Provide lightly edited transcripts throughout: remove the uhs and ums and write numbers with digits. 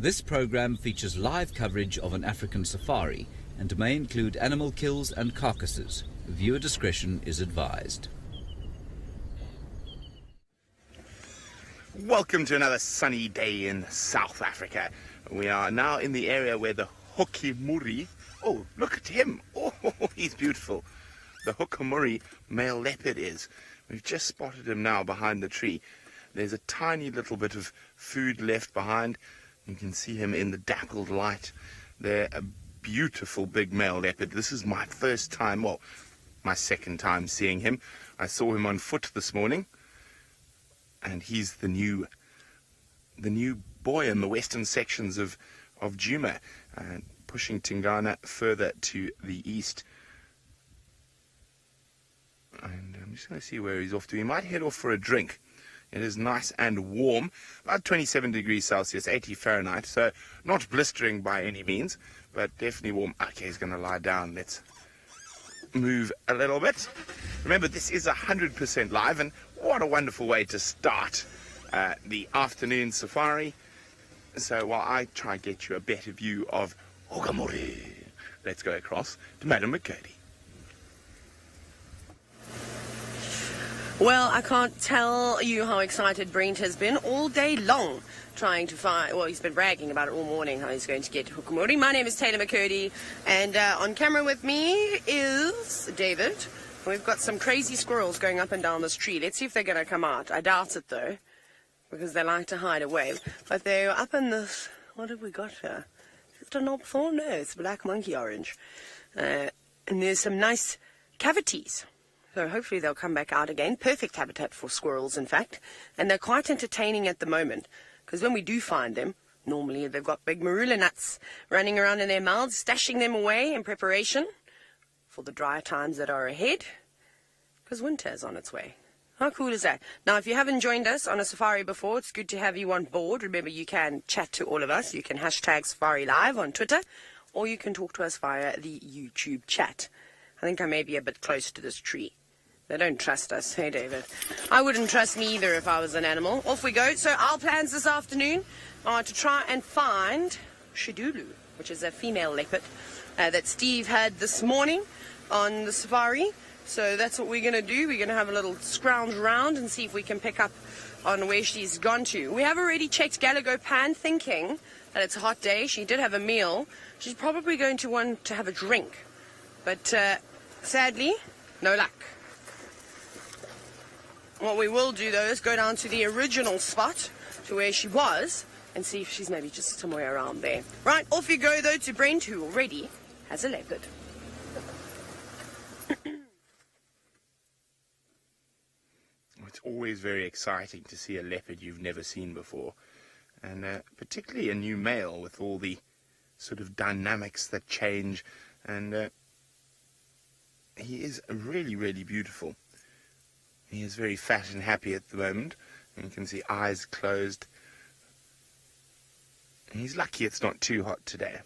This program features live coverage of an African safari and may include animal kills and carcasses. Viewer discretion is advised. Welcome to another sunny day in South Africa. We are now in the area where the Hokimuri, oh look at him, oh he's beautiful, the Hokimuri male leopard is. We've just spotted him now behind the tree. There's a tiny little bit of food left behind. You can see him in the dappled light. They're a beautiful big male leopard. This is my first time, well, my second time seeing him. I saw him on foot this morning, and he's the new boy in the western sections of Djuma, pushing Tingana further to the east. And I'm just going to see where he's off to. He might head off for a drink. It is nice and warm, about 27 degrees Celsius, 80 Fahrenheit, so not blistering by any means, but definitely warm. Okay, he's going to lie down. Let's move a little bit. Remember, this is 100% live, and what a wonderful way to start the afternoon safari. So while I try and get you a better view of Hokimuri, let's go across to Madam McCurdy. Well, I can't tell you how excited Brent has been all day long trying to find, well, he's been bragging about it all morning, how he's going to get Hokimuri. My name is Taylor McCurdy, and on camera with me is David. We've got some crazy squirrels going up and down this tree. Let's see if they're going to come out. I doubt it, though, because they like to hide away. But they're up in this, what have we got here? Is it a knobthorn? No, it's black monkey orange. And there's some nice cavities. So hopefully they'll come back out again. Perfect habitat for squirrels, in fact. And they're quite entertaining at the moment, because when we do find them, normally they've got big marula nuts running around in their mouths, stashing them away in preparation for the dry times that are ahead, because winter is on its way. How cool is that? Now, if you haven't joined us on a safari before, it's good to have you on board. Remember, you can chat to all of us. You can hashtag Safari Live on Twitter, or you can talk to us via the YouTube chat. I think I may be a bit close to this tree. They don't trust us. Hey, David. I wouldn't trust me either if I was an animal. Off we go. So our plans this afternoon are to try and find Shidulu, which is a female leopard that Steve had this morning on the safari. So that's what we're going to do. We're going to have a little scrounge around and see if we can pick up on where she's gone to. We have already checked Gallagher Pan, thinking that it's a hot day. She did have a meal. She's probably going to want to have a drink. But sadly, no luck. What we will do, though, is go down to the original spot, to where she was, and see if she's maybe just somewhere around there. Right, off you go, though, to Brent, who already has a leopard. It's always very exciting to see a leopard you've never seen before, and particularly a new male with all the sort of dynamics that change, and he is really, really beautiful. He is very fat and happy at the moment. And you can see eyes closed. He's lucky it's not too hot today.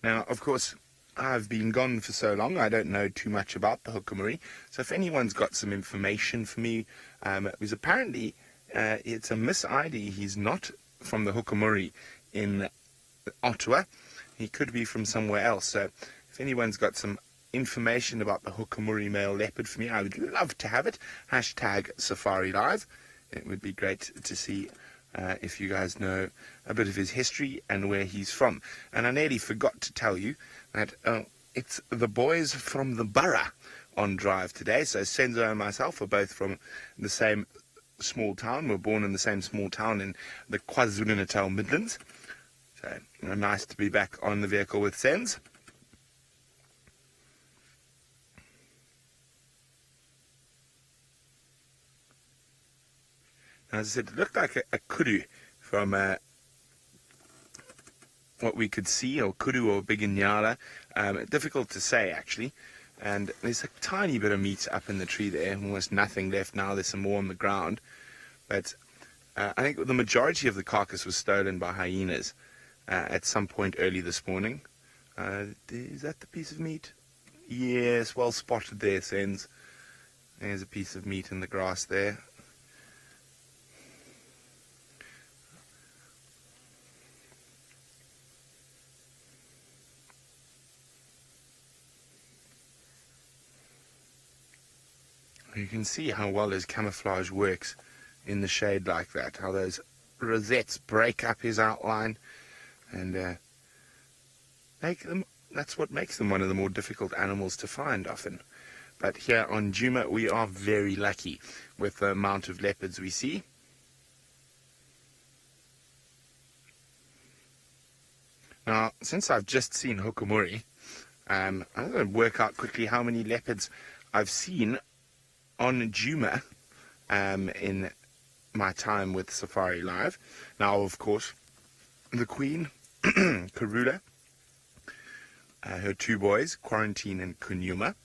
Now, of course, I've been gone for so long, I don't know too much about the Hokimuri. So if anyone's got some information for me, because apparently it's a mis-ID. He's not from the Hokimuri in Ottawa. He could be from somewhere else. So if anyone's got some information about the Hokimuri male leopard for me, I would love to have it. Hashtag Safari Live. It would be great to see if you guys know a bit of his history and where he's from. And I nearly forgot to tell you that it's the boys from the borough on drive today. So Senzo and myself are both from the same small town. We're born in the same small town in the KwaZulu-Natal Midlands. So nice to be back on the vehicle with Sens. As I said, it looked like a kudu from what we could see, or kudu or big inyala. Difficult to say, actually. And there's a tiny bit of meat up in the tree there, almost nothing left now. There's some more on the ground. But I think the majority of the carcass was stolen by hyenas at some point early this morning. Is that the piece of meat? Yes, well spotted there, Sens. There's a piece of meat in the grass there. You can see how well his camouflage works in the shade like that, how those rosettes break up his outline and that's what makes them one of the more difficult animals to find often. But here on Djuma we are very lucky with the amount of leopards we see. Now, since I've just seen Hukumuri, I'm going to work out quickly how many leopards I've seen on Djuma in my time with Safari Live. Now, of course, the Queen, Karula, her two boys, Quarantine and Kunyuma.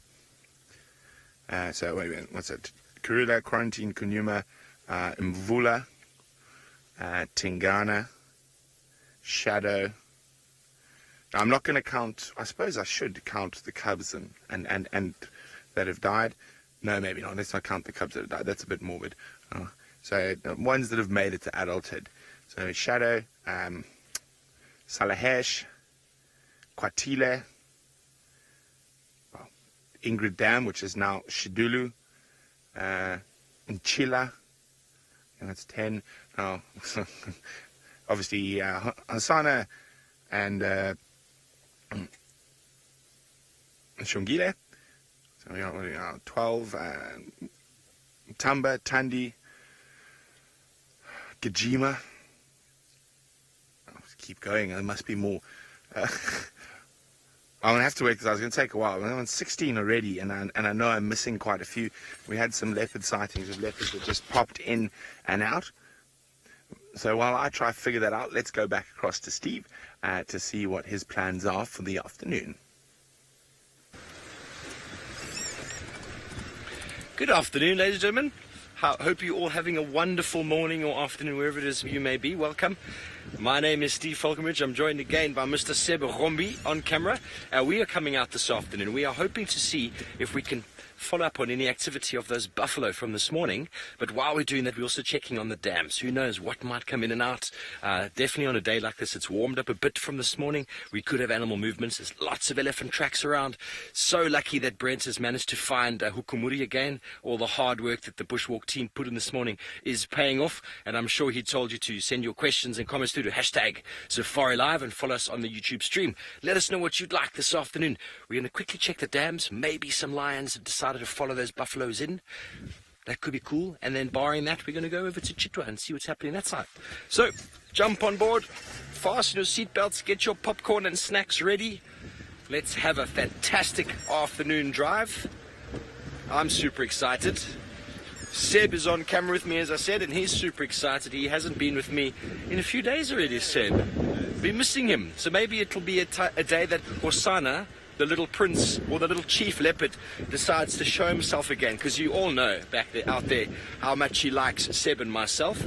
So, wait a minute, what's it? Karula, Quarantine, Kunyuma, Mvula, Tingana, Shadow. Now, I'm not going to count, I suppose I should count the cubs and that have died. No, maybe not. Let's not count the cubs that have died. That's a bit morbid. So, ones that have made it to adulthood. So, Shadow, Salahesh, Kwatile, well, Ingrid Dam, which is now Shidulu, Nchila, and that's 10. Now, obviously, Hasana and Shungile. So we got 12. Tamba, Tandi, Gajima. I'll keep going. There must be more. I'm going to have to wait because I was going to take a while. I'm on 16 already, and I know I'm missing quite a few. We had some leopard sightings of leopards that just popped in and out. So while I try to figure that out, let's go back across to Steve to see what his plans are for the afternoon. Good afternoon, ladies and gentlemen. Hope you're all having a wonderful morning or afternoon, wherever it is you may be. Welcome. My name is Steve Falconbridge. I'm joined again by Mr. Seb Rombi on camera. We are coming out this afternoon. We are hoping to see if we can follow up on any activity of those buffalo from this morning. But while we're doing that, we're also checking on the dams. Who knows what might come in and out. Definitely on a day like this, it's warmed up a bit from this morning. We could have animal movements. There's lots of elephant tracks around. So lucky that Brent has managed to find Hukumuri again. All the hard work that the Bushwalk team put in this morning is paying off. And I'm sure he told you to send your questions and comments through to hashtag Safari Live and follow us on the YouTube stream. Let us know what you'd like this afternoon. We're going to quickly check the dams. Maybe some lions have decided to follow those buffaloes in. That could be cool. And then barring that, we're going to go over to Chitwa and see what's happening that side. So jump on board, fasten your seatbelts, get your popcorn and snacks ready. Let's have a fantastic afternoon drive. I'm super excited. Seb is on camera with me, as I said, and he's super excited. He hasn't been with me in a few days already, Seb. Been missing him. So maybe it'll be a day that Hosana, the little prince or the little chief leopard, decides to show himself again, because you all know back there, out there, how much he likes Seb and myself,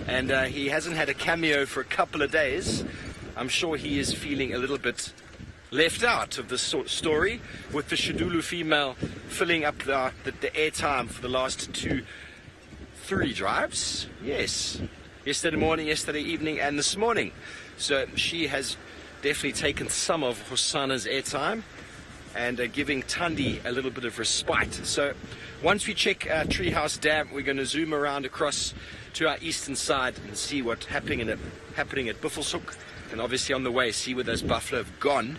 and he hasn't had a cameo for a couple of days. I'm sure he is feeling a little bit left out of this story, with the Shidulu female filling up the airtime for the last 3 drives. Yes, yesterday morning, yesterday evening, and this morning. So she has definitely taken some of Hosana's airtime and giving Tandi a little bit of respite. So once we check Treehouse Dam, we're going to zoom around across to our eastern side and see what's happening at Buffelshoek, and obviously on the way see where those buffalo have gone.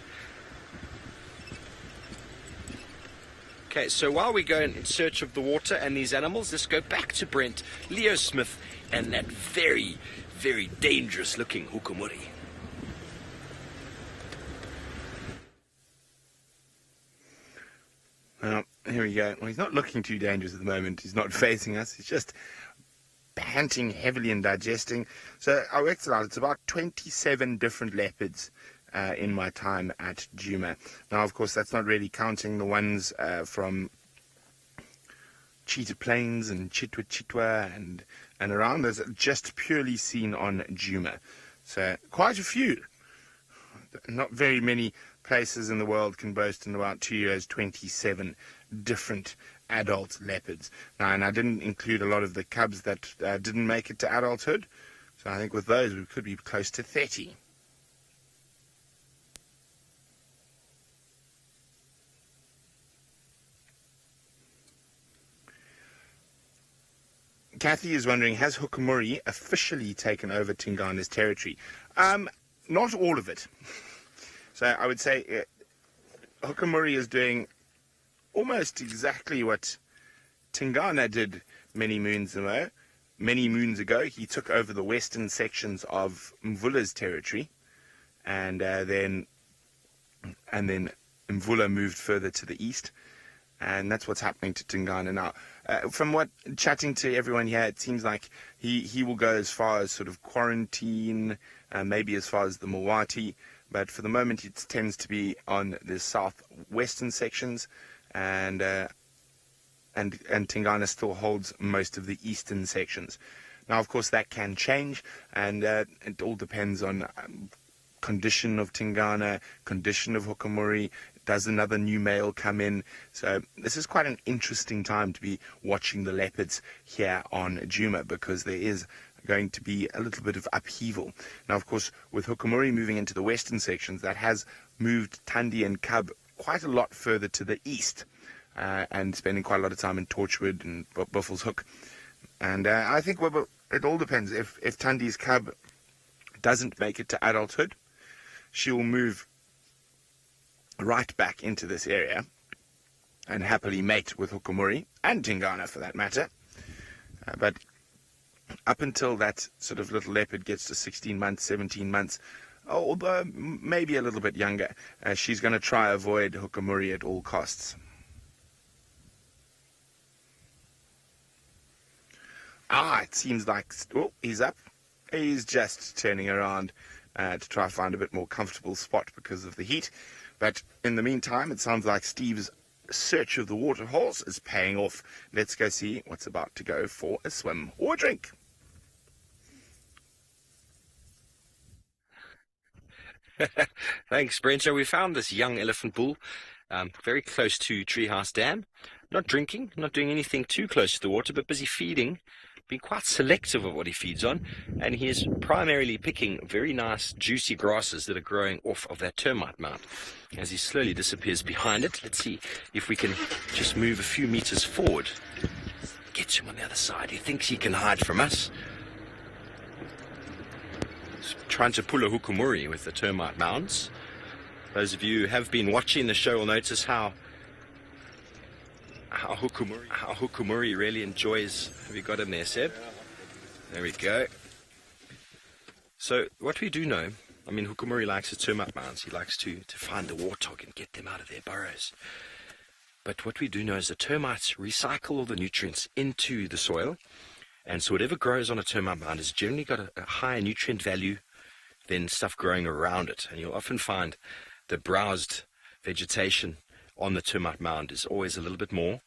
Okay, so while we go in search of the water and these animals, let's go back to Brent, Leo Smith, and that very, very dangerous looking Hukumuri. Well, here we go. Well, he's not looking too dangerous at the moment. He's not facing us. He's just panting heavily and digesting. So I worked it out. It's about 27 different leopards in my time at Djuma. Now, of course, that's not really counting the ones from Cheetah Plains and Chitwa and around. Those are just purely seen on Djuma. So quite a few. Not very many places in the world can boast in about 2 years 27 different adult leopards. Now, and I didn't include a lot of the cubs that didn't make it to adulthood. So I think with those we could be close to 30. Kathy is wondering, has Hukumuri officially taken over Tingana's territory? Not all of it. So I would say Hukumuri is doing almost exactly what Tingana did many moons ago. He took over the western sections of Mvula's territory, and then Mvula moved further to the east, and that's what's happening to Tingana now. From what chatting to everyone here, it seems like he will go as far as sort of Quarantine, maybe as far as the Mawati, but for the moment it tends to be on the southwestern sections, and Tingana still holds most of the eastern sections. Now, of course, that can change, and it all depends on condition of Tingana, condition of Hukumuri. Does another new male come in? So this is quite an interesting time to be watching the leopards here on Juma, because there is going to be a little bit of upheaval. Now, of course, with Hukumuri moving into the western sections, that has moved Tandi and Cub quite a lot further to the east, and spending quite a lot of time in Torchwood and Buffalo's Hook. And I think it all depends. If Tandi's cub doesn't make it to adulthood, she will move right back into this area and happily mate with Hukumuri, and Tingana for that matter. But up until that sort of little leopard gets to 16 months, 17 months, although maybe a little bit younger, she's going to try avoid Hukumuri at all costs. It seems like he's up. He's just turning around to try to find a bit more comfortable spot because of the heat. But in the meantime, it sounds like Steve's search of the waterholes is paying off. Let's go see what's about to go for a swim or a drink. Thanks, Brent. So we found this young elephant bull very close to Treehouse Dam. Not drinking, not doing anything too close to the water, but busy feeding, being quite selective of what he feeds on. And he is primarily picking very nice, juicy grasses that are growing off of that termite mound. As he slowly disappears behind it, let's see if we can just move a few meters forward. Get to him on the other side. He thinks he can hide from us. He's trying to pull a Hukumuri with the termite mounds. Those of you who have been watching the show will notice how Hukumuri really enjoys. Have you got him there, Seb? There we go. So what we do know, I mean, Hukumuri likes his termite mounds. He likes to find the warthog and get them out of their burrows. But what we do know is the termites recycle all the nutrients into the soil, and so whatever grows on a termite mound has generally got a higher nutrient value than stuff growing around it. And you'll often find the browsed vegetation on the termite mound is always a little bit more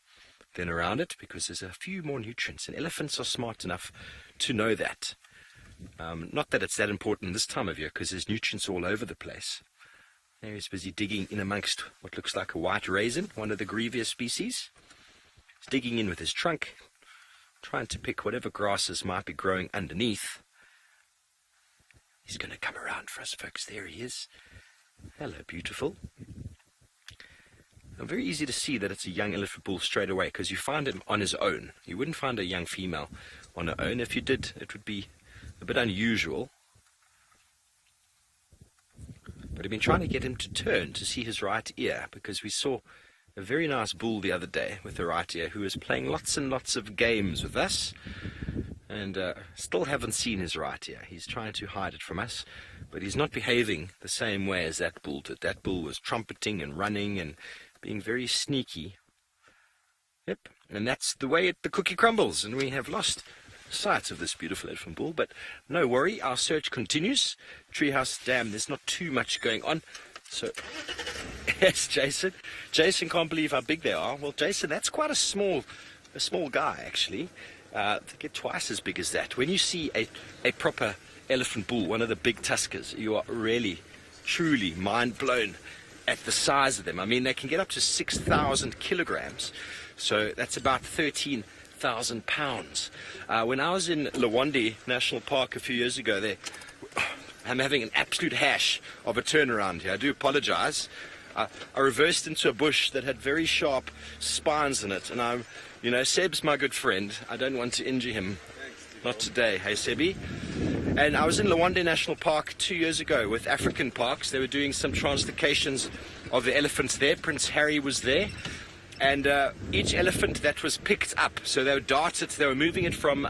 than around it, because there's a few more nutrients, and elephants are smart enough to know that. Not that it's that important this time of year, because there's nutrients all over the place. There he's busy digging in amongst what looks like a white raisin, one of the grievous species. He's digging in with his trunk, trying to pick whatever grasses might be growing underneath. He's going to come around for us, folks. There he is. Hello, beautiful. Now, very easy to see that it's a young elephant bull straight away, because you find him on his own. You wouldn't find a young female on her own. If you did, it would be a bit unusual. But I've been trying to get him to turn to see his right ear, because we saw a very nice bull the other day with the right ear who was playing lots and lots of games with us, and still haven't seen his right ear. He's trying to hide it from us, but he's not behaving the same way as that bull did. That bull was trumpeting and running and being very sneaky. Yep, and that's the way the cookie crumbles, and we have lost sight of this beautiful elephant bull. But no worry, our search continues. Treehouse Dam, there's not too much going on. So, yes, Jason. Jason can't believe how big they are. Well, Jason, that's quite a small guy, actually. They get twice as big as that. When you see a proper elephant bull, one of the big tuskers, you are really, truly mind blown at the size of them. I mean, they can get up to 6,000 kilograms. So that's about 13,000 pounds. When I was in Lawande National Park a few years ago, I'm having an absolute hash of a turnaround here. I do apologize. I reversed into a bush that had very sharp spines in it, and I You know, Seb's my good friend. I don't want to injure him. Not today. Hey, Sebi. And I was in Luwande National Park 2 years ago with African Parks. They were doing some translocations of the elephants there. Prince Harry was there. And each elephant that was picked up, so they were darted, they were moving it from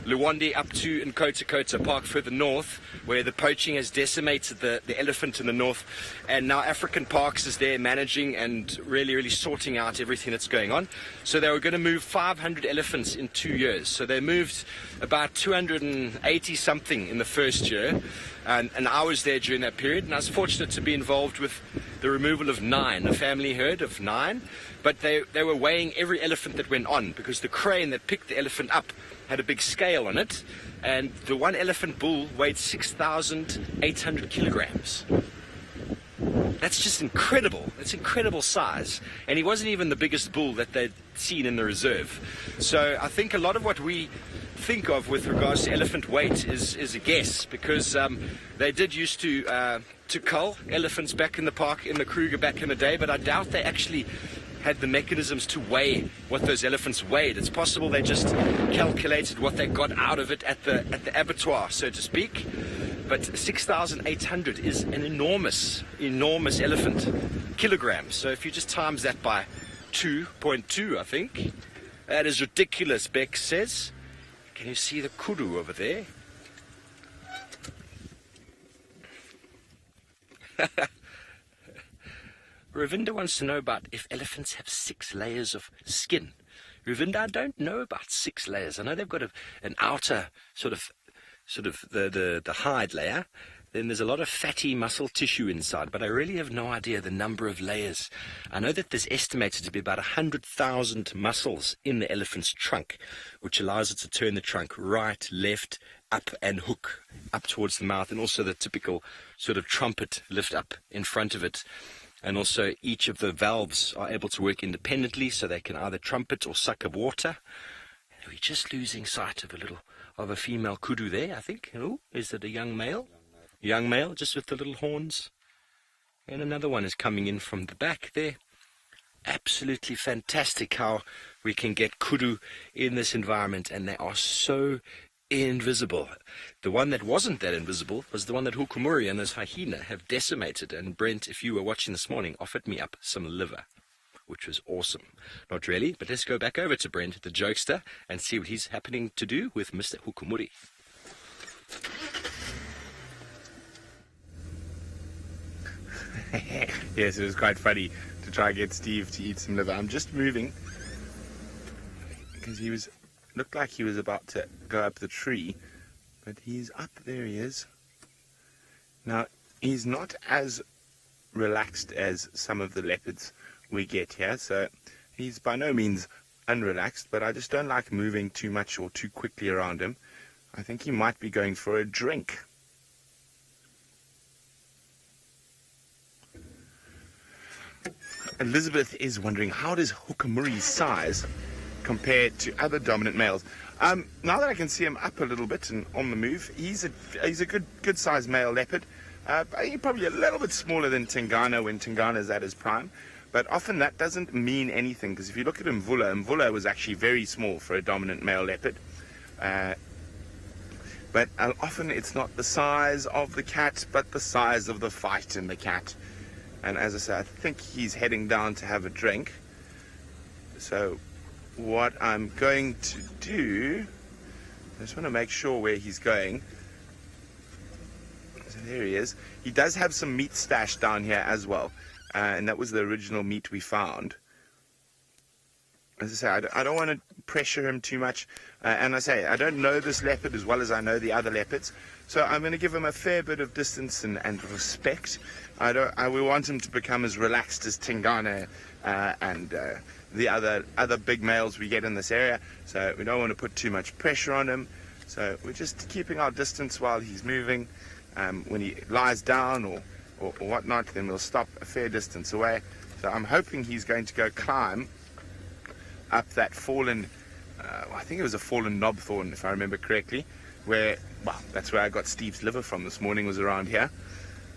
Luwande up to Nkota Park further north, where the poaching has decimated the elephant in the north. And now African Parks is there managing and really sorting out everything that's going on. So they were going to move 500 elephants in 2 years. So they moved about 280 something in the first year. And I was there during that period, and I was fortunate to be involved with the removal of 9, a family herd of 9. But they were weighing every elephant that went on, because the crane that picked the elephant up had a big scale on it, and the one elephant bull weighed 6,800 kilograms. That's just incredible. It's incredible size. And he wasn't even the biggest bull that they'd seen in the reserve. So I think a lot of what we think of with regards to elephant weight is a guess, because they did used to cull elephants back in the park, in the Kruger back in the day, but I doubt they actually had the mechanisms to weigh what those elephants weighed. It's possible they just calculated what they got out of it at the abattoir, so to speak. But 6,800 is an enormous elephant, kilograms. So if you just times that by 2.2, I think, that is ridiculous, Beck says. Can you see the kudu over there? Ravinda wants to know about if elephants have 6 layers of skin. Ravinda, I don't know about 6 layers. I know they've got an outer sort of the hide layer. Then there's a lot of fatty muscle tissue inside, but I really have no idea the number of layers. I know that there's estimated to be about 100,000 muscles in the elephant's trunk, which allows it to turn the trunk right, left, up and hook up towards the mouth, and also the typical sort of trumpet lift up in front of it. And also each of the valves are able to work independently, so they can either trumpet or suck up water. And we're just losing sight of a female kudu there, I think. Oh, is it a young male? Young male, just with the little horns. And another one is coming in from the back there. Absolutely fantastic how we can get kudu in this environment, and they are so invisible. The one that wasn't that invisible was the one that Hukumuri and this hyena have decimated. And Brent, if you were watching this morning, offered me up some liver, which was awesome. Not really, but let's go back over to Brent, the jokester, and see what he's happening to do with Mr. Hukumuri. Yes, it was quite funny to try and get Steve to eat some liver. I'm just moving because looked like he was about to go up the tree, but he's up. There he is. Now, he's not as relaxed as some of the leopards we get here, so he's by no means unrelaxed, but I just don't like moving too much or too quickly around him. I think he might be going for a drink. Elizabeth is wondering, how does Hukumuri's size compare to other dominant males? Now that I can see him up a little bit and on the move, he's a good sized male leopard. He's probably a little bit smaller than Tingana when Tingana is at his prime, but often that doesn't mean anything, because if you look at Mvula was actually very small for a dominant male leopard. But often it's not the size of the cat, but the size of the fight in the cat. And as I say, I think he's heading down to have a drink. So what I'm going to do, I just want to make sure where he's going. So there he is. He does have some meat stashed down here as well. And that was the original meat we found. As I say, I don't want to pressure him too much. And I say, I don't know this leopard as well as I know the other leopards. So I'm going to give him a fair bit of distance and respect. We want him to become as relaxed as Tingana and the other big males we get in this area. So we don't want to put too much pressure on him. So we're just keeping our distance while he's moving. When he lies down or whatnot, then we'll stop a fair distance away. So I'm hoping he's going to go climb up that fallen, I think it was a fallen knobthorn, if I remember correctly, that's where I got Steve's liver from this morning, was around here.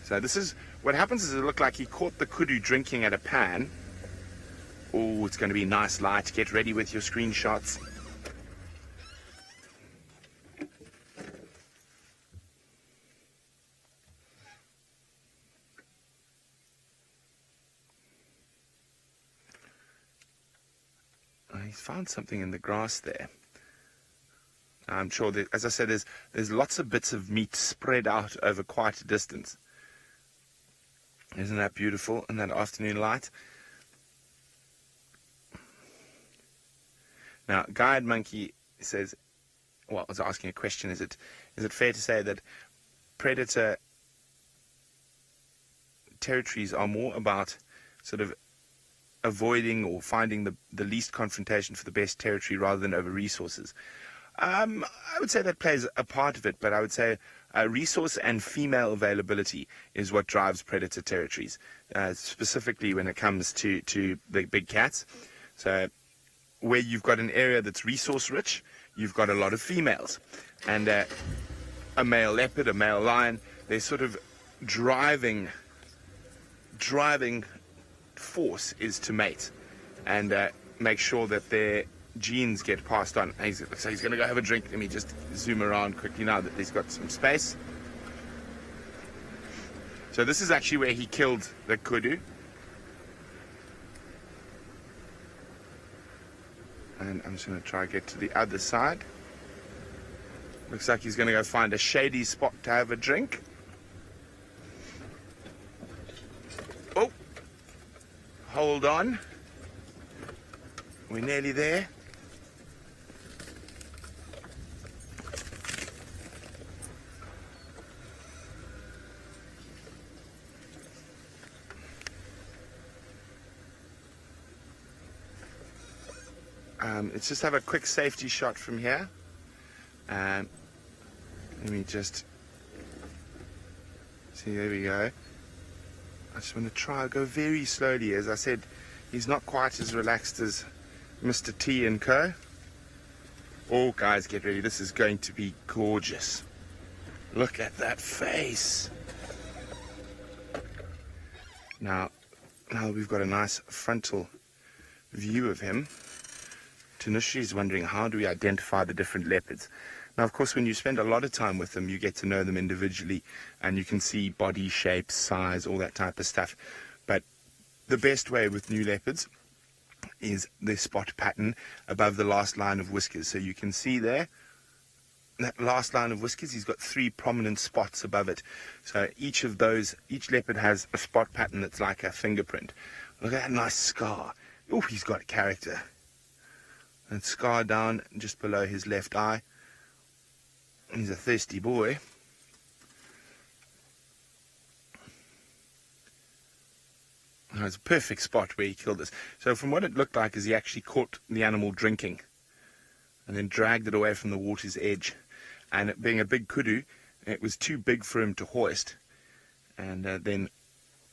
So this is, what happens is it looked like he caught the kudu drinking at a pan, Oh, it's going to be nice light. Get ready with your screenshots. He's found something in the grass there. I'm sure that, as I said, there's lots of bits of meat spread out over quite a distance. Isn't that beautiful in that afternoon light? Now, Guide Monkey says, well, I was asking a question, is it fair to say that predator territories are more about sort of avoiding or finding the least confrontation for the best territory rather than over resources? I would say that plays a part of it, but I would say resource and female availability is what drives predator territories, specifically when it comes to the big cats. So where you've got an area that's resource rich, you've got a lot of females. And a male leopard, a male lion, they're sort of driving force is to mate and make sure that their genes get passed on. So he's going to go have a drink. Let me just zoom around quickly now that he's got some space. So this is actually where he killed the kudu. And I'm just going to try and get to the other side. Looks like he's going to go find a shady spot to have a drink. Oh, hold on. We're nearly there. Let's just have a quick safety shot from here. Let me just see, there we go. I just want to try and go very slowly. As I said, he's not quite as relaxed as Mr. T and Co. Oh, guys, get ready. This is going to be gorgeous. Look at that face. Now we've got a nice frontal view of him. Tanushi is wondering, how do we identify the different leopards? Now, of course, when you spend a lot of time with them, you get to know them individually, and you can see body shape, size, all that type of stuff. But the best way with new leopards is the spot pattern above the last line of whiskers. So you can see there, that last line of whiskers, he's got 3 prominent spots above it. So each leopard has a spot pattern that's like a fingerprint. Look at that nice scar. Oh, he's got character. And scar down just below his left eye. He's a thirsty boy. Oh, it's a perfect spot where he killed us. So from what it looked like is he actually caught the animal drinking and then dragged it away from the water's edge. And it being a big kudu, it was too big for him to hoist. And then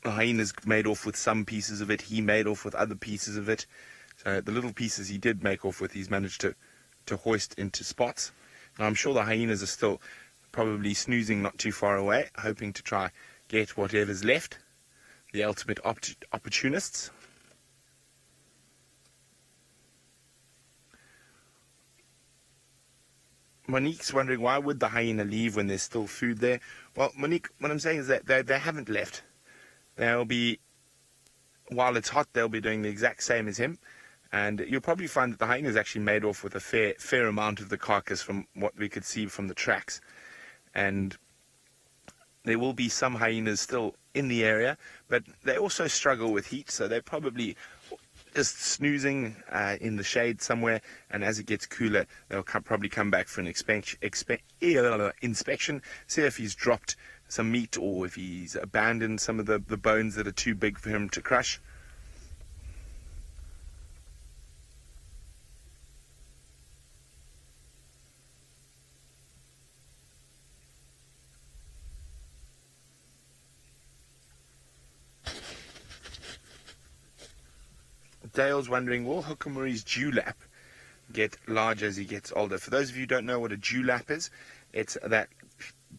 the hyenas made off with some pieces of it. He made off with other pieces of it. So the little pieces he did make off with, he's managed to hoist into spots. Now, I'm sure the hyenas are still probably snoozing not too far away, hoping to try get whatever's left. The ultimate opportunists. Monique's wondering, why would the hyena leave when there's still food there? Well, Monique, what I'm saying is that they haven't left. They'll be, while it's hot, they'll be doing the exact same as him. And you'll probably find that the hyena is actually made off with a fair amount of the carcass from what we could see from the tracks. And there will be some hyenas still in the area, but they also struggle with heat, so they're probably just snoozing in the shade somewhere, and as it gets cooler, they'll probably come back for an inspection, see if he's dropped some meat or if he's abandoned some of the bones that are too big for him to crush. Dale's wondering, will Hukumuri's dewlap get larger as he gets older? For those of you who don't know what a dewlap is, it's that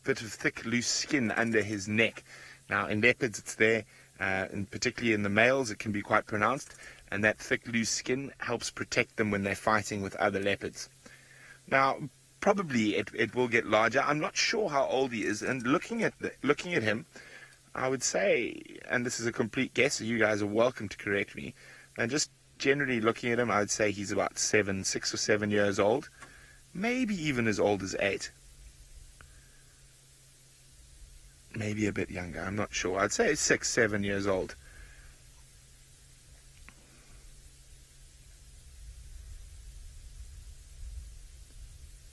bit of thick, loose skin under his neck. Now, in leopards, it's there, and particularly in the males, it can be quite pronounced. and that thick, loose skin helps protect them when they're fighting with other leopards. Now, probably it will get larger. I'm not sure how old he is, and looking at him, I would say, and this is a complete guess, so you guys are welcome to correct me, and just generally looking at him, I would say he's about 6 or 7 years old, maybe even as old as 8. Maybe a bit younger, I'm not sure. I'd say 6, 7 years old.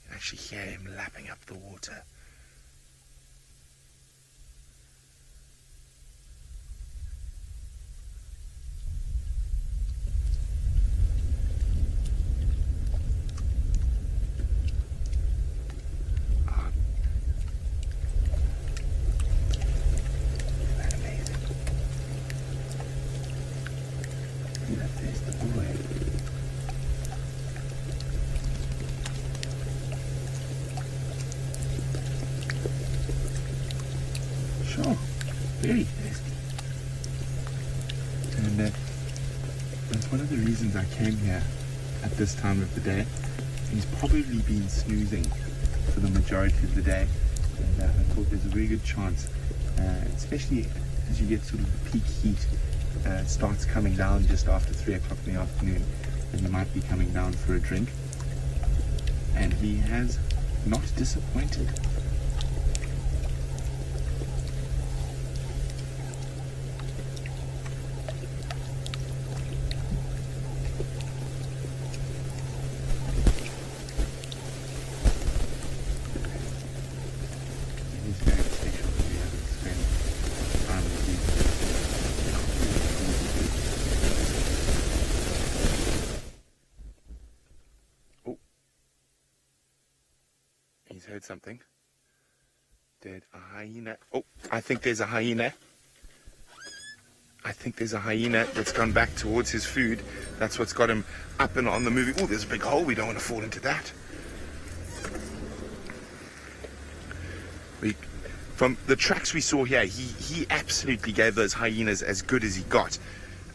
You can actually hear him lapping up the water. Sure, very thirsty. And that's one of the reasons I came here at this time of the day. He's probably been snoozing for the majority of the day, and I thought there's a very good chance, especially as you get sort of the peak heat starts coming down just after 3 o'clock in the afternoon, and he might be coming down for a drink. And he has not disappointed. He's heard something. Did a hyena? Oh, I think there's a hyena. I think there's a hyena that's gone back towards his food. That's what's got him up and on the move. Oh, there's a big hole. We don't want to fall into that. From the tracks we saw here, he absolutely gave those hyenas as good as he got.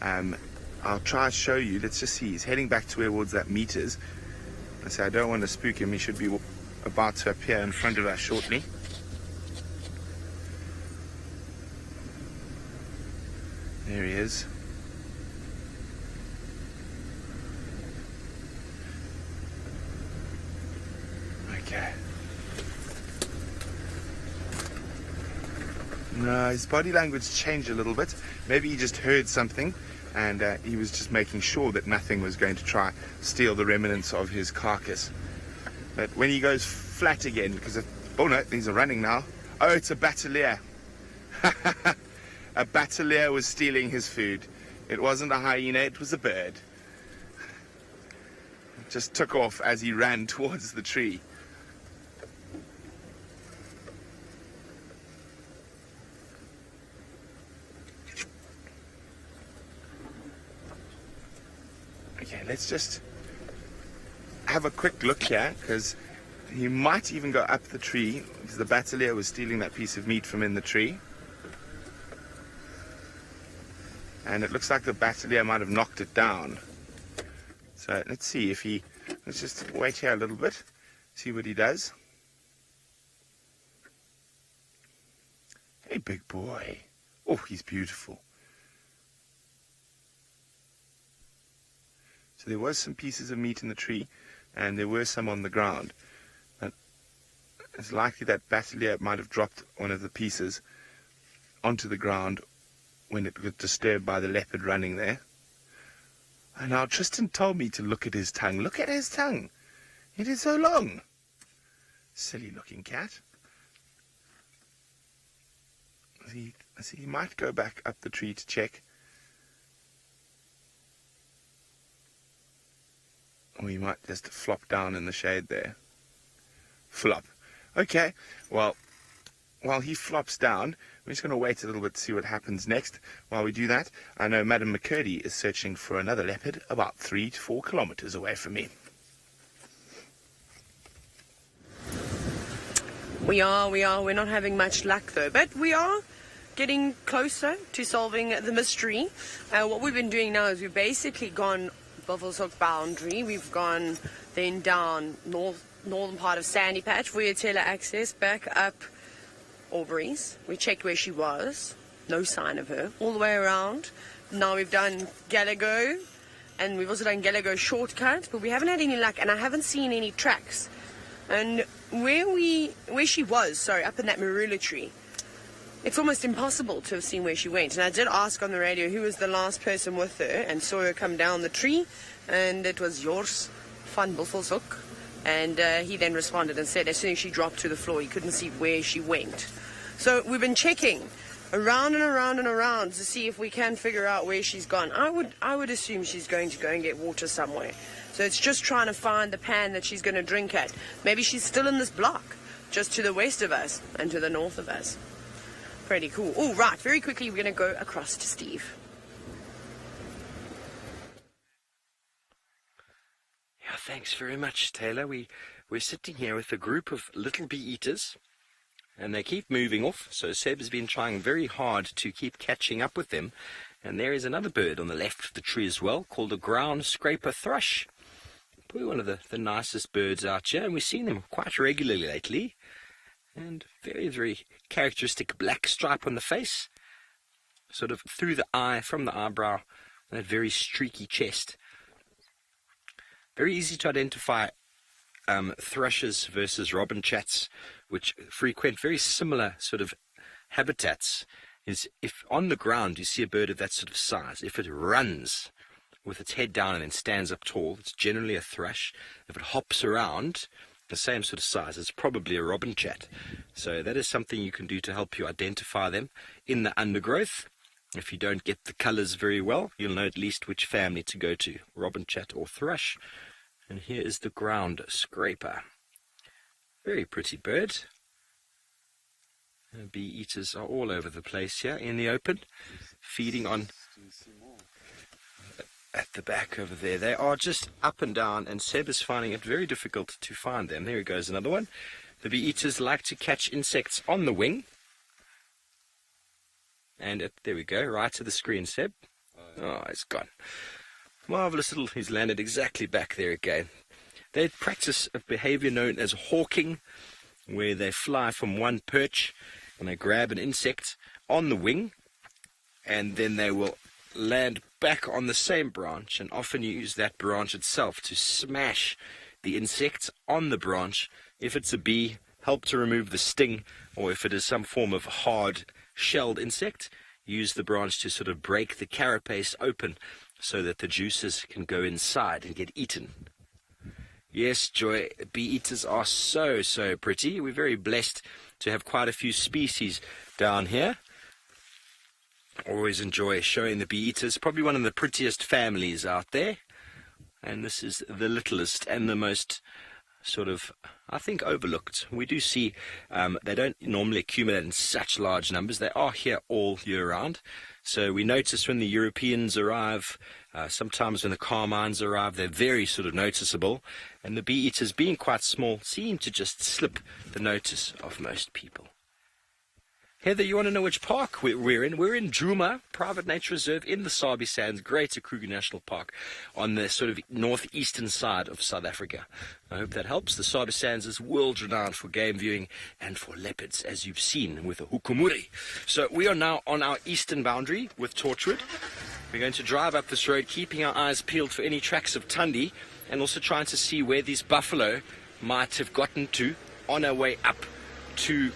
I'll try to show you. Let's just see. He's heading back towards that meat is. I say I don't want to spook him. He should be about to appear in front of us shortly. There he is. Okay. No, his body language changed a little bit. Maybe he just heard something, and he was just making sure that nothing was going to try steal the remnants of his carcass. But when he goes flat again, because oh no, these are running now. Oh, it's a battalier. A battalier was stealing his food. It wasn't a hyena, it was a bird. It just took off as he ran towards the tree. Okay, let's just have a quick look here, because he might even go up the tree, because the battalier was stealing that piece of meat from in the tree. And it looks like the battalier might have knocked it down. So let's see if let's just wait here a little bit, see what he does. Hey, big boy. Oh, he's beautiful. So there was some pieces of meat in the tree, and there were some on the ground. But it's likely that battalier might have dropped one of the pieces onto the ground when it got disturbed by the leopard running there. And now Tristan told me to look at his tongue. Look at his tongue. It is so long. Silly looking cat. He might go back up the tree to check. Or he might just flop down in the shade there. Flop. Okay, well, while he flops down, we're just going to wait a little bit to see what happens next. While we do that, I know Madam McCurdy is searching for another leopard about 3 to 4 kilometers away from me. We are. We're not having much luck though, but we are getting closer to solving the mystery. What we've been doing now is we've basically gone Buffelshoek boundary. We've gone then down northern part of Sandy Patch, Vuyatela access, back up Aubrey's. We checked where she was. No sign of her. All the way around. Now we've done Gallagher, and we've also done Gallagher shortcut, but we haven't had any luck, and I haven't seen any tracks. And where she was, up in that marula tree, it's almost impossible to have seen where she went. And I did ask on the radio who was the last person with her, and saw her come down the tree, and it was Jors van Buffelshoek. And he then responded and said as soon as she dropped to the floor, he couldn't see where she went. So we've been checking around and around and around to see if we can figure out where she's gone. I would assume she's going to go and get water somewhere. So it's just trying to find the pan that she's going to drink at. Maybe she's still in this block, just to the west of us and to the north of us. Pretty cool. Oh, right, very quickly we're going to go across to Steve. Yeah, thanks very much, Taylor. We're sitting here with a group of little bee-eaters, and they keep moving off, so Seb has been trying very hard to keep catching up with them. And there is another bird on the left of the tree as well, called a ground scraper thrush. Probably one of the nicest birds out here, and we've seen them quite regularly lately. And very, very characteristic black stripe on the face, sort of through the eye, from the eyebrow, and that very streaky chest. Very easy to identify thrushes versus robin chats, which frequent very similar sort of habitats. Is if on the ground you see a bird of that sort of size, if it runs with its head down and then stands up tall, it's generally a thrush. If it hops around, the same sort of size, it's probably a robin chat. So that is something you can do to help you identify them in the undergrowth. If you don't get the colours very well, you'll know at least which family to go to, robin chat or thrush. And here is the ground scraper. Very pretty bird. Bee eaters are all over the place here in the open, feeding on at the back over there. They are just up and down, and Seb is finding it very difficult to find them. There goes another one. The bee eaters like to catch insects on the wing. And there we go, right to the screen, Seb. Oh, it's gone. Marvellous little, he's landed exactly back there again. They practice a behaviour known as hawking, where they fly from one perch and they grab an insect on the wing, and then they will land back on the same branch, and often use that branch itself to smash the insects on the branch. If it's a bee, help to remove the sting, or if it is some form of hard shelled insect, use the branch to sort of break the carapace open so that the juices can go inside and get eaten. Yes, Joy, bee eaters are so, so pretty. We're very blessed to have quite a few species down here. Always enjoy showing the bee eaters. Probably one of the prettiest families out there. And this is the littlest and the most sort of, I think, overlooked. We do see they don't normally accumulate in such large numbers. They are here all year round. So we notice when the Europeans arrive, sometimes when the carmines arrive, they're very sort of noticeable. And the bee eaters, being quite small, seem to just slip the notice of most people. Heather, you want to know which park we're in? We're in Djuma Private Nature Reserve in the Sabi Sands, Greater Kruger National Park, on the sort of northeastern side of South Africa. I hope that helps. The Sabi Sands is world-renowned for game viewing and for leopards, as you've seen with the hukumuri. So we are now on our eastern boundary with Torchwood. We're going to drive up this road, keeping our eyes peeled for any tracks of Tundi, and also trying to see where these buffalo might have gotten to on our way up to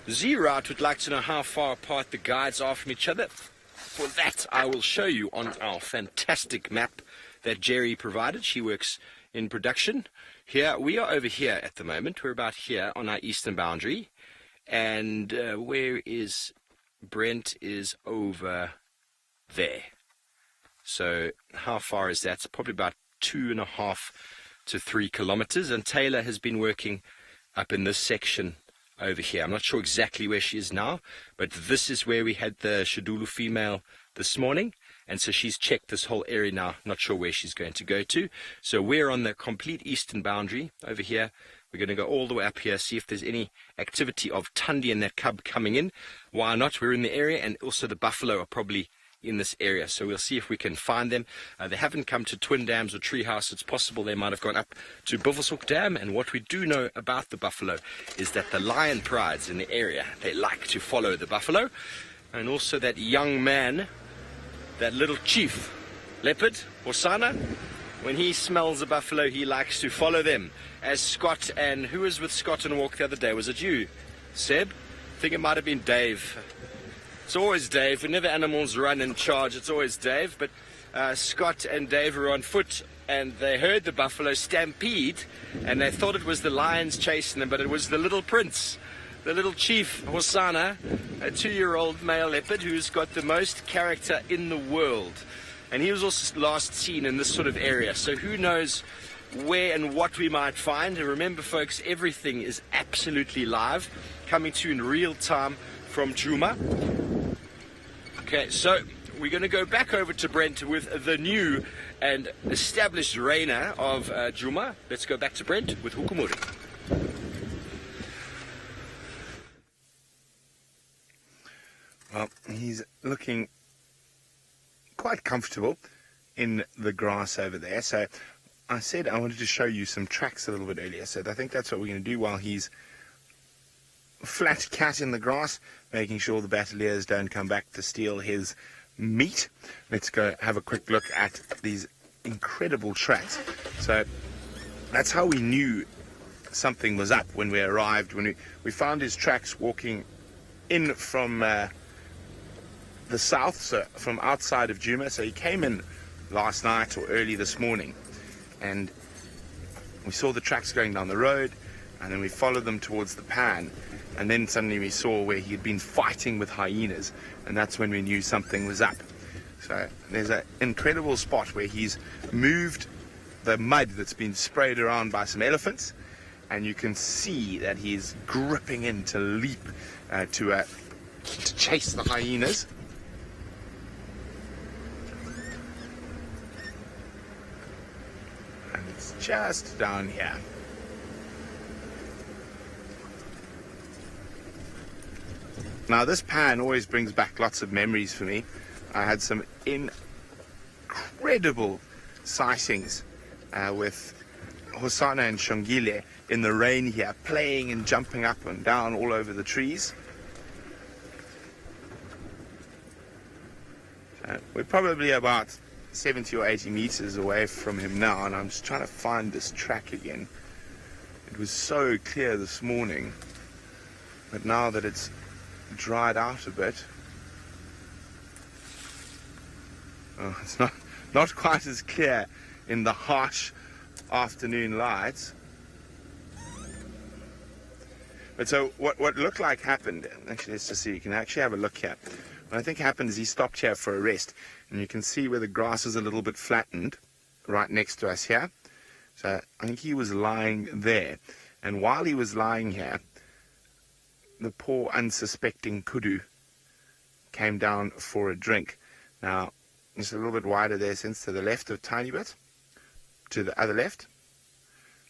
Z-Route. Would like to know how far apart the guides are from each other. For that, I will show you on our fantastic map that Jerry provided. She works in production. Here, we are over here at the moment. We're about here on our eastern boundary. And where is Brent? Is over there. So how far is that? It's probably about 2.5 to 3 kilometers. And Taylor has been working up in this section over here. I'm not sure exactly where she is now, but this is where we had the Shadulu female this morning, and so she's checked this whole area now. Not sure where she's going to go to. So we're on the complete eastern boundary over here. We're going to go all the way up here, see if there's any activity of Tundi and that cub coming in. Why not? We're in the area, and also the buffalo are probably in this area, so we'll see if we can find them. They haven't come to Twin Dams or Treehouse. It's possible they might have gone up to Buffelshoek Dam, and what we do know about the buffalo is that the lion prides in the area, they like to follow the buffalo, and also that young man, that little chief leopard, Hosana, when he smells a buffalo, he likes to follow them. As Scott, and who was with Scott on a walk the other day? Was it you, Seb? I think it might have been Dave. It's always Dave. Whenever animals run and charge, it's always Dave. But Scott and Dave were on foot, and they heard the buffalo stampede, and they thought it was the lions chasing them, but it was the little prince, the little chief, Hosana, a 2-year-old male leopard who's got the most character in the world. And he was also last seen in this sort of area. So who knows where and what we might find. And remember, folks, everything is absolutely live, coming to you in real time from Djuma. Okay, so we're going to go back over to Brent with the new and established reigner of Djuma. Let's go back to Brent with Hukumuri. Well, he's looking quite comfortable in the grass over there. So I said I wanted to show you some tracks a little bit earlier. So I think that's what we're going to do while he's flat cat in the grass, making sure the battaliers don't come back to steal his meat. Let's go have a quick look at these incredible tracks. So that's how we knew something was up when we arrived, when we found his tracks walking in from the south, so from outside of Djuma. So he came in last night or early this morning, and we saw the tracks going down the road, and then we followed them towards the pan, and then suddenly we saw where he had been fighting with hyenas, and that's when we knew something was up. So there's an incredible spot where he's moved the mud that's been sprayed around by some elephants, and you can see that he's gripping in to leap to chase the hyenas. And it's just down here. Now, this pan always brings back lots of memories for me. I had some incredible sightings with Hosana and Shongile in the rain here, playing and jumping up and down all over the trees. We're probably about 70 or 80 meters away from him now, and I'm just trying to find this track again. It was so clear this morning, but now that it's dried out a bit, it's not quite as clear in the harsh afternoon lights. But so what looked like happened, actually let's just see, you can actually have a look here. What I think happened is he stopped here for a rest, and you can see where the grass is a little bit flattened right next to us here. So I think he was lying there, and while he was lying here, the poor unsuspecting kudu came down for a drink. Now, just a little bit wider there, since to the left a tiny bit, to the other left.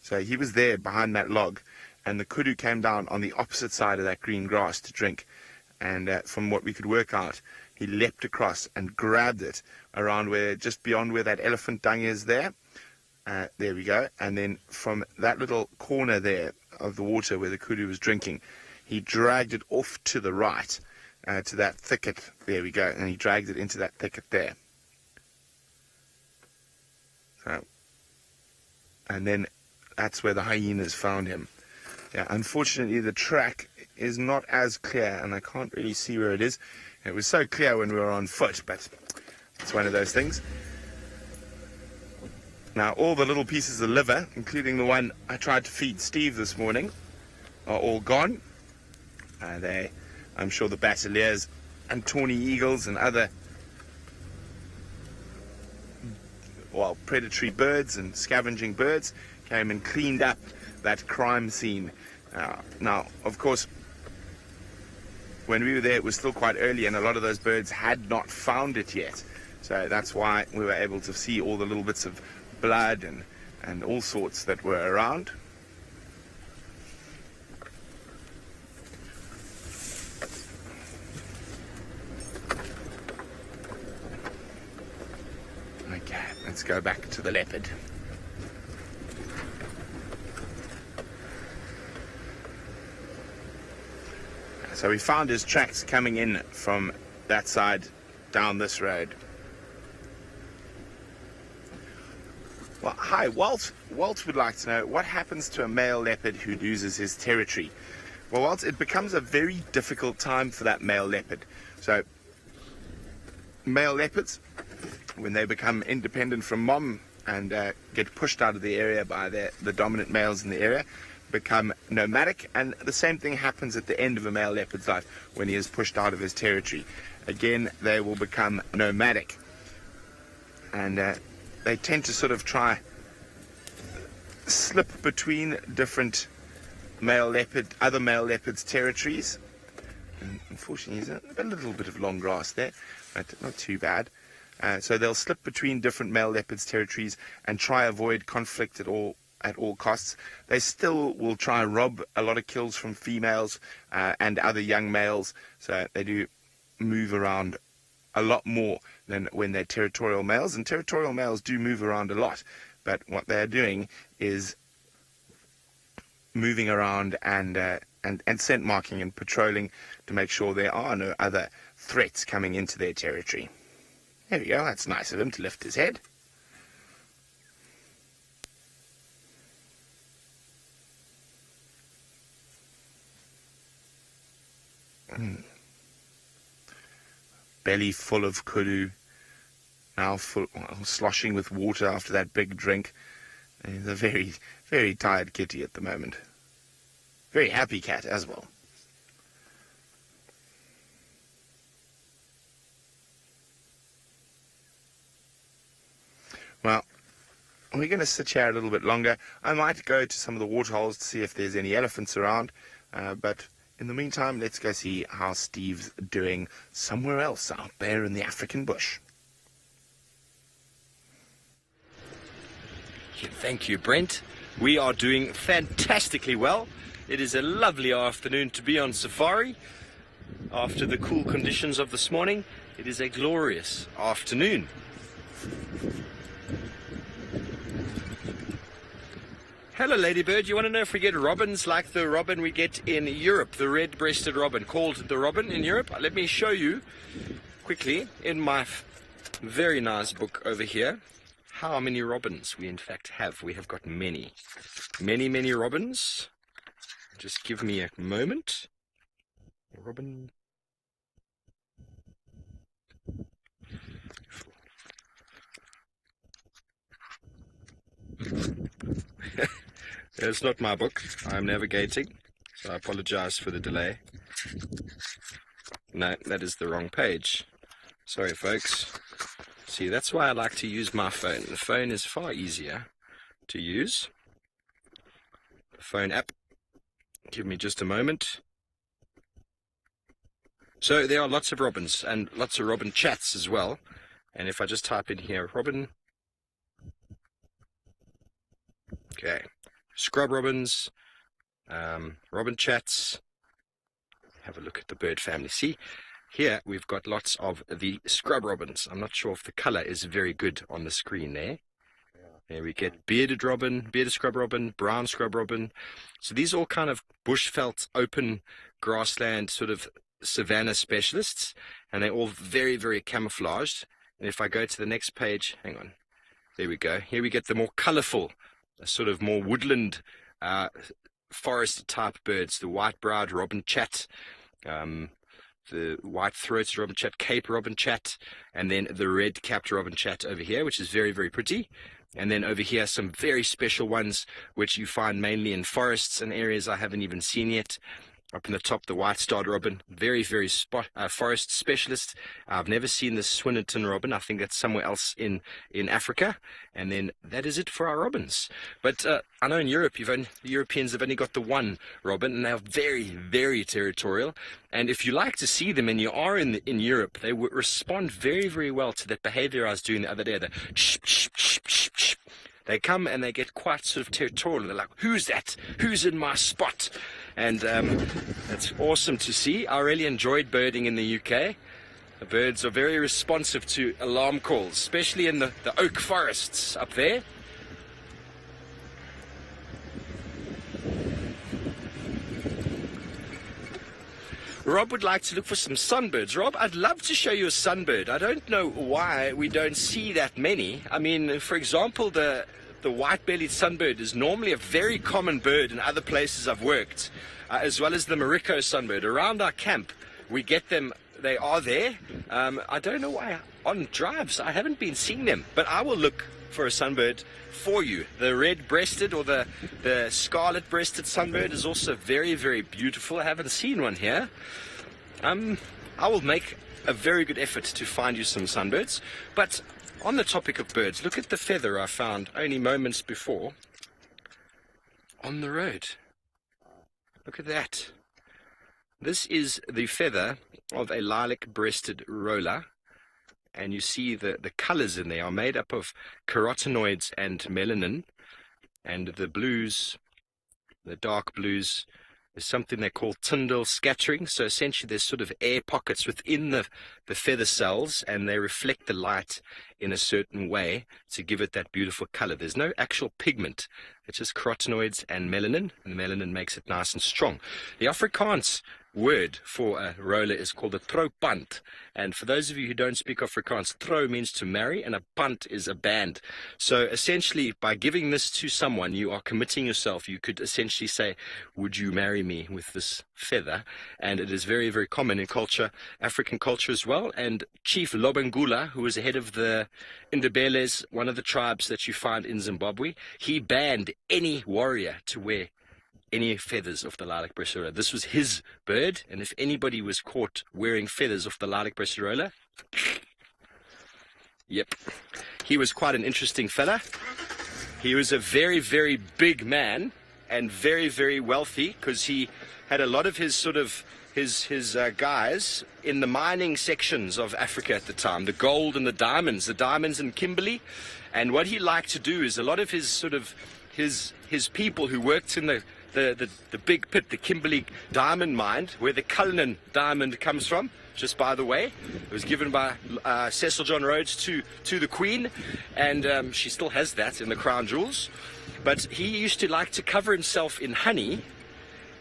So he was there behind that log, and the kudu came down on the opposite side of that green grass to drink. And from what we could work out, he leapt across and grabbed it around where, just beyond where that elephant dung is there. There we go. And then from that little corner there of the water where the kudu was drinking, he dragged it off to the right, to that thicket. There we go. And he dragged it into that thicket there. So, and then that's where the hyenas found him. Yeah, unfortunately, the track is not as clear, and I can't really see where it is. It was so clear when we were on foot, but it's one of those things. Now, all the little pieces of liver, including the one I tried to feed Steve this morning, are all gone. I'm sure the battaliers and tawny eagles and other predatory birds and scavenging birds came and cleaned up that crime scene. Now, of course, when we were there, it was still quite early, and a lot of those birds had not found it yet. So that's why we were able to see all the little bits of blood and all sorts that were around. let's go back to the leopard. So we found his tracks coming in from that side down this road. Well, hi, Walt. Walt would like to know what happens to a male leopard who loses his territory. Well, Walt, it becomes a very difficult time for that male leopard. So, male leopards, when they become independent from mom and get pushed out of the area by the dominant males in the area, become nomadic, and the same thing happens at the end of a male leopard's life when he is pushed out of his territory. Again, they will become nomadic, and they tend to sort of try slip between different other male leopards' territories. And unfortunately, there's a little bit of long grass there, but not too bad. So they'll slip between different male leopards' territories and try avoid conflict at all costs. They still will try and rob a lot of kills from females and other young males. So they do move around a lot more than when they're territorial males. And territorial males do move around a lot. But what they're doing is moving around and scent marking and patrolling to make sure there are no other threats coming into their territory. There we go. That's nice of him to lift his head. Belly full of kudu, now sloshing with water after that big drink. He's a very, very tired kitty at the moment. Very happy cat as well. Well, we're going to sit here a little bit longer. I might go to some of the waterholes to see if there's any elephants around, but in the meantime, let's go see how Steve's doing somewhere else out there in the African bush. Thank you, Brent. We are doing fantastically well. It is a lovely afternoon to be on safari. After the cool conditions of this morning, it is a glorious afternoon. Hello, ladybird. You want to know if we get robins like the robin we get in Europe, the red-breasted robin, called the robin in Europe? Let me show you quickly in my very nice book over here how many robins we in fact have. We have got many, many robins. Just give me a moment. Robin. It's not my book. I'm navigating, so I apologize for the delay. No, that is the wrong page. Sorry, folks. See, that's why I like to use my phone. The phone is far easier to use. The phone app. Give me just a moment. So there are lots of robins and lots of robin chats as well. And if I just type in here, robin. Okay. Scrub robins, robin chats. Have a look at the bird family. See, here we've got lots of the scrub robins. I'm not sure if the color is very good on the screen there. There we get bearded robin, bearded scrub robin, brown scrub robin. So these are all kind of bushveld, open grassland, sort of savanna specialists, and they're all very, very camouflaged. And if I go to the next page, hang on, there we go. Here we get the more colorful, sort of more woodland, forest type birds, the white-browed robin chat, the white-throated robin chat, Cape robin chat, and then the red-capped robin chat over here, which is very, very pretty. And then over here, some very special ones, which you find mainly in forests and areas I haven't even seen yet. Up in the top, the white-starred robin, very, very forest specialist. I've never seen the Swinnerton robin. I think that's somewhere else in Africa. And then that is it for our robins. But I know in Europe, the Europeans have only got the one robin, and they're very, very territorial. And if you like to see them and you are in Europe, they would respond very, very well to that behavior I was doing the other day. The shh, shh, shh, shh, shh. They come and they get quite sort of territorial. They're like, who's that? Who's in my spot? And it's awesome to see. I really enjoyed birding in the UK. The birds are very responsive to alarm calls, especially in the oak forests up there. Rob would like to look for some sunbirds. Rob, I'd love to show you a sunbird. I don't know why we don't see that many. I mean, for example, the white-bellied sunbird is normally a very common bird in other places I've worked, as well as the Morocco sunbird. Around our camp, we get them. They are there. I don't know why on drives I haven't been seeing them, but I will look for a sunbird for you. The red-breasted or the scarlet-breasted sunbird is also very, very beautiful. I haven't seen one here. I will make a very good effort to find you some sunbirds. But on the topic of birds, look at the feather I found only moments before on the road. Look at that. This is the feather of a lilac-breasted roller, and you see the colors in there are made up of carotenoids and melanin, and the blues, the dark blues, is something they call Tyndall scattering. So essentially there's sort of air pockets within the feather cells, and they reflect the light in a certain way to give it that beautiful color. There's no actual pigment. It's just carotenoids and melanin the melanin makes it nice and strong. The Afrikaans word for a roller is called a troupant. And for those of you who don't speak Afrikaans, trou means to marry, and a pant is a band. So essentially, by giving this to someone, you are committing yourself. You could essentially say, would you marry me with this feather? And it is very, very common in culture, African culture as well. And Chief Lobengula, who was the head of the Ndebele's, one of the tribes that you find in Zimbabwe, he banned any warrior to wear any feathers of the lilac-breasted roller. This was his bird, and if anybody was caught wearing feathers of the lilac-breasted roller, yep, he was quite an interesting fella. He was a very, very big man and very, very wealthy, because he had a lot of his sort of his guys in the mining sections of Africa at the time, the gold and the diamonds in Kimberley. And what he liked to do is a lot of his sort of his people who worked in the big pit, the Kimberley diamond mine, where the Cullinan diamond comes from, just by the way. It was given by Cecil John Rhodes to the Queen, and she still has that in the crown jewels. But he used to like to cover himself in honey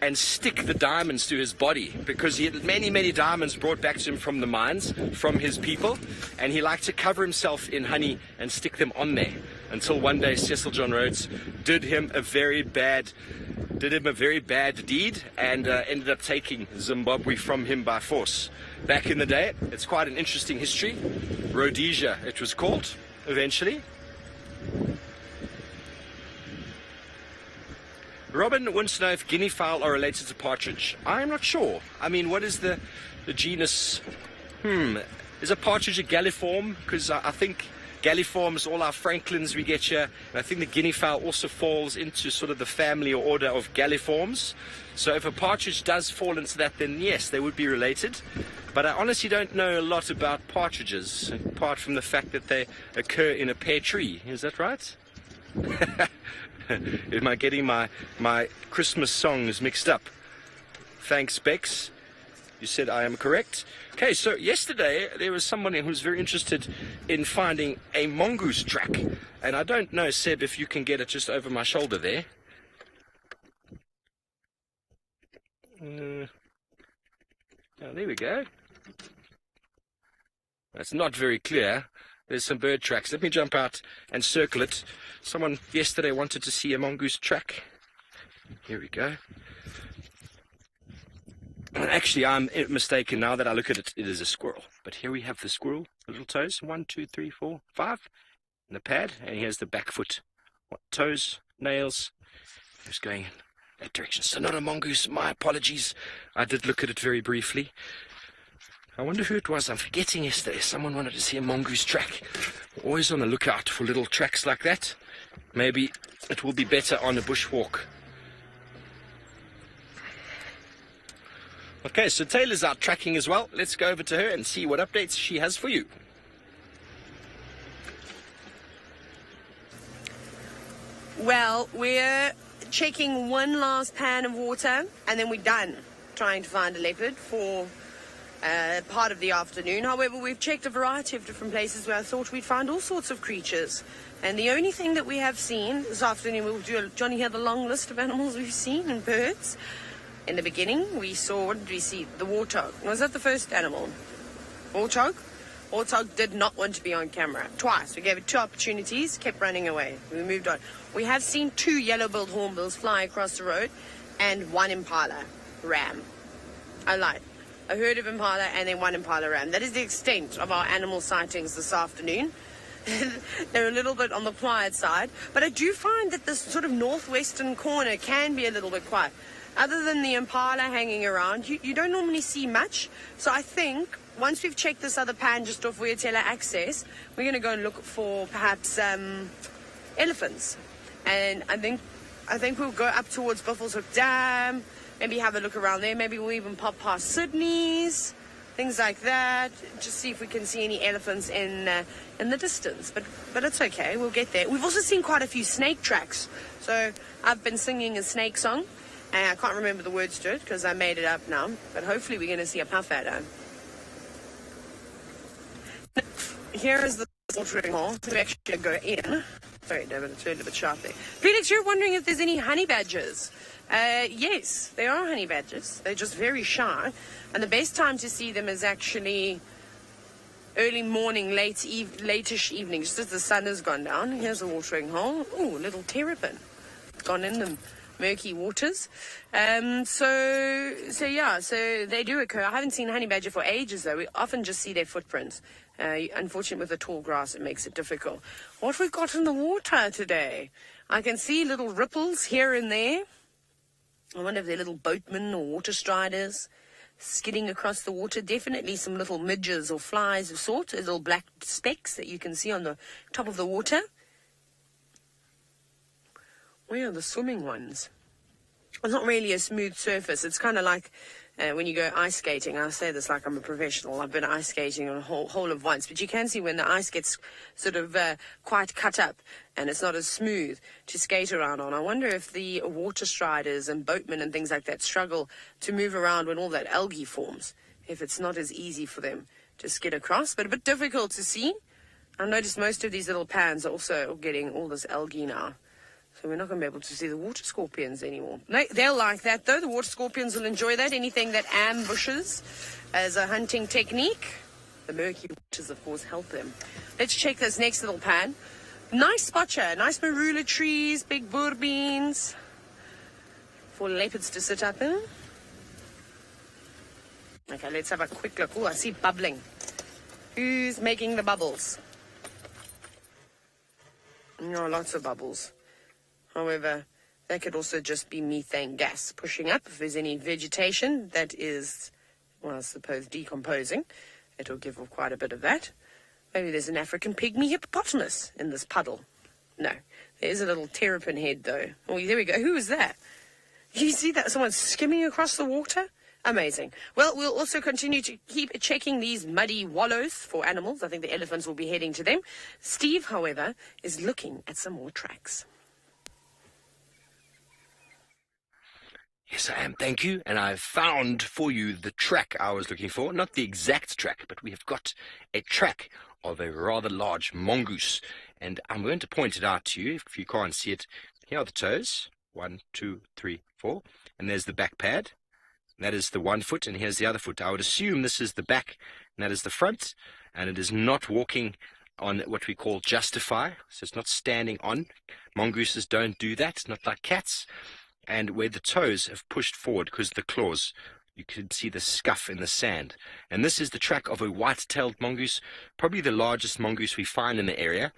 and stick the diamonds to his body, because he had many, many diamonds brought back to him from the mines, from his people, and he liked to cover himself in honey and stick them on there, until one day Cecil John Rhodes did him a very bad deed, and ended up taking Zimbabwe from him by force. Back in the day, it's quite an interesting history. Rhodesia, it was called, eventually. Robin wants to know if guinea fowl are related to partridge. I'm not sure. I mean, what is the genus? Is a partridge a galliform? Because I think galliforms, all our franklins we get here, and I think the guinea fowl also falls into sort of the family or order of galliforms. So if a partridge does fall into that, then yes, they would be related. But I honestly don't know a lot about partridges, apart from the fact that they occur in a pear tree. Is that right? Am I getting my Christmas songs mixed up? Thanks, Bex. You said I am correct. Okay, so yesterday there was someone who was very interested in finding a mongoose track. And I don't know, Seb, if you can get it just over my shoulder there. Oh, there we go. That's not very clear. There's some bird tracks. Let me jump out and circle it. Someone yesterday wanted to see a mongoose track. Here we go. Actually, I'm mistaken now that I look at it. It is a squirrel. But here we have the squirrel. Little toes. 1, 2, 3, 4, 5. And the pad. And here's the back foot. Toes, nails. It's going in that direction. So not a mongoose. My apologies. I did look at it very briefly. I wonder who it was. I'm forgetting yesterday. Someone wanted to see a mongoose track. Always on the lookout for little tracks like that. Maybe it will be better on a bushwalk. Okay, so Taylor's out tracking as well. Let's go over to her and see what updates she has for you. Well, we're checking one last pan of water, and then we're done trying to find a leopard for part of the afternoon. However, we've checked a variety of different places where I thought we'd find all sorts of creatures. And the only thing that we have seen this afternoon, we'll do, Johnny had the long list of animals we've seen and birds. In the beginning, we saw, what did we see? The warthog. Was that the first animal? Warthog? Warthog did not want to be on camera. Twice. We gave it 2 opportunities, kept running away. We moved on. We have seen 2 yellow-billed hornbills fly across the road and 1 impala ram. I lied. A herd of impala and then 1 impala ram. That is the extent of our animal sightings this afternoon. They're a little bit on the quiet side, but I do find that this sort of northwestern corner can be a little bit quiet. Other than the impala hanging around, you don't normally see much. So I think once we've checked this other pan just off Vuyatela access, we're going to go and look for perhaps elephants. And I think we'll go up towards Buffelshoek Dam, maybe have a look around there. Maybe we'll even pop past Sydney's, things like that. Just see if we can see any elephants in the distance. But it's okay, we'll get there. We've also seen quite a few snake tracks. So I've been singing a snake song, and I can't remember the words to it because I made it up now. But hopefully we're going to see a puff adder. Here is the watering hole to actually go in. Sorry, David, it's turned a bit sharp there. Felix, you're wondering if there's any honey badgers. Yes, there are honey badgers. They're just very shy. And the best time to see them is actually early morning, late-ish evening, just as the sun has gone down. Here's a watering hole. Ooh, a little terrapin. Gone in the murky waters. So they do occur. I haven't seen honey badger for ages, though. We often just see their footprints. Unfortunately, with the tall grass, it makes it difficult. What we've got in the water today? I can see little ripples here and there. I wonder if they're little boatmen or water striders skidding across the water. Definitely some little midges or flies of sort, little black specks that you can see on the top of the water. Where are the swimming ones? It's not really a smooth surface. It's kind of like when you go ice skating. I say this like I'm a professional. I've been ice skating on a whole of once. But you can see when the ice gets sort of quite cut up and it's not as smooth to skate around on. I wonder if the water striders and boatmen and things like that struggle to move around when all that algae forms, if it's not as easy for them to skid across. But a bit difficult to see. I noticed most of these little pans are also getting all this algae now. So we're not going to be able to see the water scorpions anymore. No, they'll like that, though. The water scorpions will enjoy that. Anything that ambushes as a hunting technique. The murky waters, of course, help them. Let's check this next little pan. Nice spot here. Nice marula trees, big boer beans for leopards to sit up in. Okay, let's have a quick look. Oh, I see bubbling. Who's making the bubbles? Oh, lots of bubbles. However, that could also just be methane gas pushing up. If there's any vegetation that is, well, I suppose, decomposing, it'll give off quite a bit of that. Maybe there's an African pygmy hippopotamus in this puddle. No, there is a little terrapin head, though. Oh, there we go. Who is that? You see that? Someone skimming across the water? Amazing. Well, we'll also continue to keep checking these muddy wallows for animals. I think the elephants will be heading to them. Steve, however, is looking at some more tracks. Yes, I am. Thank you. And I've found for you the track I was looking for. Not the exact track, but we have got a track of a rather large mongoose. And I'm going to point it out to you if you can't see it. Here are the toes. 1, 2, 3, 4. And there's the back pad. That is the 1 foot, and here's the other foot. I would assume this is the back, and that is the front. And it is not walking on what we call justify. So it's not standing on. Mongooses don't do that. It's not like cats. And where the toes have pushed forward because of the claws, you can see the scuff in the sand. And this is the track of a white-tailed mongoose, probably the largest mongoose we find in the area.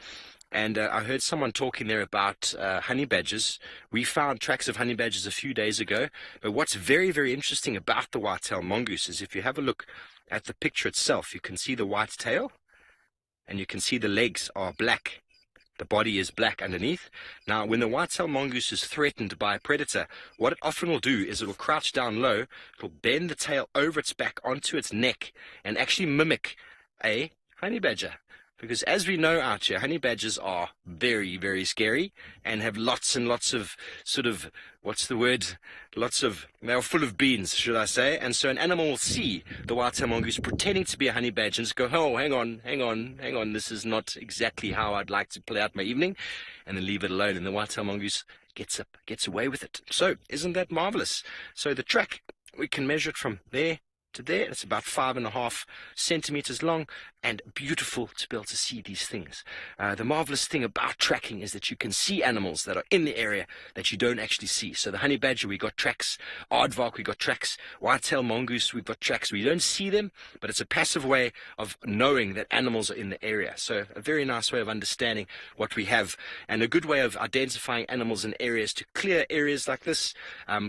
And I heard someone talking there about honey badgers. We found tracks of honey badgers a few days ago. But what's very, very interesting about the white-tailed mongoose is if you have a look at the picture itself, you can see the white tail and you can see the legs are black. The body is black underneath. Now, when the white-tailed mongoose is threatened by a predator, what it often will do is it will crouch down low, it will bend the tail over its back onto its neck, and actually mimic a honey badger. Because as we know out here, honey badgers are very, very scary and have lots and lots of sort of, they're full of beans, should I say. And so an animal will see the white-tailed mongoose pretending to be a honey badger and just go, oh, hang on, this is not exactly how I'd like to play out my evening, and then leave it alone. And the white-tailed mongoose gets away with it. So isn't that marvelous? So the track, we can measure it from there to there. It's about 5.5 centimeters long, and beautiful to be able to see these things. The marvelous thing about tracking is that you can see animals that are in the area that you don't actually see. So the honey badger, we got tracks. Aardvark, we got tracks. White-tailed mongoose, we've got tracks. We don't see them, but it's a passive way of knowing that animals are in the area. So a very nice way of understanding what we have, and a good way of identifying animals in areas to clear areas like this.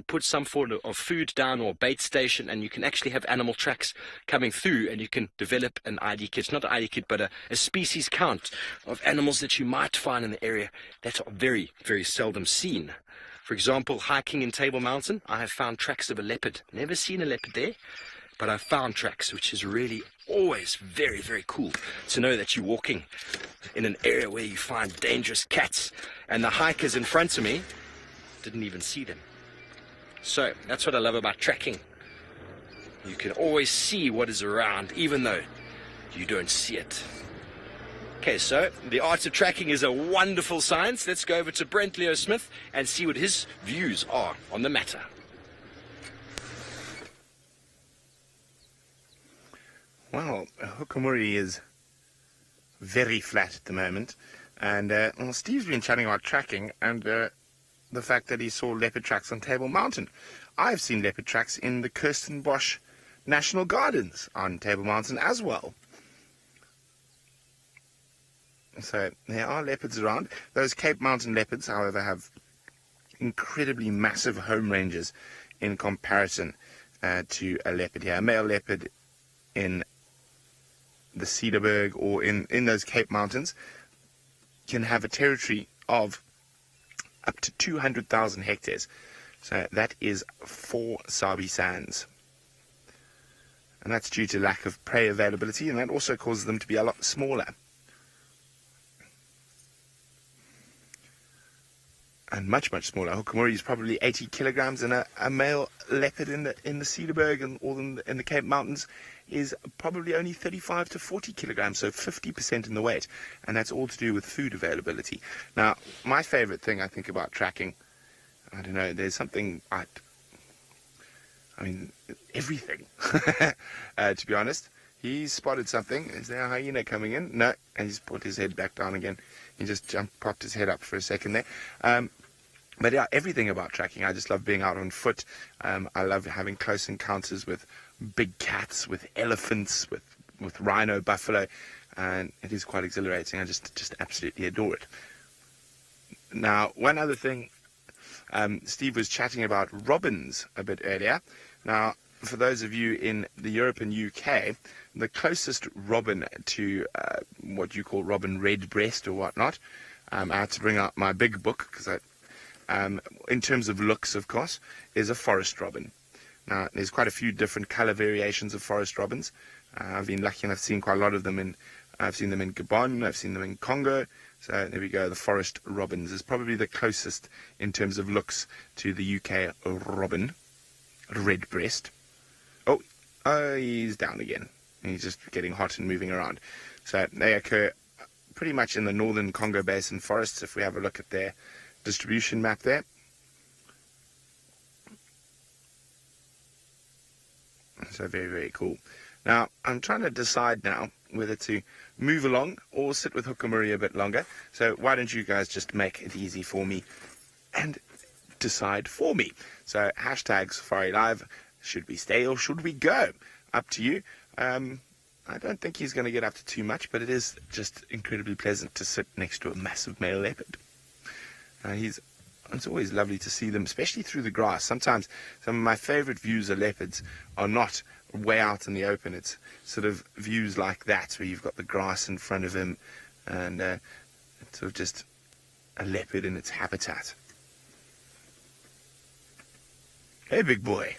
Put some form of food down or bait station, and you can actually have animal tracks coming through, and you can develop an ID kit. Not an ID kit, but a species count of animals that you might find in the area that are very, very seldom seen. For example, hiking in Table Mountain, I have found tracks of a leopard. Never seen a leopard there, but I've found tracks, which is really always very, very cool to know that you're walking in an area where you find dangerous cats, and the hikers in front of me didn't even see them. So that's what I love about tracking. You can always see what is around, even though you don't see it. Okay, so the art of tracking is a wonderful science. Let's go over to Brent Leo Smith and see what his views are on the matter. Well, Hukumuri is very flat at the moment, and well, Steve's been chatting about tracking and the fact that he saw leopard tracks on Table Mountain. I've seen leopard tracks in the Kirstenbosch National Gardens on Table Mountain as well. So there are leopards around. Those Cape Mountain leopards, however, have incredibly massive home ranges in comparison to a leopard here. A male leopard in the Cederberg or in those Cape Mountains can have a territory of up to 200,000 hectares. So that is 4 Sabi sands. And that's due to lack of prey availability, and that also causes them to be a lot smaller. And much, much smaller. Hukumuri is probably 80 kilograms, and a male leopard in the Cederberg and all in the Cape Mountains is probably only 35 to 40 kilograms, so 50% in the weight. And that's all to do with food availability. Now, my favorite thing I think about tracking, I don't know, there's something, I mean, everything, to be honest. He's spotted something. Is there a hyena coming in? No, and he's put his head back down again. He just popped his head up for a second there. But yeah, everything about tracking. I just love being out on foot. I love having close encounters with big cats, with elephants, with rhino, buffalo, and it is quite exhilarating. I just absolutely adore it. Now, one other thing, Steve was chatting about robins a bit earlier. Now, for those of you in the Europe and UK, the closest robin to what you call robin redbreast or whatnot, I had to bring out my big book because in terms of looks, of course, is a forest robin. Now, there's quite a few different color variations of forest robins. I've been lucky enough to see quite a lot of them I've seen them in Gabon, I've seen them in Congo. So there we go, the forest robins is probably the closest in terms of looks to the UK robin, redbreast. Oh, he's down again. He's just getting hot and moving around. So they occur pretty much in the northern Congo Basin forests, if we have a look at their distribution map there. So very, very cool. Now, I'm trying to decide now whether to move along or sit with Hukumuri a bit longer. So why don't you guys just make it easy for me and decide for me. So hashtag Safari Live. Should we stay or should we go? Up to you. I don't think he's going to get up to too much, but it is just incredibly pleasant to sit next to a massive male leopard. It's always lovely to see them, especially through the grass. Sometimes some of my favorite views of leopards are not way out in the open. It's sort of views like that where you've got the grass in front of him and it's sort of just a leopard in its habitat. Hey, big boy.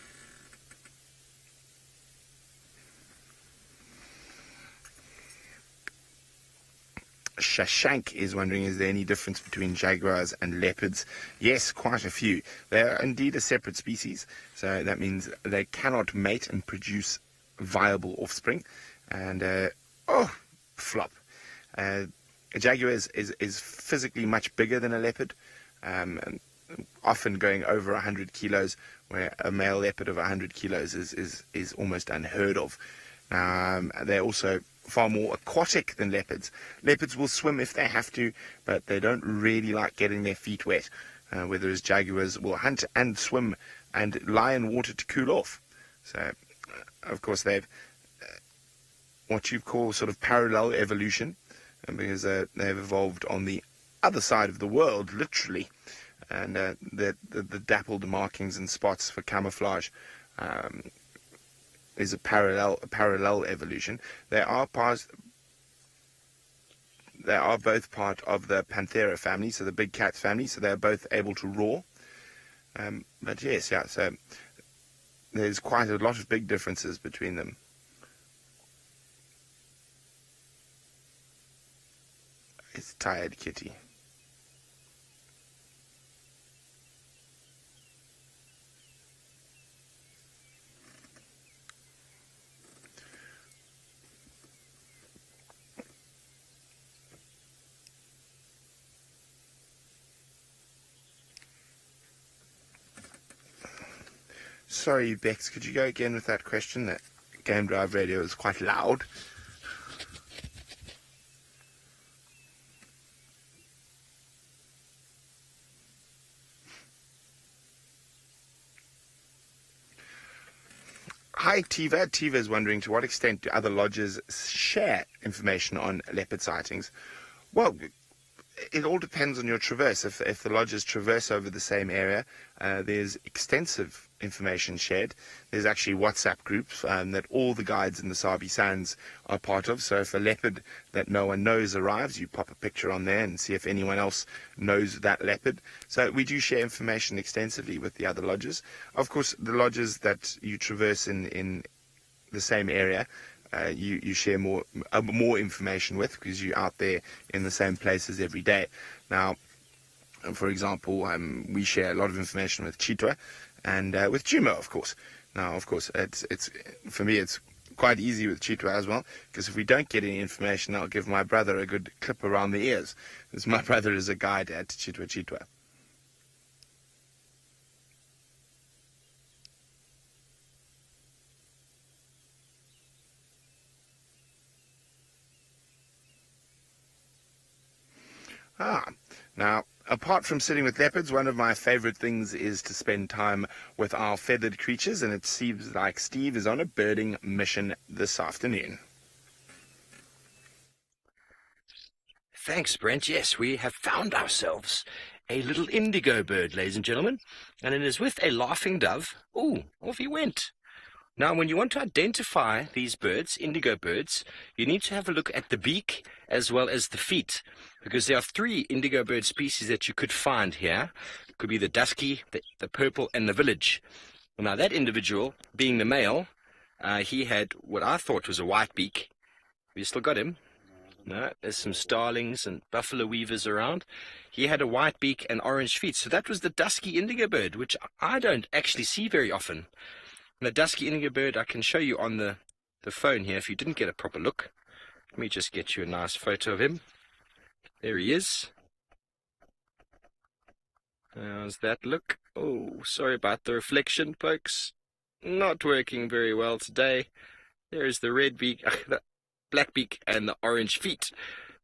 Shashank is wondering, is there any difference between jaguars and leopards? Yes, quite a few. They are indeed a separate species, so that means they cannot mate and produce viable offspring. And, flop. A jaguar is physically much bigger than a leopard, and often going over 100 kilos, where a male leopard of 100 kilos is almost unheard of. They're also far more aquatic than leopards. Leopards will swim if they have to, but they don't really like getting their feet wet, whereas jaguars will hunt and swim and lie in water to cool off. So, of course, they've what you call sort of parallel evolution, because they've evolved on the other side of the world, literally, and the dappled markings and spots for camouflage is a parallel evolution. They are both part of the Panthera family, so the big cat family, so they're both able to roar. But yes, yeah, so there's quite a lot of big differences between them. It's tired kitty. Sorry, Bex, could you go again with that question? That Game Drive radio is quite loud. Hi, Tiva. Tiva is wondering, to what extent do other lodges share information on leopard sightings? Well, it all depends on your traverse. If the lodges traverse over the same area, there's extensive information shared. There's actually WhatsApp groups that all the guides in the Sabi Sands are part of. So if a leopard that no one knows arrives, you pop a picture on there and see if anyone else knows that leopard. So we do share information extensively with the other lodges. Of course, the lodges that you traverse in the same area, you share more information with, because you're out there in the same places every day. Now, for example, we share a lot of information with Chitwa and with Jumo, of course. Now, of course, it's for me, it's quite easy with Chitwa as well, because if we don't get any information, I'll give my brother a good clip around the ears, because my brother is a guide at Chitwa. Now, apart from sitting with leopards, one of my favorite things is to spend time with our feathered creatures, and it seems like Steve is on a birding mission this afternoon. Thanks, Brent. Yes, we have found ourselves a little indigo bird, ladies and gentlemen, and it is with a laughing dove. Ooh, off he went. Now, when you want to identify these birds, indigo birds, you need to have a look at the beak as well as the feet, because there are 3 indigo bird species that you could find here. It could be the dusky, the purple, and the village. Now, that individual, being the male, he had what I thought was a white beak. Have you still got him? No, there's some starlings and buffalo weavers around. He had a white beak and orange feet. So that was the dusky indigo bird, which I don't actually see very often. And the dusky indigo bird, I can show you on the phone here if you didn't get a proper look. Let me just get you a nice photo of him. There he is. How's that look? Oh, sorry about the reflection, folks. Not working very well today. There's the red beak, the black beak, and the orange feet.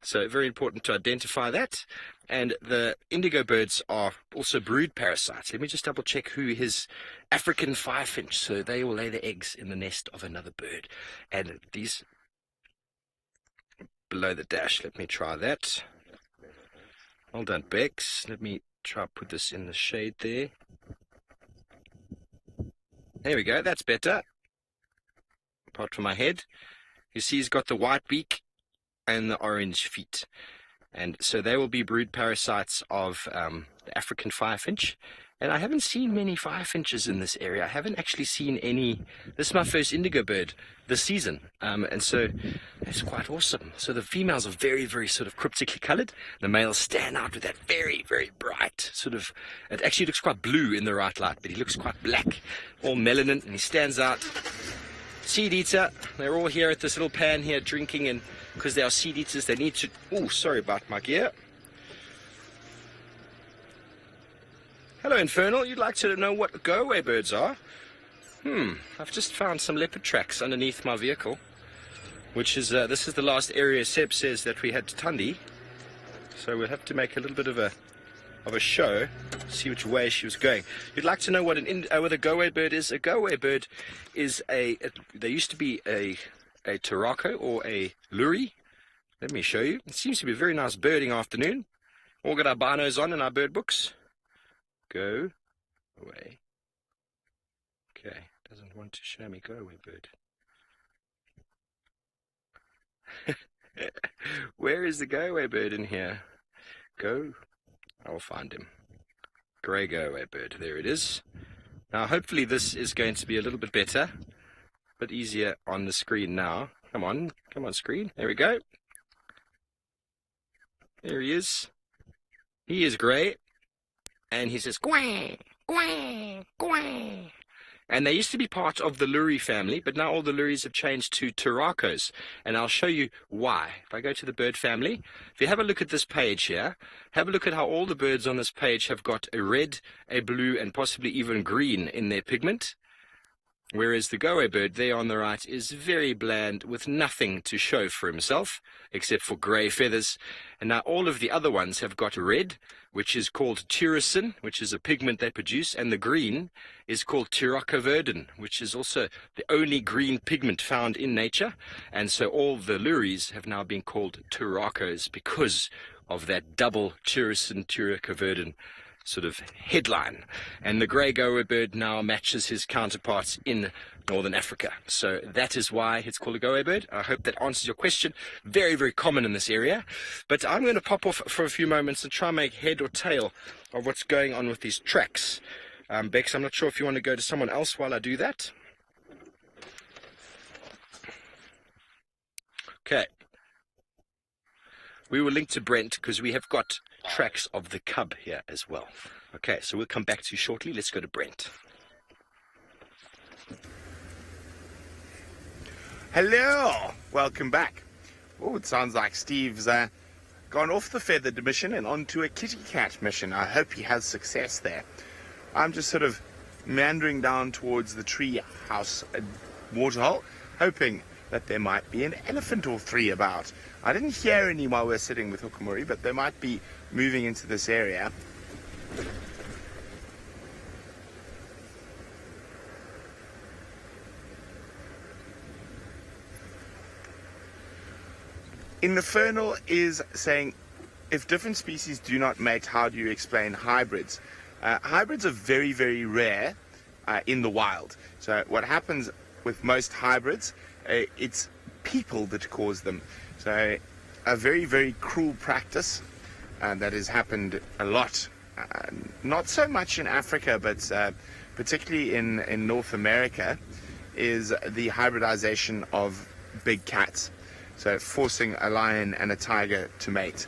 So very important to identify that. And the indigo birds are also brood parasites. Let me just double check who his African firefinch. So they will lay the eggs in the nest of another bird. And these below the dash. Let me try that. Well done, Bex. Let me try put this in the shade there. There we go. That's better. Apart from my head. You see he's got the white beak and the orange feet. And so they will be brood parasites of the African firefinch. And I haven't seen many firefinches in this area. I haven't actually seen any. This is my first indigo bird this season. And so it's quite awesome. So the females are very, very sort of cryptically colored. The males stand out with that very, very bright sort of, it actually looks quite blue in the right light, but he looks quite black, all melanin, and he stands out. Seed eater, they're all here at this little pan here drinking, and because they are seed eaters, they need to, oh, sorry about my gear. Hello, Infernal. You'd like to know what go-away birds are? I've just found some leopard tracks underneath my vehicle, which is, this is the last area Seb says that we had to Tundi. So we'll have to make a little bit of a show, see which way she was going. You'd like to know what what a go-away bird is? A go-away bird is there used to be a Turako or a Luri. Let me show you. It seems to be a very nice birding afternoon. All got our binos on in our bird books. Go away. Okay, doesn't want to show me go away bird. Where is the go away bird in here? I will find him. Grey go away bird. There it is. Now hopefully this is going to be a little bit better, a bit easier on the screen now. Come on screen. There we go. There he is. He is grey. And he says, "Quack, quack, quack." And they used to be part of the Luri family, but now all the Luris have changed to Turakos. And I'll show you why. If I go to the bird family, if you have a look at this page here, have a look at how all the birds on this page have got a red, a blue, and possibly even green in their pigment. Whereas the go-away bird there on the right is very bland with nothing to show for himself except for grey feathers. And now all of the other ones have got red, which is called tyrosine, which is a pigment they produce, and the green is called tyrocoverdin, which is also the only green pigment found in nature. And so all the luris have now been called turacos because of that double tyrosine tyrocoverdin sort of headline. And the grey go-away bird now matches his counterparts in northern Africa. So that is why it's called a go-away bird. I hope that answers your question. Very, very common in this area. But I'm going to pop off for a few moments and try and make head or tail of what's going on with these tracks. Bex, I'm not sure if you want to go to someone else while I do that. Okay. We will link to Brent because we have got tracks of the cub here as well. Okay, so we'll come back to you shortly. Let's go to Brent. Hello, welcome back. Oh, it sounds like Steve's gone off the feathered mission and onto a kitty cat mission. I hope he has success there. I'm just sort of meandering down towards the tree house waterhole, hoping that there might be an elephant or three about. I didn't hear any while we're sitting with Hukumuri, but they might be moving into this area. Infernal is saying, if different species do not mate, how do you explain hybrids? Hybrids are very, very rare in the wild. So what happens with most hybrids, it's people that cause them. So a very, very cruel practice that has happened a lot, not so much in Africa, but particularly in North America, is the hybridization of big cats. So forcing a lion and a tiger to mate.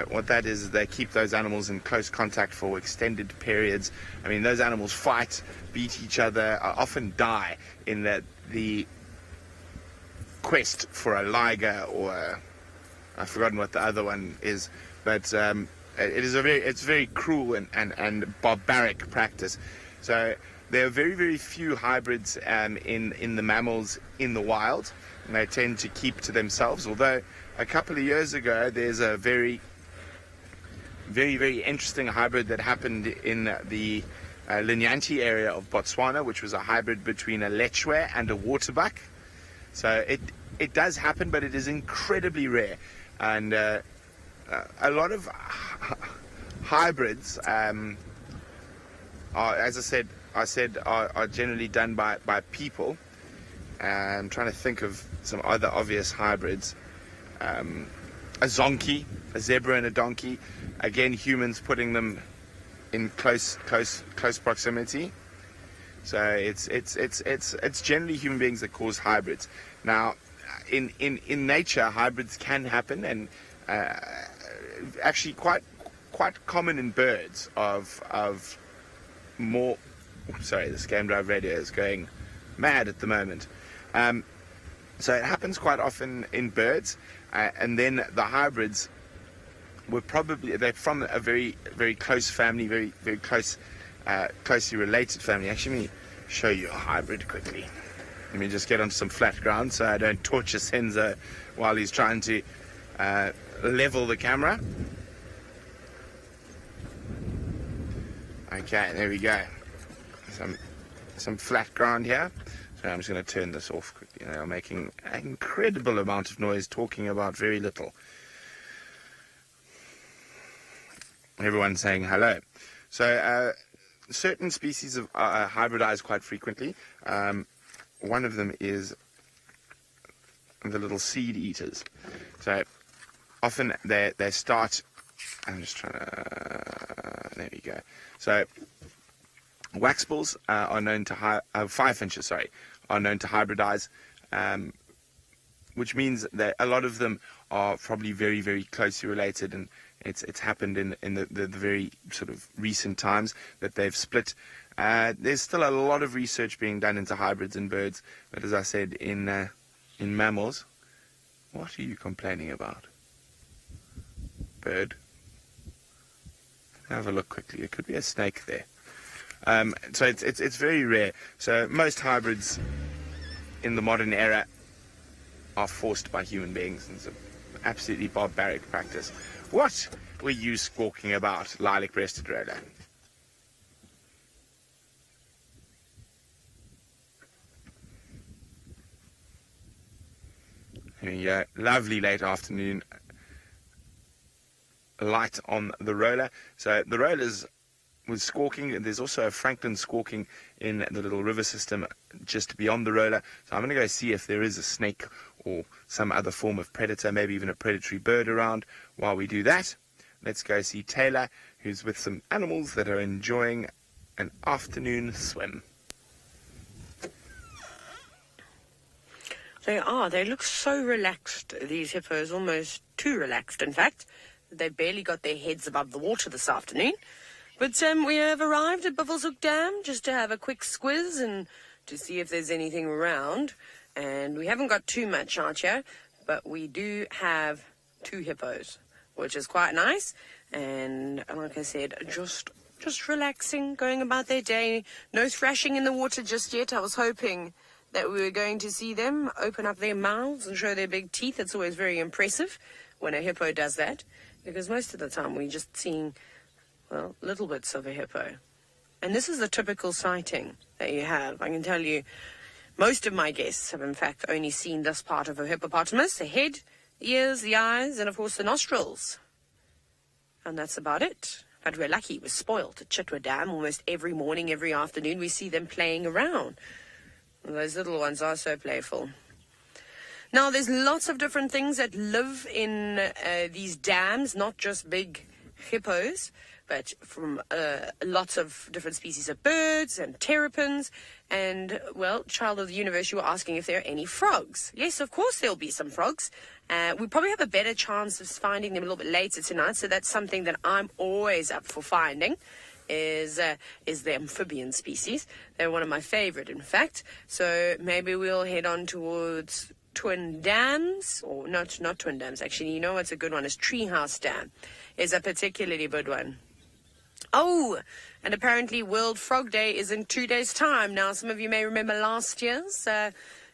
What that is they keep those animals in close contact for extended periods. I mean, those animals fight, beat each other, often die in the quest for a liger or I've forgotten what the other one is, but it's very cruel and barbaric practice. So there are very, very few hybrids in the mammals in the wild, and they tend to keep to themselves. Although a couple of years ago, there's a very, very, very interesting hybrid that happened in the Linyanti area of Botswana, which was a hybrid between a lechwe and a waterbuck. So it does happen, but it is incredibly rare. And a lot of hybrids are, as I said, are generally done by people. I'm trying to think of some other obvious hybrids. A zonkey, a zebra and a donkey. Again, humans putting them in close proximity. So it's generally human beings that cause hybrids. Now, in nature, hybrids can happen, and actually quite common in birds. Of more. Sorry, this game drive radio is going mad at the moment. So it happens quite often in birds, and then the hybrids they're from a very, very close family, very, very closely related family. Actually, let me show you a hybrid quickly. Let me just get onto some flat ground so I don't torture Senzo while he's trying to level the camera. Okay, there we go. Some flat ground here. So I'm just going to turn this off quickly. They're making an incredible amount of noise, talking about very little. Everyone's saying hello. So certain species of hybridize quite frequently. One of them is the little seed eaters. So often they start. I'm just trying to. There we go. So waxbills are known to firefinches. Sorry, are known to hybridize, which means that a lot of them are probably very, very closely related, and it's happened in the very sort of recent times that they've split. There's still a lot of research being done into hybrids in birds, but as I said, in mammals. What are you complaining about? Bird. Have a look quickly. It could be a snake there. So it's very rare. So most hybrids in the modern era are forced by human beings, and it's an absolutely barbaric practice. What were you squawking about, lilac-breasted roller? Here we go. Lovely late afternoon light on the roller. So the rollers was squawking. There's also a Franklin squawking in the little river system just beyond the roller. So I'm going to go see if there is a snake or some other form of predator, maybe even a predatory bird around. While we do that, let's go see Taylor, who's with some animals that are enjoying an afternoon swim. They are. They look so relaxed, these hippos, almost too relaxed, in fact. They've barely got their heads above the water this afternoon. But we have arrived at Buffelshoek Dam just to have a quick squiz and to see if there's anything around. And we haven't got too much out here, but we do have 2 hippos, which is quite nice. And like I said, just relaxing, going about their day. No thrashing in the water just yet. I was hoping that we were going to see them open up their mouths and show their big teeth. It's always very impressive when a hippo does that, because most of the time we're just seeing, well, little bits of a hippo. And this is a typical sighting that you have. I can tell you, most of my guests have in fact only seen this part of a hippopotamus: the head, the ears, the eyes, and of course the nostrils. And that's about it. But we're lucky, we're spoiled at Chitwa Dam. Almost every morning, every afternoon, we see them playing around. Those little ones are so playful. Now, there's lots of different things that live in these dams, not just big hippos, but from lots of different species of birds and terrapins. And, well, child of the universe, you were asking if there are any frogs. Yes, of course there'll be some frogs. We probably have a better chance of finding them a little bit later tonight, so that's something that I'm always up for finding. Is the amphibian species. They're one of my favorite, in fact. So maybe we'll head on towards Twin Dams, or not Twin Dams, actually. You know what's a good one? Is Treehouse Dam is a particularly good one. Oh, and apparently World Frog Day is in 2 days' time. Now, some of you may remember last year's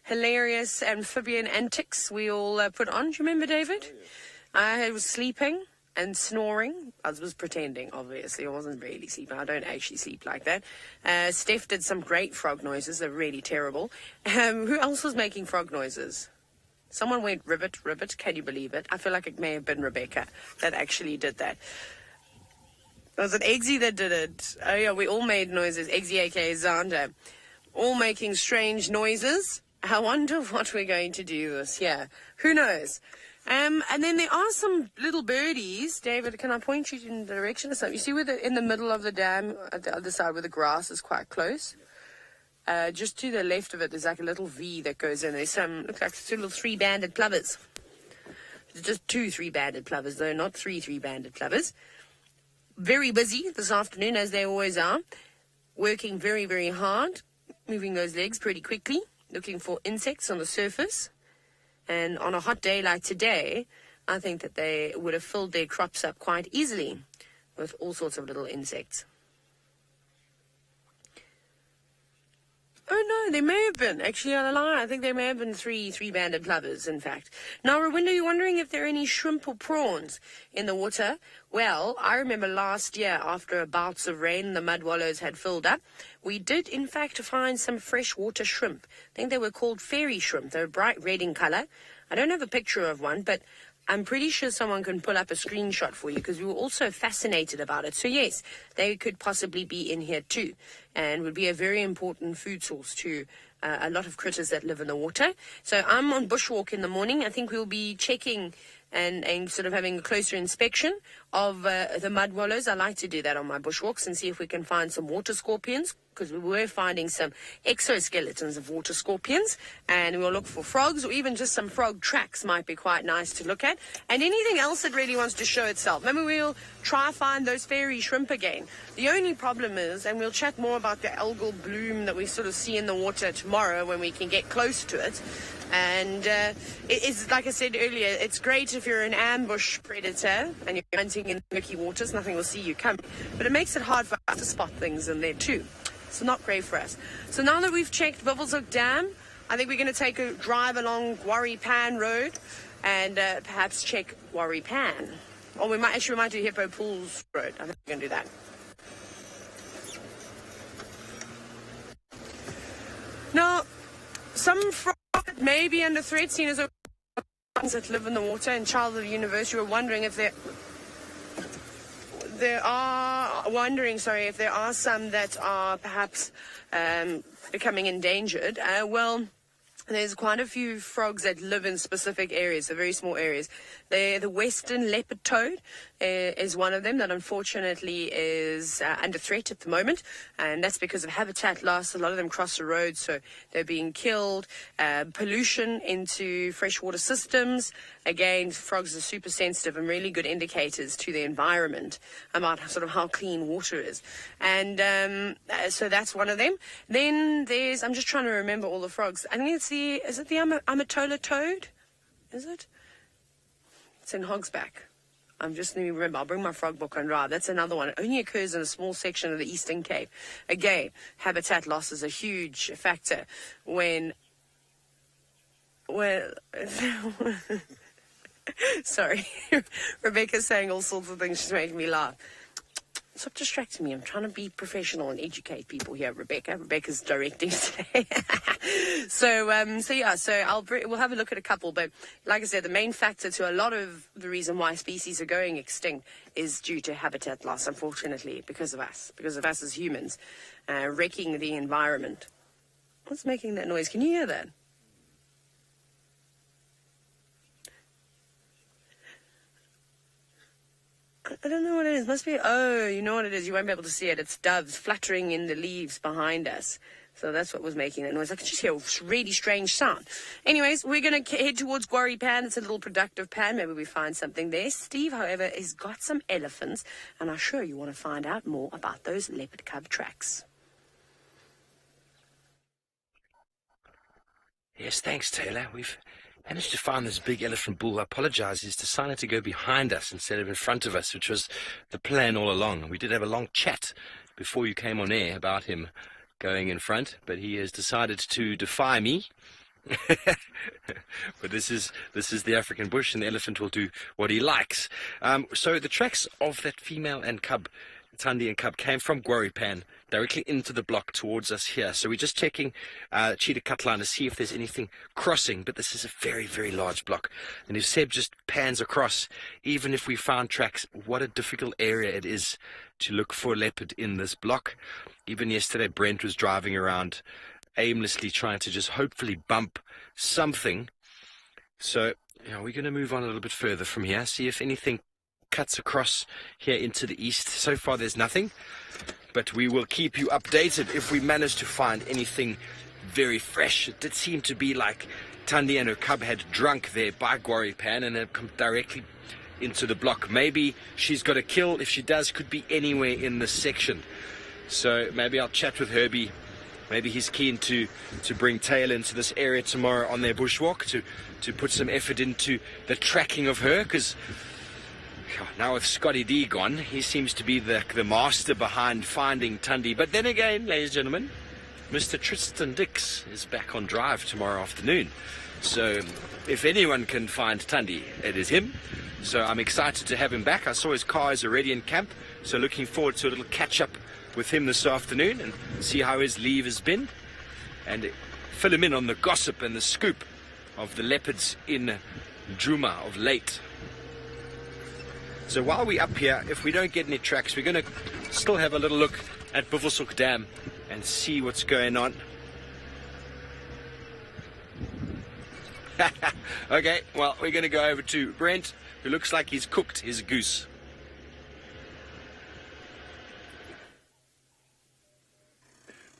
hilarious amphibian antics we all put on. Do you remember, David? Oh, yeah. I was sleeping and snoring. I was pretending, obviously. I wasn't really sleeping. I don't actually sleep like that. Steph did some great frog noises. They're really terrible. Who else was making frog noises? Someone went ribbit, ribbit. Can you believe it? I feel like it may have been Rebecca that actually did that. Was it Eggsy that did it? Oh, yeah, we all made noises. Eggsy, a.k.a. Zander. All making strange noises. I wonder what we're going to do this year. Who knows? And then there are some little birdies. David, can I point you in the direction of something? You see where in the middle of the dam, at the other side where the grass is quite close? Just to the left of it, there's like a little V that goes in. There's some, looks like two little three-banded plovers. Just two three-banded plovers, though, not three three-banded plovers. Very busy this afternoon, as they always are. Working very, very hard. Moving those legs pretty quickly. Looking for insects on the surface. And on a hot day like today, I think that they would have filled their crops up quite easily with all sorts of little insects. Oh, no, they may have been. Actually, I lie. I think there may have been three-banded plovers, in fact. Now, Rwinda, you're wondering if there are any shrimp or prawns in the water. Well, I remember last year, after bouts of rain, the mud wallows had filled up. We did, in fact, find some freshwater shrimp. I think they were called fairy shrimp. They're bright red in color. I don't have a picture of one, but I'm pretty sure someone can pull up a screenshot for you because we were also fascinated about it. So, yes, they could possibly be in here too and would be a very important food source to a lot of critters that live in the water. So I'm on bushwalk in the morning. I think we'll be checking and sort of having a closer inspection of the mud wallows. I like to do that on my bushwalks and see if we can find some water scorpions, because we were finding some exoskeletons of water scorpions, and we'll look for frogs, or even just some frog tracks might be quite nice to look at, and anything else that really wants to show itself. Maybe we'll try find those fairy shrimp again. The only problem is, and we'll chat more about the algal bloom that we sort of see in the water tomorrow when we can get close to it. And it is, like I said earlier, it's great if you're an ambush predator and you're hunting in murky waters, nothing will see you coming. But it makes it hard for us to spot things in there too. So not great for us. So now that we've checked Bivelshoek Dam, I think we're going to take a drive along Quarry Pan Road and perhaps check Quarry Pan. Or we might do Hippo Pools Road. I think we're going to do that. Now, some frogs may be under threat, seen as ones that live in the water. In Childhood University, we're wondering if there are some that are perhaps becoming endangered. Well, there's quite a few frogs that live in specific areas, so very small areas. The western leopard toad is one of them that unfortunately is under threat at the moment, and that's because of habitat loss. A lot of them cross the road, so they're being killed. Pollution into freshwater systems. Again, frogs are super sensitive and really good indicators to the environment about sort of how clean water is. And so that's one of them. Then there's, I'm just trying to remember all the frogs. I think is it the Amatola toad? Is it? It's in Hogsback. I'm just let me remember. I'll bring my frog book and drive. That's another one. It only occurs in a small section of the Eastern Cape. Again, habitat loss is a huge factor when sorry, Rebecca's saying all sorts of things. She's making me laugh. Stop distracting me. I'm trying to be professional and educate people here, Rebecca. Rebecca's directing today. So we'll have a look at a couple. But like I said, the main factor to a lot of the reason why species are going extinct is due to habitat loss, unfortunately, because of us as humans, wrecking the environment. What's making that noise? Can you hear that? I don't know what it is. Must be, oh, you know what it is. You won't be able to see it. It's doves fluttering in the leaves behind us. So that's what was making that noise. I could just hear a really strange sound. Anyways, we're going to head towards Quarry Pan. It's a little productive pan. Maybe we find something there. Steve, however, has got some elephants, and I'm sure you want to find out more about those leopard cub tracks. Yes, thanks, Taylor. We've managed to find this big elephant bull. I apologize. He's decided to go behind us instead of in front of us, which was the plan all along. We did have a long chat before you came on air about him going in front, but he has decided to defy me. But this is the African bush, and the elephant will do what he likes. So the tracks of that female and cub, Thandi and cub, came from Quarry Pan directly into the block towards us here. So we're just checking Cheetah Cutline to see if there's anything crossing, but this is a very, very large block. And if Seb just pans across, even if we found tracks, what a difficult area it is to look for leopard in this block. Even yesterday, Brent was driving around aimlessly trying to just hopefully bump something. So, yeah, we're going to move on a little bit further from here, see if anything cuts across here into the east. So far, there's nothing, but we will keep you updated if we manage to find anything very fresh. It did seem to be like Thandi and her cub had drunk their Baigwari pan and had come directly into the block. Maybe she's got a kill. If she does, could be anywhere in this section. So maybe I'll chat with Herbie. Maybe he's keen to bring Taylor into this area tomorrow on their bushwalk to put some effort into the tracking of her, because now with Scotty D gone, he seems to be the master behind finding Thandi. But then again, ladies and gentlemen, Mr. Tristan Dix is back on drive tomorrow afternoon. So if anyone can find Thandi, it is him. So I'm excited to have him back. I saw his car is already in camp, so looking forward to a little catch-up with him this afternoon and see how his leave has been and fill him in on the gossip and the scoop of the leopards in Djuma of late. So while we're up here, if we don't get any tracks, we're going to still have a little look at Buffelshoek Dam and see what's going on. Okay, well, we're going to go over to Brent, who looks like he's cooked his goose.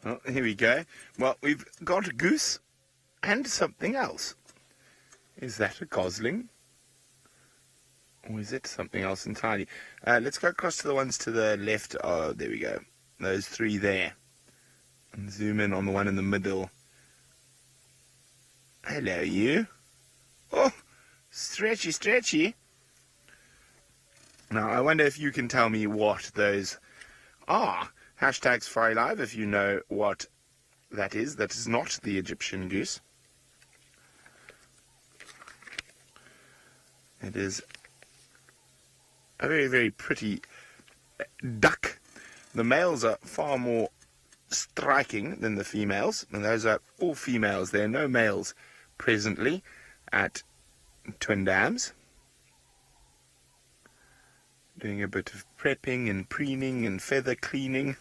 Well, here we go. Well, we've got a goose and something else. Is that a gosling? Or is it something else entirely? Let's go across to the ones to the left. Oh, there we go. Those three there. And zoom in on the one in the middle. Hello, you. Oh, stretchy, stretchy. Now, I wonder if you can tell me what those are. Hashtag Safari Live if you know what that is. That is not the Egyptian goose. It is a very, very pretty duck. The males are far more striking than the females, and those are all females. There are no males presently at Twin Dams. Doing a bit of prepping and preening and feather cleaning.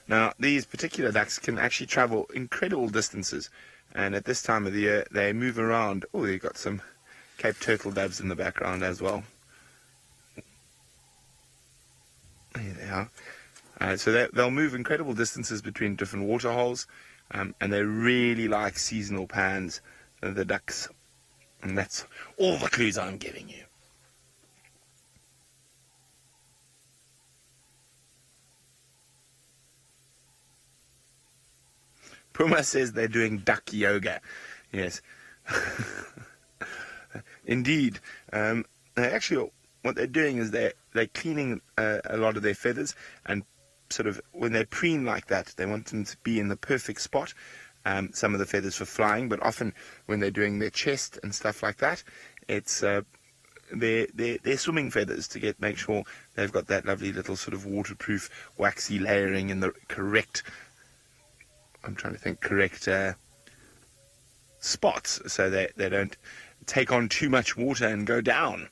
Now, these particular ducks can actually travel incredible distances, and at this time of the year, they move around. Oh, they've got some Cape turtle doves in the background as well. There they are. So they'll move incredible distances between different water holes, and they really like seasonal pans, the ducks. And that's all the clues I'm giving you. Puma says they're doing duck yoga. Yes. Indeed. Actually, what they're doing is they're cleaning a lot of their feathers, and sort of when they preen like that, they want them to be in the perfect spot. Some of the feathers for flying, but often when they're doing their chest and stuff like that, it's their swimming feathers to make sure they've got that lovely little sort of waterproof waxy layering in the correct, I'm trying to think, correct spots, so they don't take on too much water and go down.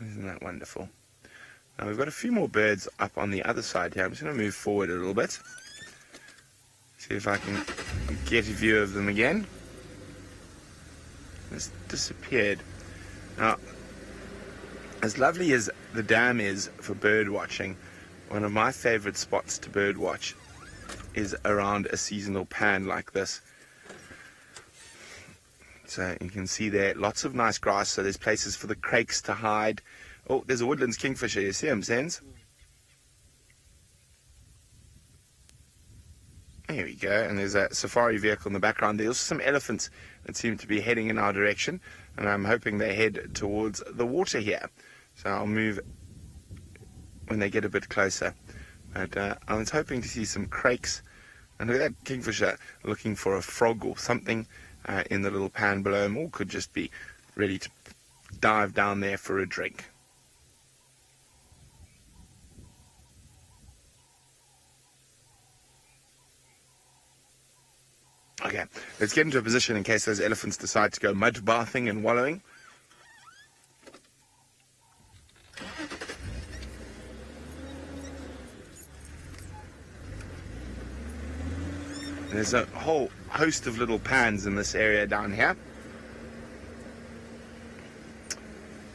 Isn't that wonderful? Now we've got a few more birds up on the other side here. I'm just going to move forward a little bit. See if I can get a view of them again. It's disappeared. Now, as lovely as the dam is for bird watching, one of my favorite spots to bird watch is around a seasonal pan like this. So you can see there lots of nice grass, so there's places for the crakes to hide. Oh, there's a woodlands kingfisher. You see him, Sens? Here we go, and there's a safari vehicle in the background. There's also some elephants that seem to be heading in our direction, and I'm hoping they head towards the water here. So I'll move when they get a bit closer. But I was hoping to see some crakes, and look at that kingfisher looking for a frog or something in the little pan below him, or could just be ready to dive down there for a drink. Okay, let's get into a position in case those elephants decide to go mud bathing and wallowing. There's a whole host of little pans in this area down here.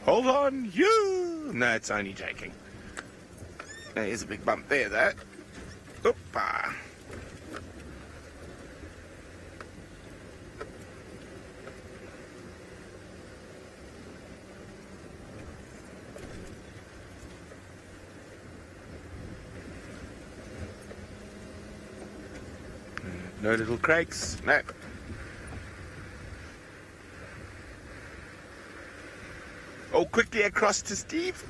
Hold on, you! No, it's only joking. There's a big bump there, though. Oopa! No little cracks. No. Oh, quickly across to Steve.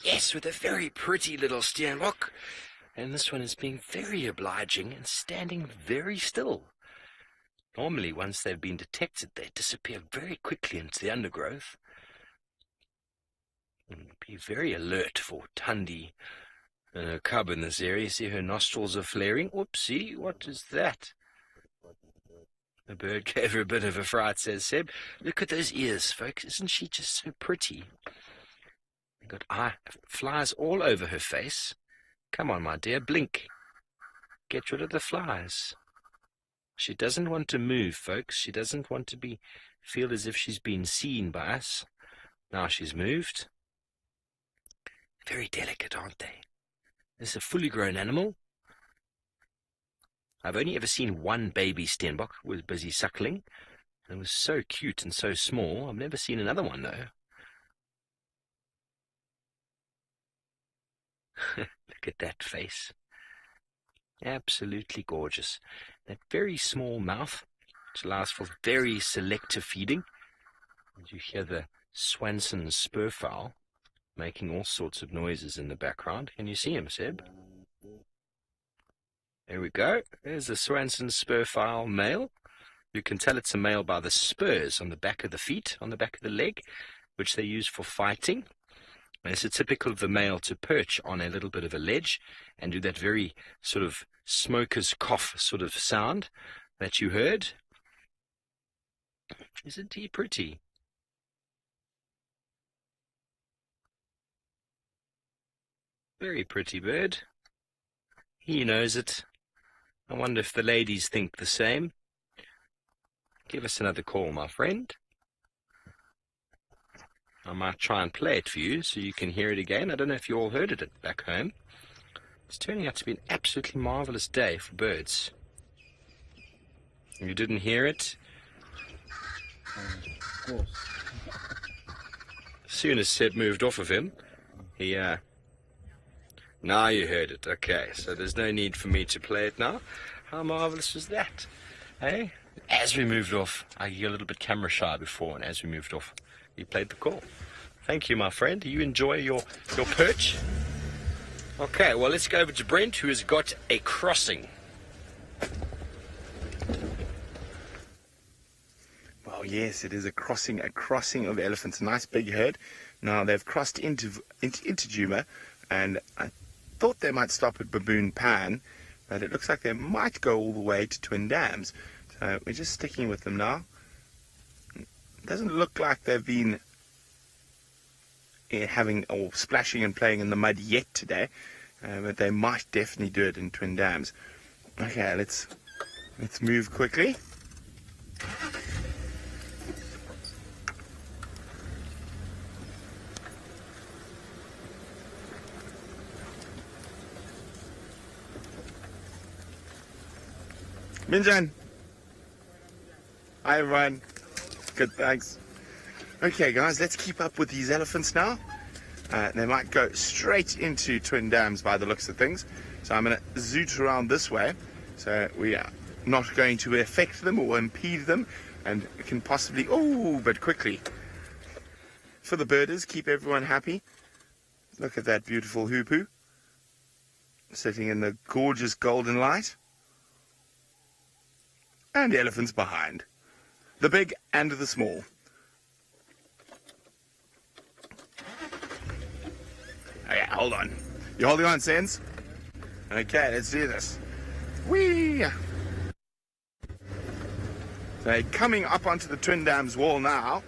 Yes, with a very pretty little steenbok. And this one is being very obliging and standing very still. Normally, once they've been detected, they disappear very quickly into the undergrowth. And be very alert for Tundi and her cub in this area. See her nostrils are flaring. Oopsie, what is that? The bird gave her a bit of a fright, says Seb. Look at those ears, folks. Isn't she just so pretty? Got flies all over her face. Come on, my dear, blink. Get rid of the flies. She doesn't want to move, folks. She doesn't want to feel as if she's been seen by us. Now she's moved. Very delicate, aren't they? This is a fully grown animal. I've only ever seen one baby steenbok who was busy suckling. It was so cute and so small. I've never seen another one, though. Look at that face. Absolutely gorgeous. That very small mouth, which allows for very selective feeding. As you hear the Swanson spurfowl making all sorts of noises in the background. Can you see him, Seb? There we go. There's the Swanson spurfowl male. You can tell it's a male by the spurs on the back of the feet, on the back of the leg, which they use for fighting. It's typical of the male to perch on a little bit of a ledge and do that very sort of smoker's cough sort of sound that you heard. Isn't he pretty? Very pretty bird. He knows it. I wonder if the ladies think the same. Give us another call, my friend. I might try and play it for you so you can hear it again. I don't know if you all heard it back home. It's turning out to be an absolutely marvelous day for birds. You didn't hear it? Of course. As soon as Seb moved off of him, he, now you heard it. Okay, so there's no need for me to play it now. How marvelous was that? Hey? As we moved off, I get a little bit camera shy before, and as we moved off, he played the call. Thank you, my friend. You enjoy your perch? Okay, well, let's go over to Brent, who has got a crossing. Well, yes, it is a crossing of elephants. A nice big herd. Now, they've crossed into Juma, and I thought they might stop at Baboon Pan, but it looks like they might go all the way to Twin Dams. So we're just sticking with them now. It doesn't look like they've been having or splashing and playing in the mud yet today, but they might definitely do it in Twin Dams. Okay, let's move quickly. Minjan. Hi, everyone. Good, thanks. Okay, guys, let's keep up with these elephants now. They might go straight into Twin Dams by the looks of things. So I'm going to zoot around this way. So we are not going to affect them or impede them. And can possibly, but quickly. For the birders, keep everyone happy. Look at that beautiful hoopoo. Sitting in the gorgeous golden light. And the elephants behind. The big and the small. Okay, hold on. You holding on, Sens? Okay, let's do this. Whee! So coming up onto the Twin Dams wall now.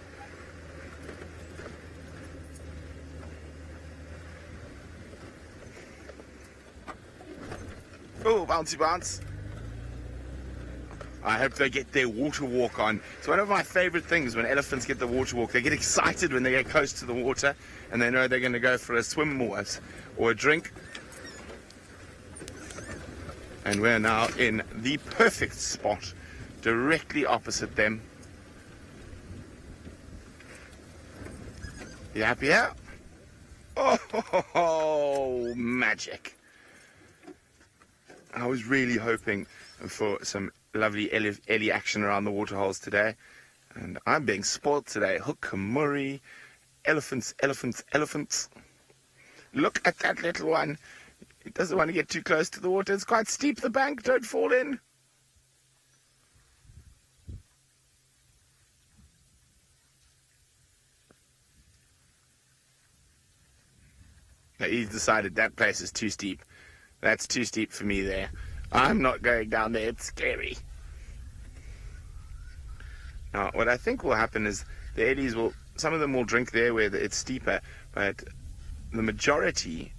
Oh, bouncy bounce. I hope they get their water walk on. It's one of my favorite things when elephants get the water walk. They get excited when they get close to the water and they know they're going to go for a swim or a drink. And we're now in the perfect spot, directly opposite them. You happy here? Oh, magic. I was really hoping for some lovely Ellie action around the waterholes today. And I'm being spoiled today. Hukamuri, elephants, elephants, elephants. Look at that little one. It doesn't want to get too close to the water. It's quite steep, the bank. Don't fall in. Now, he's decided that place is too steep. That's too steep for me there. I'm not going down there. It's scary. Now, what I think will happen is the Eddies will, some of them will drink there where it's steeper, but the majority,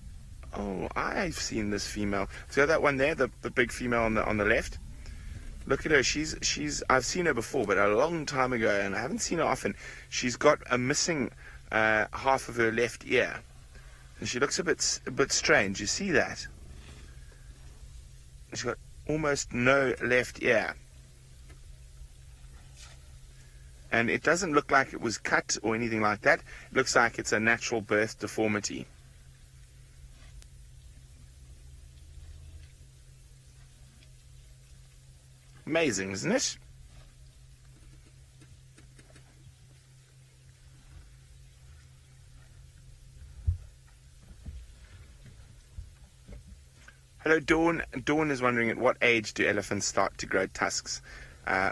oh, I've seen this female. See that one there, the big female on the left? Look at her. I've seen her before, but a long time ago, and I haven't seen her often. She's got a missing half of her left ear. And she looks a bit strange. You see that? She's got almost no left ear. And it doesn't look like it was cut or anything like that. It looks like it's a natural birth deformity. Amazing, isn't it? Hello, Dawn. Dawn is wondering at what age do elephants start to grow tusks?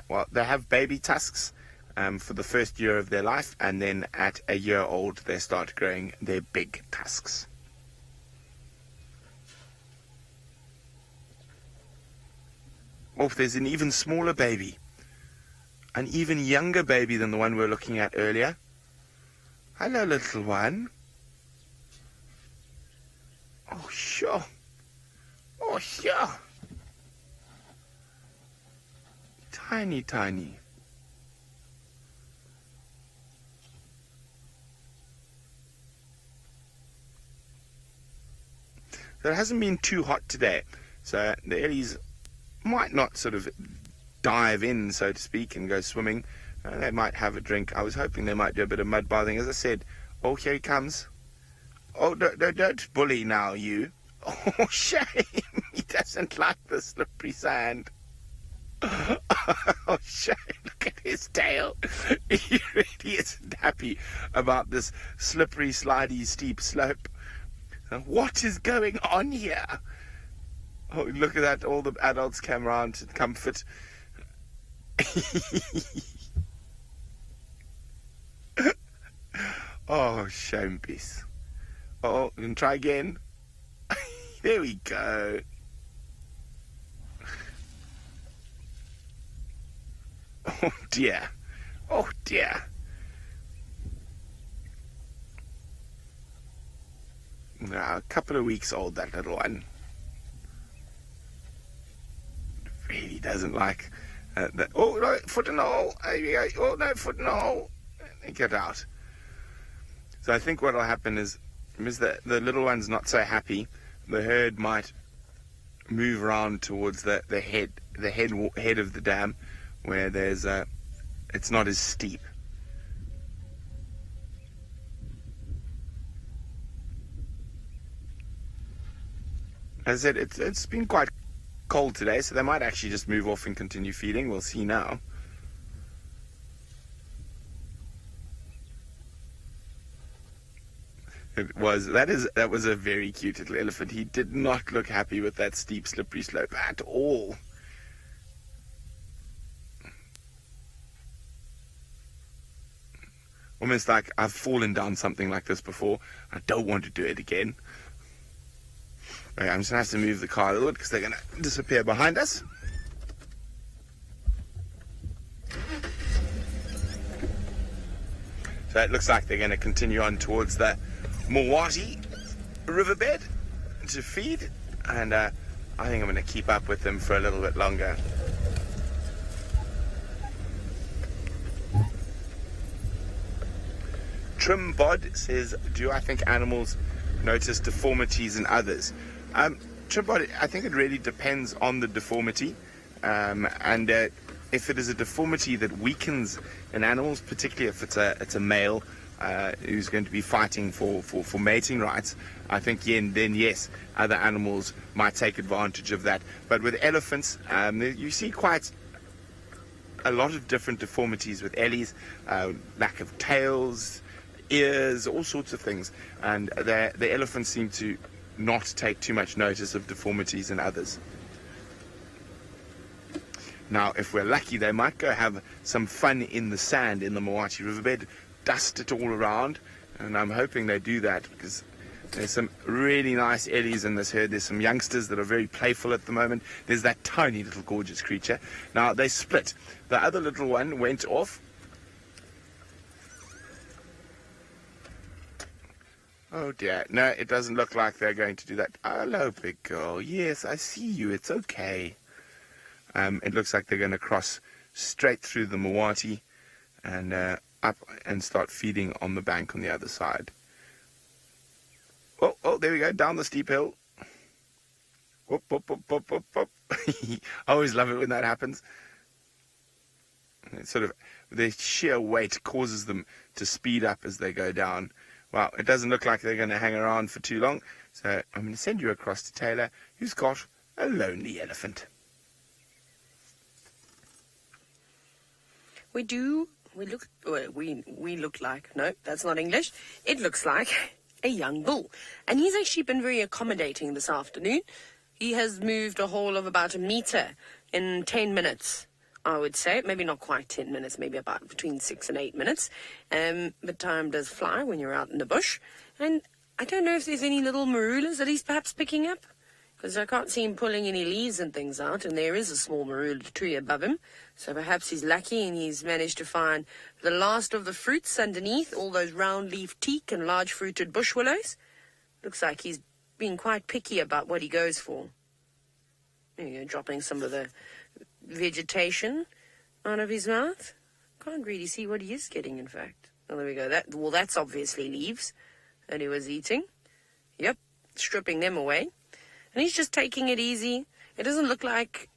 Well, they have baby tusks for the first year of their life, and then at a year old they start growing their big tusks. Oh, there's an even smaller baby. An even younger baby than the one we were looking at earlier. Hello, little one. Oh, sure. Oh, sure. Tiny, tiny. So it hasn't been too hot today. So the Ellies might not sort of dive in, so to speak, and go swimming. They might have a drink. I was hoping they might do a bit of mud bathing. As I said, oh, here he comes. Oh, don't bully now, you. Oh, shame. He doesn't like the slippery sand. Oh, shame. Look at his tail. He really isn't happy about this slippery, slidey, steep slope. What is going on here? Oh, look at that. All the adults came around to comfort. Oh, shame piece. Oh, we can try again. There we go. Oh dear. Oh dear. Now, a couple of weeks old, that little one. Really doesn't like that. Oh, no, foot in the hole. Oh, no, foot in the hole. Get out. So I think what will happen is the little one's not so happy. The herd might move around towards the head of the dam, where there's it's not as steep. As I said, it's been quite cold today, so they might actually just move off and continue feeding. We'll see now. That was a very cute little elephant. He did not look happy with that steep, slippery slope at all. Almost like I've fallen down something like this before. I don't want to do it again. Okay, I'm just going to have to move the car a little bit because they're going to disappear behind us. So it looks like they're going to continue on towards the Mawati riverbed to feed, and I think I'm going to keep up with them for a little bit longer. Trim Bod says, do I think animals notice deformities in others? Trim Bod, I think it really depends on the deformity, and if it is a deformity that weakens an animal, particularly if it's a male who's going to be fighting for mating rights, I think then yes, other animals might take advantage of that. But with elephants, you see quite a lot of different deformities with ellies, lack of tails, ears, all sorts of things, and the elephants seem to not take too much notice of deformities in others. Now, if we're lucky, they might go have some fun in the sand in the Mawati riverbed, dust it all around, and I'm hoping they do that because there's some really nice ellies in this herd. There's some youngsters that are very playful at the moment. There's that tiny little gorgeous creature. Now, they split. The other little one went off. Oh dear. No, it doesn't look like they're going to do that. Hello, big girl. Yes, I see you. It's okay. It looks like they're going to cross straight through the Mawati and up and start feeding on the bank on the other side. Oh, there we go, down the steep hill. Whoop, whoop, whoop, whoop, whoop, whoop. I always love it when that happens. It's sort of, the sheer weight causes them to speed up as they go down. Well, it doesn't look like they're going to hang around for too long, so I'm going to send you across to Taylor, who's got a lonely elephant. We look like, no, that's not English. It looks like a young bull. And he's actually been very accommodating this afternoon. He has moved a haul of about 1 meter in 10 minutes, I would say. Maybe not quite 10 minutes, maybe about between 6 and 8 minutes. But time does fly when you're out in the bush. And I don't know if there's any little marulas that he's perhaps picking up, because I can't see him pulling any leaves and things out, and there is a small marula tree above him. So perhaps he's lucky and he's managed to find the last of the fruits underneath, all those round-leaf teak and large-fruited bush willows. Looks like he's being quite picky about what he goes for. There you go, dropping some of the vegetation out of his mouth. Can't really see what he is getting, in fact. Oh, there we go. That's obviously leaves that he was eating. Yep, stripping them away. And he's just taking it easy. It doesn't look like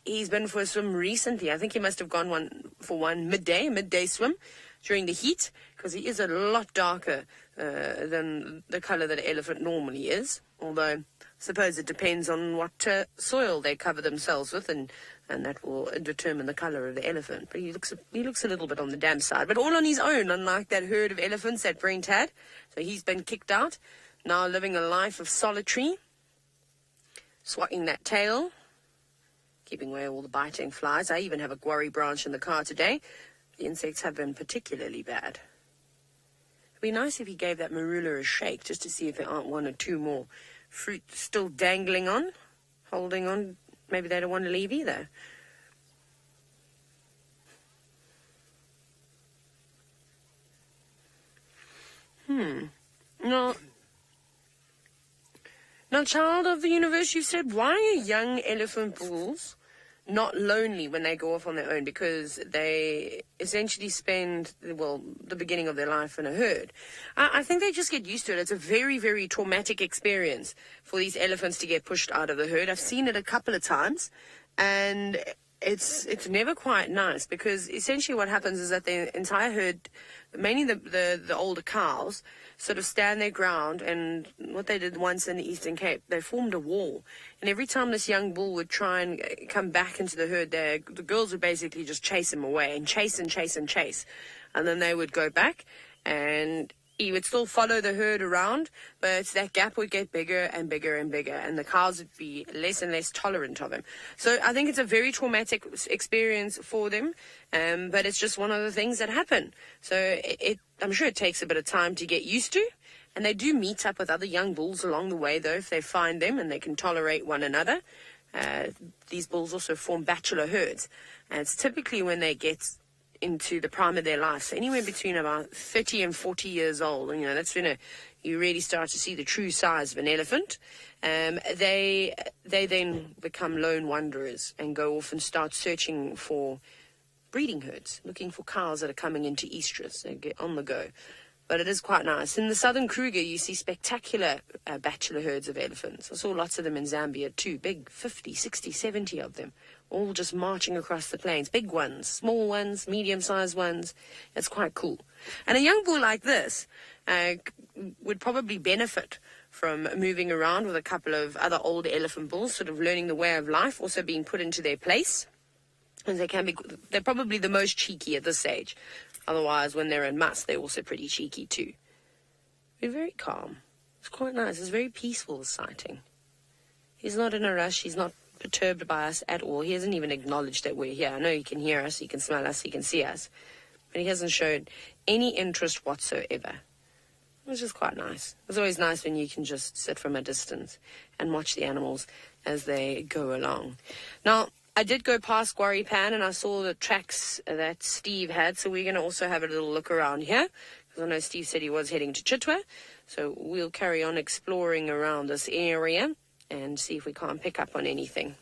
he's been for a swim recently. I think he must have gone for one midday swim during the heat, because he is a lot darker than the colour that an elephant normally is. Although, I suppose it depends on what soil they cover themselves with, and that will determine the colour of the elephant. But he looks a little bit on the damp side, but all on his own, unlike that herd of elephants that Brent had. So he's been kicked out, now living a life of solitary, swatting that tail, keeping away all the biting flies. I even have a guarri branch in the car today. The insects have been particularly bad. It'd be nice if he gave that marula a shake, just to see if there aren't 1 or 2 more fruit still dangling on, holding on. Maybe they don't want to leave either. Now, child of the universe, you said, why are young elephant bulls not lonely when they go off on their own? Because they essentially spend, the beginning of their life in a herd. I think they just get used to it. It's a very, very traumatic experience for these elephants to get pushed out of the herd. I've seen it a couple of times, and it's never quite nice, because essentially what happens is that the entire herd, mainly the older cows, sort of stand their ground, and what they did once in the Eastern Cape, they formed a wall. And every time this young bull would try and come back into the herd, the girls would basically just chase him away, and chase and chase and chase. And then they would go back, and he would still follow the herd around, but that gap would get bigger and bigger and bigger, and the cows would be less and less tolerant of him. So I think it's a very traumatic experience for them, but it's just one of the things that happen. So I'm sure it takes a bit of time to get used to, And they do meet up with other young bulls along the way, though, if they find them and they can tolerate one another. These bulls also form bachelor herds. And it's typically when they get into the prime of their life, so anywhere between about 30 and 40 years old. And, that's when you really start to see the true size of an elephant. They then become lone wanderers and go off and start searching for breeding herds, looking for cows that are coming into estrus. They get on the go. But it is quite nice. In the southern Kruger, you see spectacular bachelor herds of elephants. I saw lots of them in Zambia too, big 50, 60, 70 of them, all just marching across the plains. Big ones, small ones, medium-sized ones. It's quite cool. And a young bull like this would probably benefit from moving around with a couple of other older elephant bulls, sort of learning the way of life, also being put into their place. And they're probably the most cheeky at this age. Otherwise, when they're in mass, they're also pretty cheeky too. They're very calm. It's quite nice. It's very peaceful, this sighting. He's not in a rush. He's not perturbed by us at all. He hasn't even acknowledged that we're here. I know he can hear us, he can smell us, he can see us. But he hasn't shown any interest whatsoever. Which is quite nice. It's always nice when you can just sit from a distance and watch the animals as they go along. Now, I did go past Quarry Pan and I saw the tracks that Steve had, so we're going to also have a little look around here, because I know Steve said he was heading to Chitwa, so we'll carry on exploring around this area and see if we can't pick up on anything.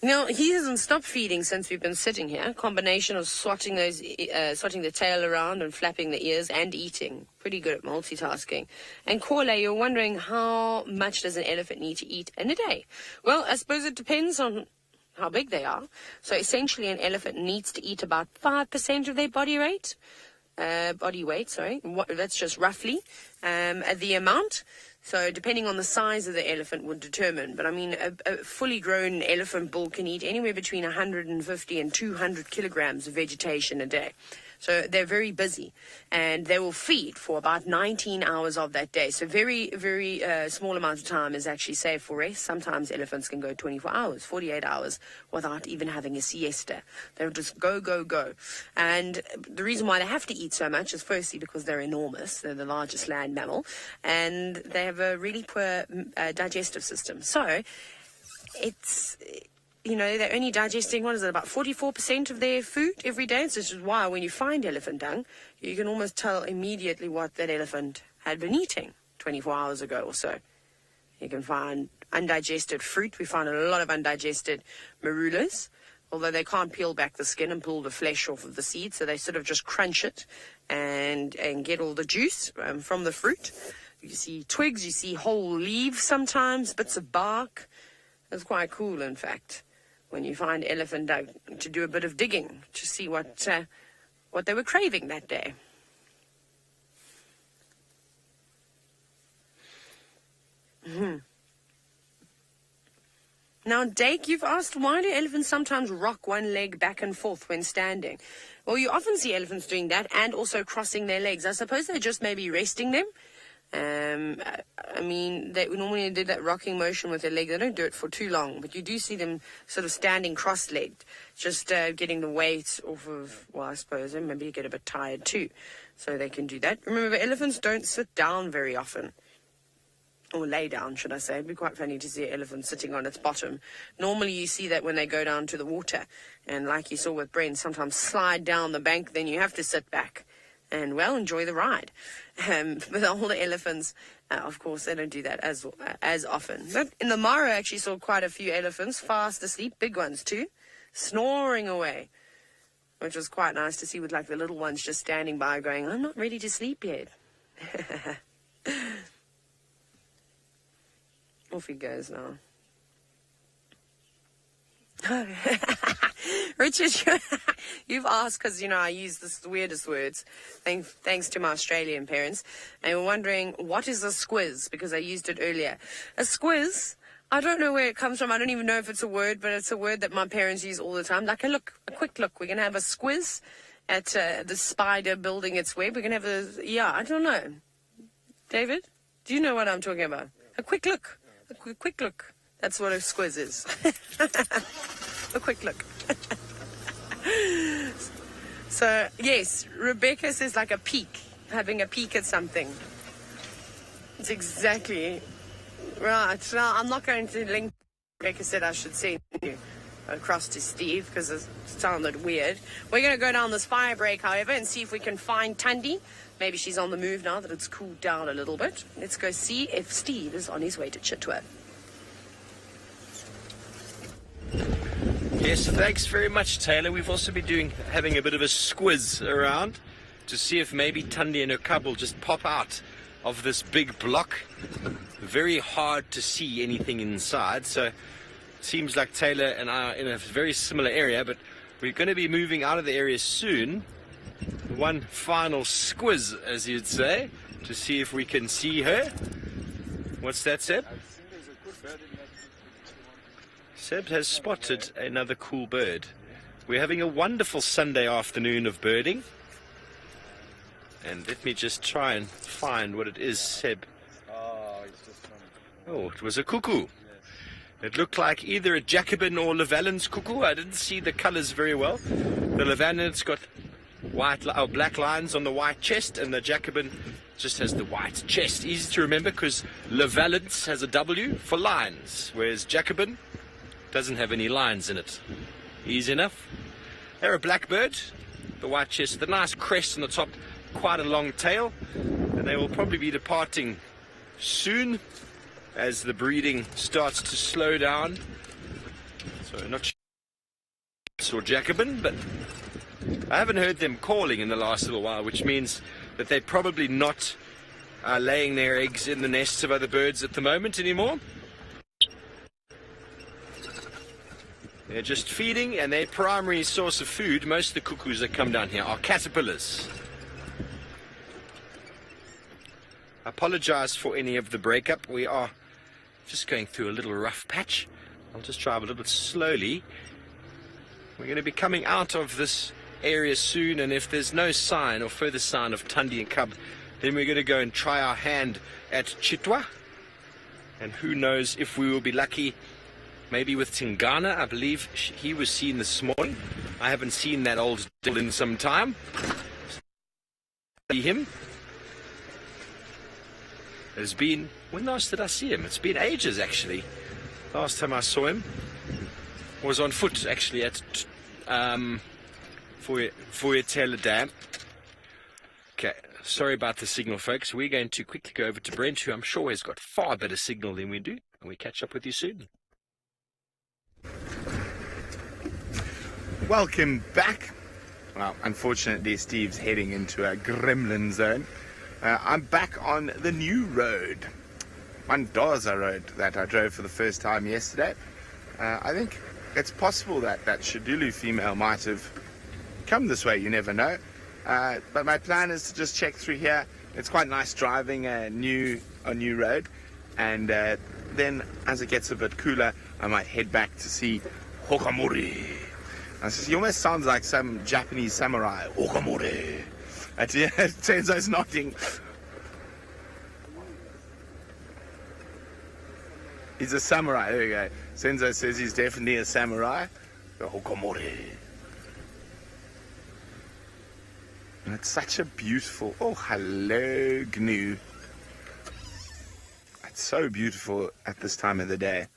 Now, he hasn't stopped feeding since we've been sitting here. A combination of swatting the tail around and flapping the ears and eating. Pretty good at multitasking. And Kole, you're wondering how much does an elephant need to eat in a day? Well, I suppose it depends on how big they are. So essentially, an elephant needs to eat about 5% of their body weight. That's just roughly the amount. So depending on the size of the elephant would determine. But I mean, a fully grown elephant bull can eat anywhere between 150 and 200 kilograms of vegetation a day. So they're very busy, and they will feed for about 19 hours of that day. So very, very small amount of time is actually saved for rest. Sometimes elephants can go 24 hours, 48 hours without even having a siesta. They'll just go, go, go. And the reason why they have to eat so much is firstly because they're enormous. They're the largest land mammal, and they have a really poor digestive system. So it's... they're only digesting, about 44% of their food every day. So this is why when you find elephant dung, you can almost tell immediately what that elephant had been eating 24 hours ago or so. You can find undigested fruit. We find a lot of undigested marulas, although they can't peel back the skin and pull the flesh off of the seed, so they sort of just crunch it and get all the juice from the fruit. You see twigs, you see whole leaves sometimes, bits of bark. It's quite cool, in fact, when you find elephant dung, to do a bit of digging to see what they were craving that day. Now, Dake, you've asked, why do elephants sometimes rock one leg back and forth when standing? Well, you often see elephants doing that and also crossing their legs. I suppose they're just maybe resting them. They normally do that rocking motion with their leg. They don't do it for too long, but you do see them sort of standing cross-legged, just getting the weight off of, I suppose, and maybe you get a bit tired too, so they can do that. Remember, elephants don't sit down very often, or lay down, should I say. It'd be quite funny to see an elephant sitting on its bottom. Normally you see that when they go down to the water, and like you saw with Brent, sometimes slide down the bank, then you have to sit back and, enjoy the ride. But all the elephants, of course, they don't do that as often. But in the Mara, I actually saw quite a few elephants fast asleep, big ones too, snoring away, which was quite nice to see, with the little ones just standing by going, I'm not ready to sleep yet. Off he goes now. Richard, you've asked because, I use the weirdest words, thanks to my Australian parents. And we're wondering, what is a squiz? Because I used it earlier. A squiz, I don't know where it comes from. I don't even know if it's a word, but it's a word that my parents use all the time. Like a quick look. We're going to have a squiz at the spider building its web. We're going to have I don't know. David, do you know what I'm talking about? A quick look. A quick look. That's what a squiz is. A quick look. So, yes, Rebecca says like a peek, having a peek at something. It's exactly right. Now, I'm not going to link. Rebecca said I should send you across to Steve because it sounded weird. We're going to go down this fire break, however, and see if we can find Tundi. Maybe she's on the move now that it's cooled down a little bit. Let's go see if Steve is on his way to Chitwa. Yes, thanks very much, Taylor. We've also been having a bit of a squiz around to see if maybe Tundi and her cub will just pop out of this big block. Very hard to see anything inside, so it seems like Taylor and I are in a very similar area, but we're going to be moving out of the area soon. One final squiz, as you'd say, to see if we can see her. What's that, Seb? Seb has spotted another cool bird. We're having a wonderful Sunday afternoon of birding. And let me just try and find what it is, Seb. Oh, it was a cuckoo. It looked like either a Jacobin or Llewellyn's cuckoo. I didn't see the colors very well. The Llewellyn's got black lines on the white chest, and the Jacobin just has the white chest. Easy to remember because Llewellyn's has a W for lines, whereas Jacobin doesn't have any lines in it. Easy enough. They're a blackbird, the white chest, the nice crest on the top, quite a long tail, and they will probably be departing soon as the breeding starts to slow down. So not sure Jacobin, but I haven't heard them calling in the last little while, which means that they're probably not laying their eggs in the nests of other birds at the moment anymore. They're just feeding, and their primary source of food, most of the cuckoos that come down here, are caterpillars. I apologize for any of the breakup. We are just going through a little rough patch. I'll just drive a little bit slowly. We're going to be coming out of this area soon, and if there's no sign or further sign of Tundi and cub, then we're going to go and try our hand at Chitwa. And who knows if we will be lucky. Maybe with Tingana, I believe he was seen this morning. I haven't seen that old devil in some time. See him. It's been, when last did I see him? It's been ages, actually. Last time I saw him was on foot, actually, at Fuyetela Dam. Okay, sorry about the signal, folks. We're going to quickly go over to Brent, who I'm sure has got far better signal than we do, and we catch up with you soon. Welcome back. Well, unfortunately, Steve's heading into a gremlin zone. I'm back on the new road, Mandoza Road, that I drove for the first time yesterday. I think it's possible that that Shadulu female might have come this way, you never know. But my plan is to just check through here. It's quite nice driving a new road, and then as it gets a bit cooler, I might head back to see Hokamori. He almost sounds like some Japanese samurai. Hokamori. Senzo's nodding. He's a samurai. There we go. Senzo says he's definitely a samurai. The Hokamori. And it's such a beautiful... Oh, hello, GNU. It's so beautiful at this time of the day.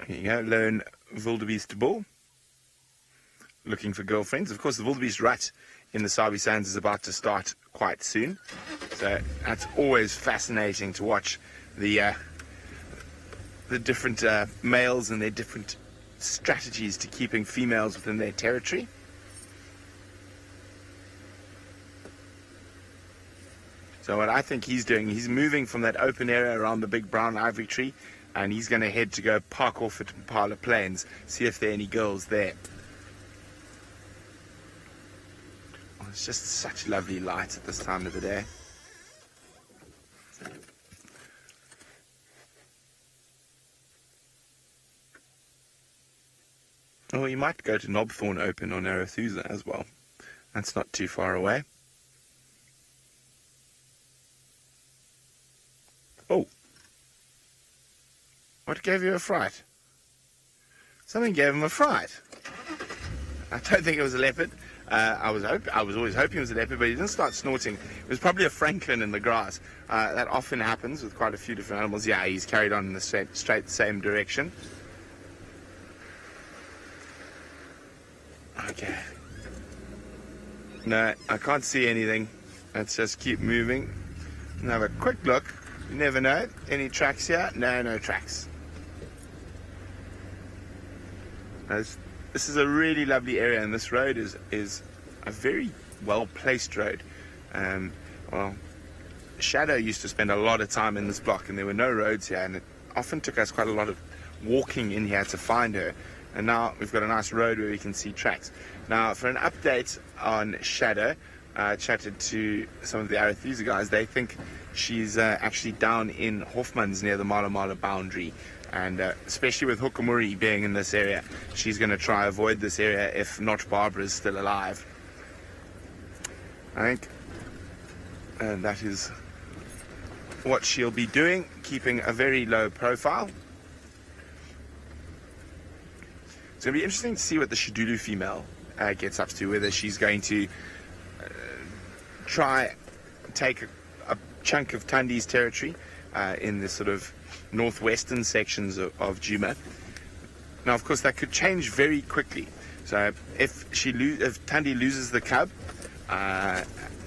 Here you go, lone wildebeest bull. Looking for girlfriends. Of course, the wildebeest rut in the Sabi Sands is about to start quite soon. So that's always fascinating to watch the different males and their different strategies to keeping females within their territory. So what I think he's doing, he's moving from that open area around the big brown ivory tree, and he's going to head to go park off at Impala Plains, see if there are any girls there. Oh, it's just such lovely light at this time of the day. Oh, you might go to Knobthorne Open on Arethusa as well. That's not too far away. Oh. What gave you a fright? Something gave him a fright. I don't think it was a leopard. I was always hoping it was a leopard, but he didn't start snorting. It was probably a francolin in the grass. That often happens with quite a few different animals. Yeah, he's carried on in the straight same direction. Okay. No, I can't see anything. Let's just keep moving and have a quick look. You never know. Any tracks here? No tracks. This is a really lovely area, and this road is a very well-placed road. Well, Shadow used to spend a lot of time in this block, and there were no roads here, and it often took us quite a lot of walking in here to find her. And now we've got a nice road where we can see tracks. Now, for an update on Shadow, I chatted to some of the Arethusa guys. They think she's actually down in Hofmans near the Maasai Mara boundary. And especially with Hukumuri being in this area, she's going to try avoid this area if not Barbara's still alive. I think that is what she'll be doing, keeping a very low profile. It's going to be interesting to see what the Shadulu female gets up to, whether she's going to try take a chunk of Tundi's territory in the sort of northwestern sections of Djuma. Now, of course, that could change very quickly. So if Tundi loses the cub,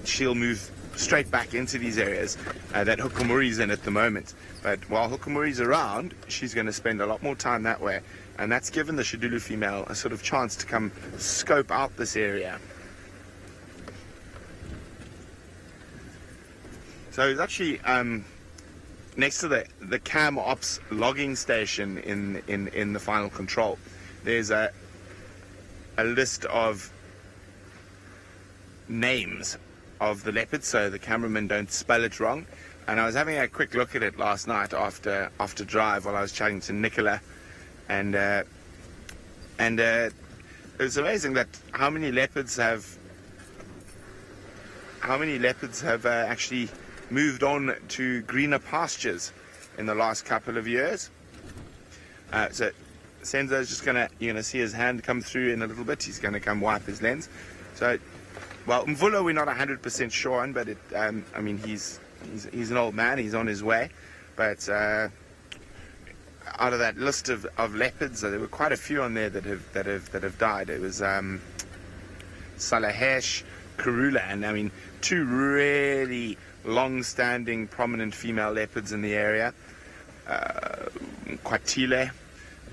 she'll move straight back into these areas that Hukumuri's in at the moment. But while Hukumuri's around, she's going to spend a lot more time that way. And that's given the Shadulu female a sort of chance to come scope out this area. So it's actually next to the Cam Ops logging station in the final control. There's a list of names of the leopards, so the cameramen don't spell it wrong. And I was having a quick look at it last night after drive while I was chatting to Nicola, and it was amazing that how many leopards have actually moved on to greener pastures in the last couple of years. So Senzo's just you're gonna see his hand come through in a little bit. He's gonna come wipe his lens. So, well, Mvula we're not 100% sure on, but I mean he's an old man. He's on his way, but out of that list of leopards, there were quite a few on there that have died. It was Salahesh, Karula, and I mean two really long-standing, prominent female leopards in the area. Kwatile.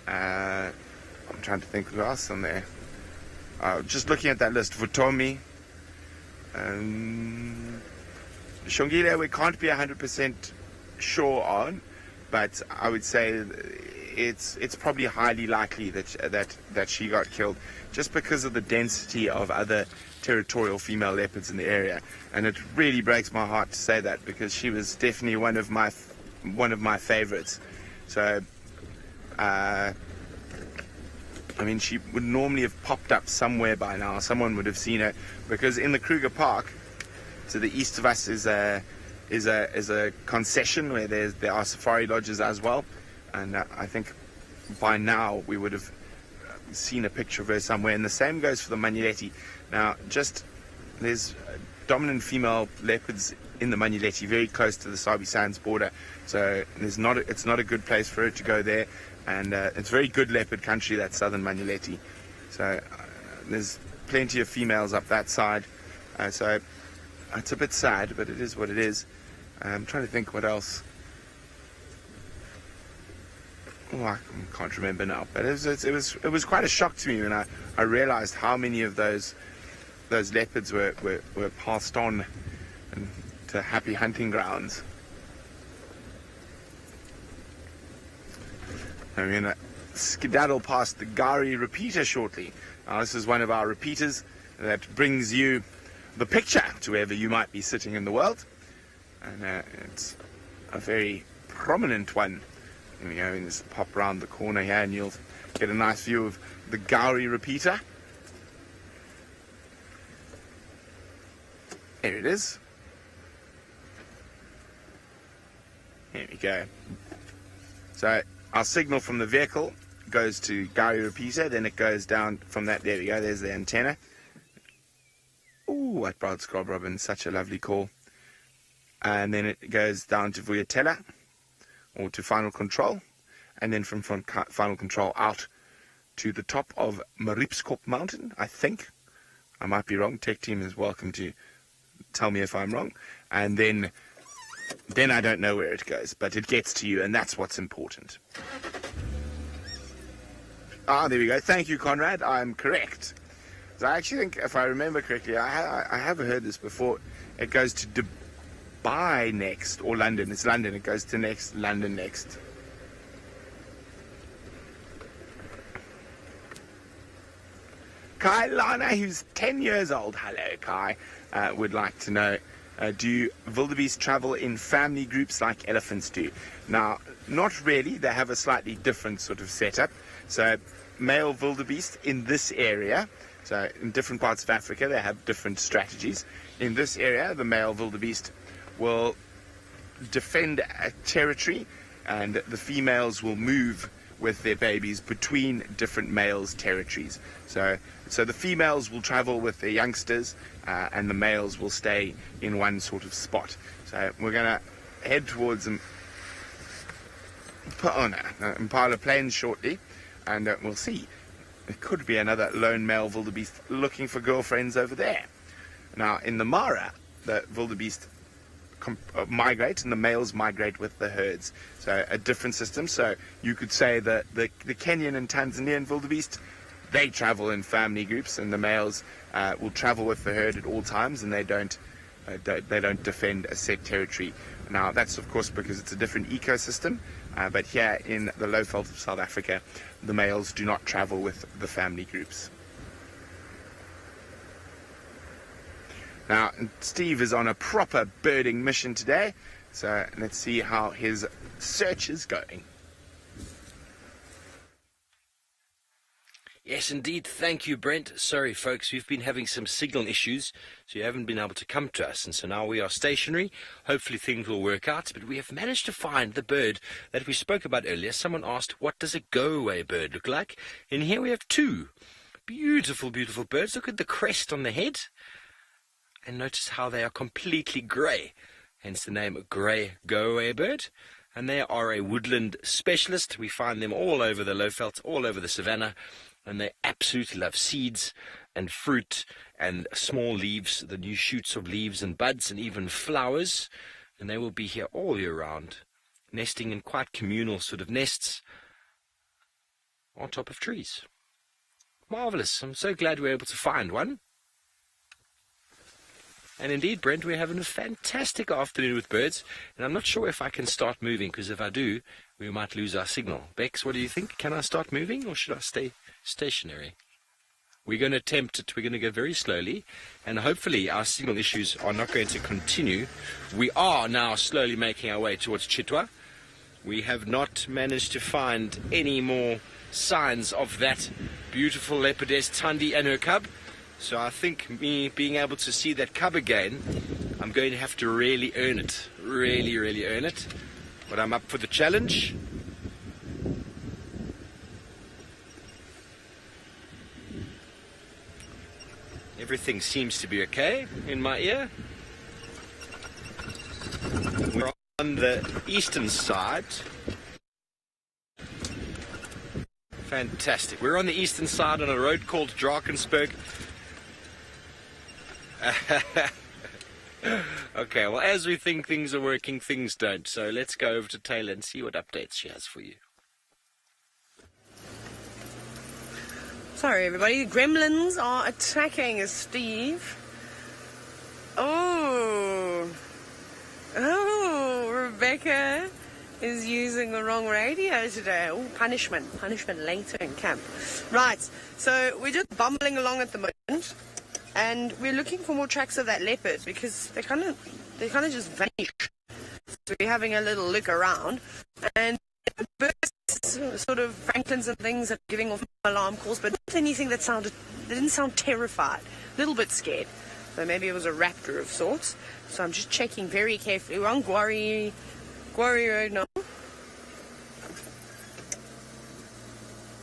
I'm trying to think who else on there. Just looking at that list, Vutomi. Shongile, we can't be 100% sure on, but I would say it's probably highly likely that she got killed, just because of the density of other territorial female leopards in the area. And it really breaks my heart to say that, because she was definitely one of my favorites. So I mean, she would normally have popped up somewhere by now. Someone would have seen her, because in the Kruger Park, to the east of us, is a concession where there are safari lodges as well, and I think by now we would have seen a picture of her somewhere. And the same goes for the Manyeleti. Now, there's dominant female leopards in the Manyeleti, very close to the Sabi Sands border, so it's not a good place for her to go there. And it's very good leopard country, that southern Manyeleti. So there's plenty of females up that side. So it's a bit sad, but it is what it is. I'm trying to think what else. Oh, I can't remember now. But it was quite a shock to me when I realized how many of those leopards were passed on to happy hunting grounds. I'm going to skedaddle past the Gari repeater shortly. Now, this is one of our repeaters that brings you the picture to wherever you might be sitting in the world. And it's a very prominent one. Here we go, and just pop round the corner here and you'll get a nice view of the Gari repeater. There it is. Here we go. So our signal from the vehicle goes to Gary Repeater, then it goes down from that. There we go, there's the antenna. Ooh, White Browed Scrub Robin, such a lovely call. And then it goes down to Vuyatela, or to Final Control, and then from Final Control out to the top of Mariepskop Mountain, I think. I might be wrong. Tech team is welcome to tell me if I'm wrong. And then I don't know where it goes, but it gets to you, and that's what's important. Ah, there we go. Thank you, Conrad. I'm correct. So I actually think, if I remember correctly, I have heard this before. It goes to Dubai next, or London. It's London. It goes to London next. Kai Lana, who's 10 years old, hello Kai, would like to know, do wildebeest travel in family groups like elephants do? Now, not really. They have a slightly different sort of setup. So, male wildebeest in this area, so in different parts of Africa, they have different strategies. In this area, the male wildebeest will defend a territory, and the females will move with their babies between different males' territories. So the females will travel with their youngsters, and the males will stay in one sort of spot. So we're going to head towards Impala Plains shortly, and we'll see. It could be another lone male wildebeest looking for girlfriends over there. Now, in the Mara, the wildebeest migrate, and the males migrate with the herds. So a different system. So you could say that the Kenyan and Tanzanian wildebeest, they travel in family groups, and the males will travel with the herd at all times, and they don't defend a set territory. Now that's of course because it's a different ecosystem, but here in the low veld of South Africa, the males do not travel with the family groups. Now, Steve is on a proper birding mission today, so let's see how his search is going. Yes, indeed. Thank you, Brent. Sorry, folks, we've been having some signal issues, so you haven't been able to come to us, and so now we are stationary. Hopefully things will work out, but we have managed to find the bird that we spoke about earlier. Someone asked, what does a go-away bird look like? And here we have two beautiful, beautiful birds. Look at the crest on the head. And notice how they are completely grey, hence the name grey go-away bird. And they are a woodland specialist. We find them all over the lowveld, all over the savannah, and they absolutely love seeds and fruit and small leaves, the new shoots of leaves and buds and even flowers. And they will be here all year round, nesting in quite communal sort of nests on top of trees. Marvellous. I'm so glad we were able to find one. And indeed, Brent, we're having a fantastic afternoon with birds, and I'm not sure if I can start moving, because if I do, we might lose our signal. Bex, what do you think? Can I start moving, or should I stay stationary? We're going to attempt it. We're going to go very slowly, and hopefully our signal issues are not going to continue. We are now slowly making our way towards Chitwa. We have not managed to find any more signs of that beautiful leopardess Thandi and her cub. So I think me being able to see that cub again, I'm going to have to really earn it. Really, really earn it. But I'm up for the challenge. Everything seems to be okay in my ear. We're on the eastern side. Fantastic. We're on the eastern side on a road called Drakensberg. Okay, well, as we think things are working, things don't. So let's go over to Taylor and see what updates she has for you. Sorry, everybody. The gremlins are attacking Steve. Oh, Rebecca is using the wrong radio today. Oh, punishment later in camp. Right, so we're just bumbling along at the moment. And we're looking for more tracks of that leopard because they kind of just vanish. So we're having a little look around, and birds, sort of francolins and things, are giving off alarm calls, but not anything that didn't sound terrified. A little bit scared. So maybe it was a raptor of sorts. So I'm just checking very carefully. We're on Gwari Road now.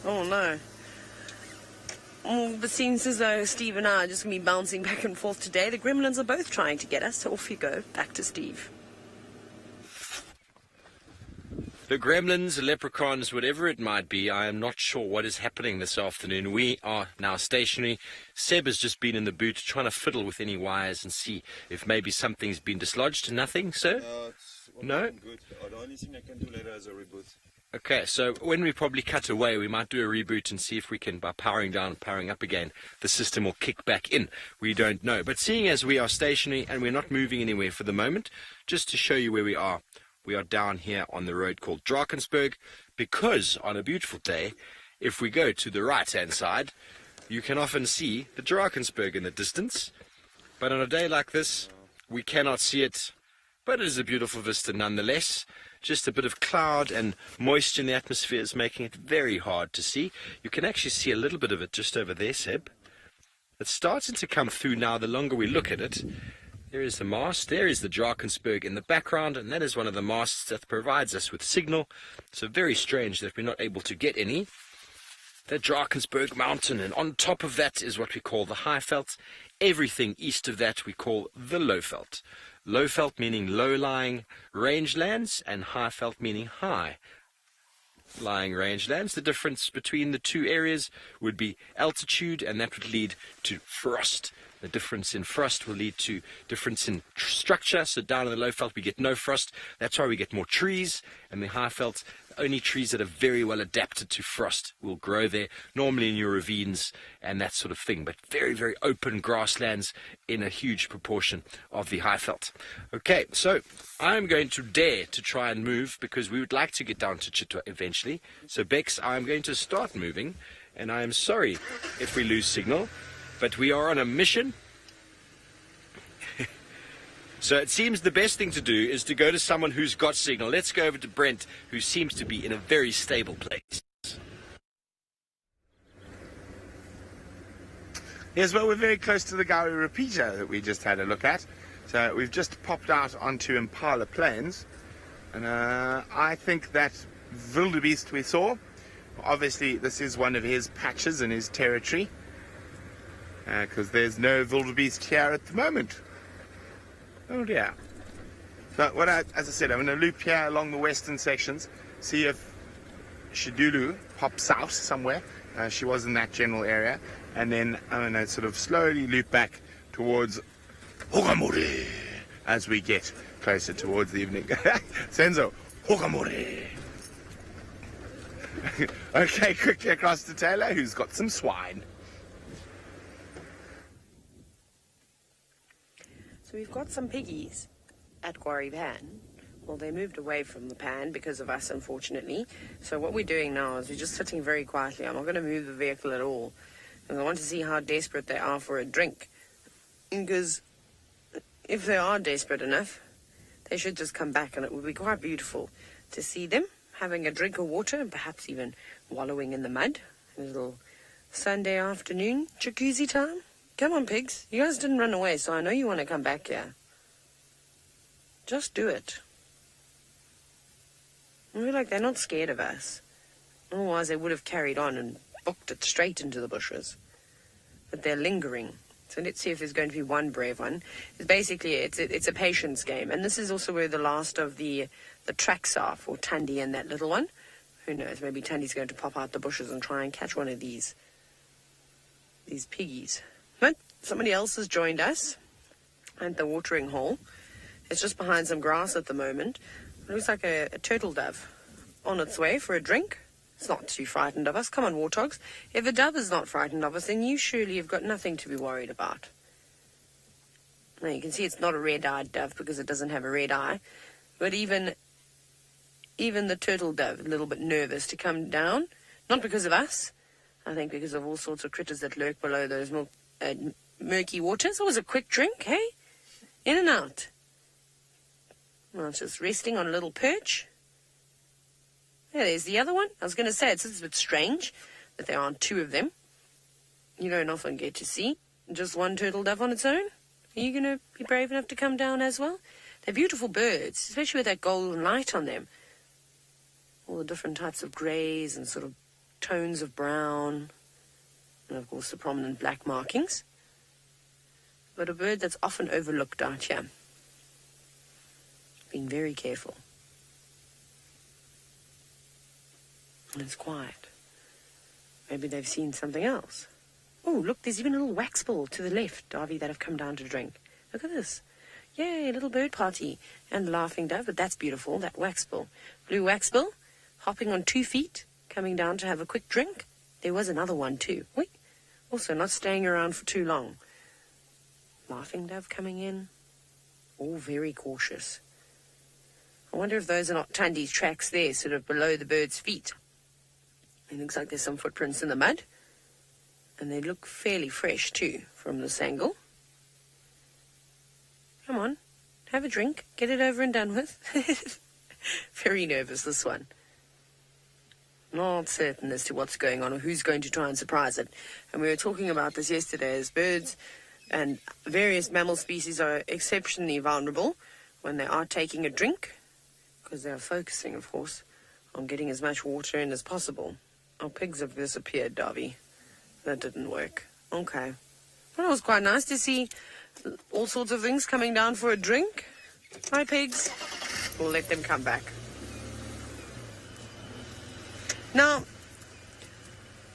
Oh no. Well, it seems as though Steve and I are just going to be bouncing back and forth today. The gremlins are both trying to get us, so off you go. Back to Steve. The gremlins, leprechauns, whatever it might be, I am not sure what is happening this afternoon. We are now stationary. Seb has just been in the boot trying to fiddle with any wires and see if maybe something's been dislodged. Nothing, sir? No? Good. The only thing I can do later is a reboot. Okay, so when we probably cut away, we might do a reboot and see if we can, by powering down and powering up again, the system will kick back in. We don't know. But seeing as we are stationary and we're not moving anywhere for the moment, just to show you where we are down here on the road called Drakensberg, because on a beautiful day, if we go to the right-hand side, you can often see the Drakensberg in the distance. But on a day like this, we cannot see it, but it is a beautiful vista nonetheless. Just a bit of cloud and moisture in the atmosphere is making it very hard to see. You can actually see a little bit of it just over there, Seb. It's starting to come through now the longer we look at it. There is the mast, there is the Drakensberg in the background, and that is one of the masts that provides us with signal. So very strange that we're not able to get any. The Drakensberg mountain, and on top of that is what we call the Highveld. Everything east of that we call the Lowveld. Lowveld meaning low-lying rangelands, and Highveld meaning high-lying rangelands. The difference between the two areas would be altitude, and that would lead to frost. The difference in frost will lead to difference in structure. So down in the Lowveld we get no frost. That's why we get more trees. And the Highveld, only trees that are very well adapted to frost will grow there, normally in your ravines and that sort of thing. But very, very open grasslands in a huge proportion of the Highveld. Okay, so I'm going to dare to try and move because we would like to get down to Chitwa eventually. So Bex, I'm going to start moving, and I am sorry if we lose signal. But we are on a mission. So it seems the best thing to do is to go to someone who's got signal. Let's go over to Brent, who seems to be in a very stable place. Yes, well, we're very close to the Gawi repeater that we just had a look at. So we've just popped out onto Impala Plains. And I think that wildebeest we saw, obviously this is one of his patches in his territory. Because there's no wildebeest here at the moment. Oh dear. So as I said, I'm going to loop here along the western sections, see if Shidulu pops out somewhere. She was in that general area. And then I'm going to sort of slowly loop back towards Hokamori as we get closer towards the evening. Senzo, Hokamori. Okay, quickly across to Taylor, who's got some swine. So we've got some piggies at Quarry Pan. Well, they moved away from the pan because of us, unfortunately. So what we're doing now is we're just sitting very quietly. I'm not going to move the vehicle at all. And I want to see how desperate they are for a drink. Because if they are desperate enough, they should just come back, and it would be quite beautiful to see them having a drink of water and perhaps even wallowing in the mud. A little Sunday afternoon jacuzzi time. Come on, pigs. You guys didn't run away, so I know you want to come back here. Just do it. I feel like they're not scared of us. Otherwise, they would have carried on and booked it straight into the bushes. But they're lingering. So let's see if there's going to be one brave one. It's basically, it's a patience game. And this is also where the last of the tracks are for Tandy and that little one. Who knows, maybe Tandy's going to pop out the bushes and try and catch one of these piggies. But somebody else has joined us at the watering hole. It's just behind some grass at the moment. It looks like a turtle dove on its way for a drink. It's not too frightened of us. Come on, warthogs. If a dove is not frightened of us, then you surely have got nothing to be worried about. Now, you can see it's not a red-eyed dove because it doesn't have a red eye. But even the turtle dove, a little bit nervous to come down. Not because of us. I think because of all sorts of critters that lurk below those murky waters. It was a quick drink, hey? In and out. Well, it's just resting on a little perch. Yeah, there's the other one. I was going to say, it's a bit strange that there aren't two of them. You don't often get to see just one turtle dove on its own. Are you going to be brave enough to come down as well? They're beautiful birds, especially with that golden light on them. All the different types of greys and sort of tones of brown, and of course the prominent black markings. But a bird that's often overlooked out here. Being very careful. And it's quiet. Maybe they've seen something else. Oh, look, there's even a little waxbill to the left, Darby, that have come down to drink. Look at this. Yay, a little bird party. And the laughing dove, but that's beautiful, that waxbill. Blue waxbill, hopping on 2 feet, coming down to have a quick drink. There was another one too. Wait. Also not staying around for too long. Laughing dove coming in. All very cautious. I wonder if those are not Tandy's tracks there, sort of below the bird's feet. It looks like there's some footprints in the mud. And they look fairly fresh too, from this angle. Come on, have a drink. Get it over and done with. Very nervous, this one. Not certain as to what's going on or who's going to try and surprise it. And we were talking about this yesterday, as birds and various mammal species are exceptionally vulnerable when they are taking a drink, because they are focusing, of course, on getting as much water in as possible. Our pigs have disappeared, Darby. That didn't work. Okay. Well, it was quite nice to see all sorts of things coming down for a drink. Hi, pigs. We'll let them come back. Now,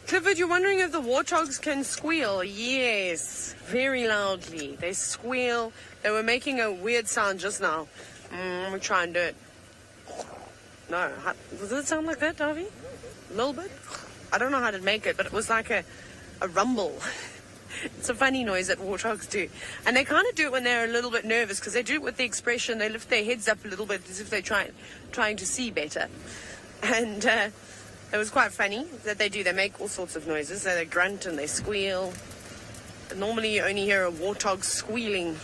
Clifford, you're wondering if the warthogs can squeal. Yes, very loudly. They squeal. They were making a weird sound just now. We'll try and do it. No, does it sound like that, Darby? A little bit? I don't know how to make it, but it was like a rumble. It's a funny noise that warthogs do. And they kind of do it when they're a little bit nervous, because they do it with the expression, they lift their heads up a little bit as if they're trying to see better. And it was quite funny that they do. They make all sorts of noises. So they grunt and they squeal. Normally you only hear a warthog squealing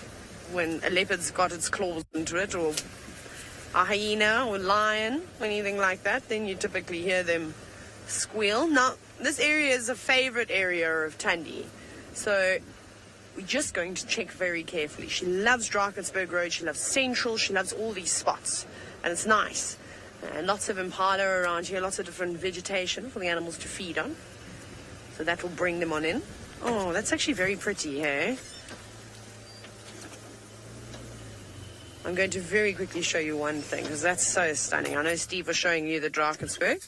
when a leopard's got its claws into it, or a hyena or lion, anything like that. Then you typically hear them squeal. Now, this area is a favorite area of Tandy. So we're just going to check very carefully. She loves Drakensberg Road. She loves Central. She loves all these spots. And it's nice. Lots of impala around here. Lots of different vegetation for the animals to feed on. So that will bring them on in. Oh, that's actually very pretty, hey? I'm going to very quickly show you one thing, because that's so stunning. I know Steve was showing you the Drakensberg,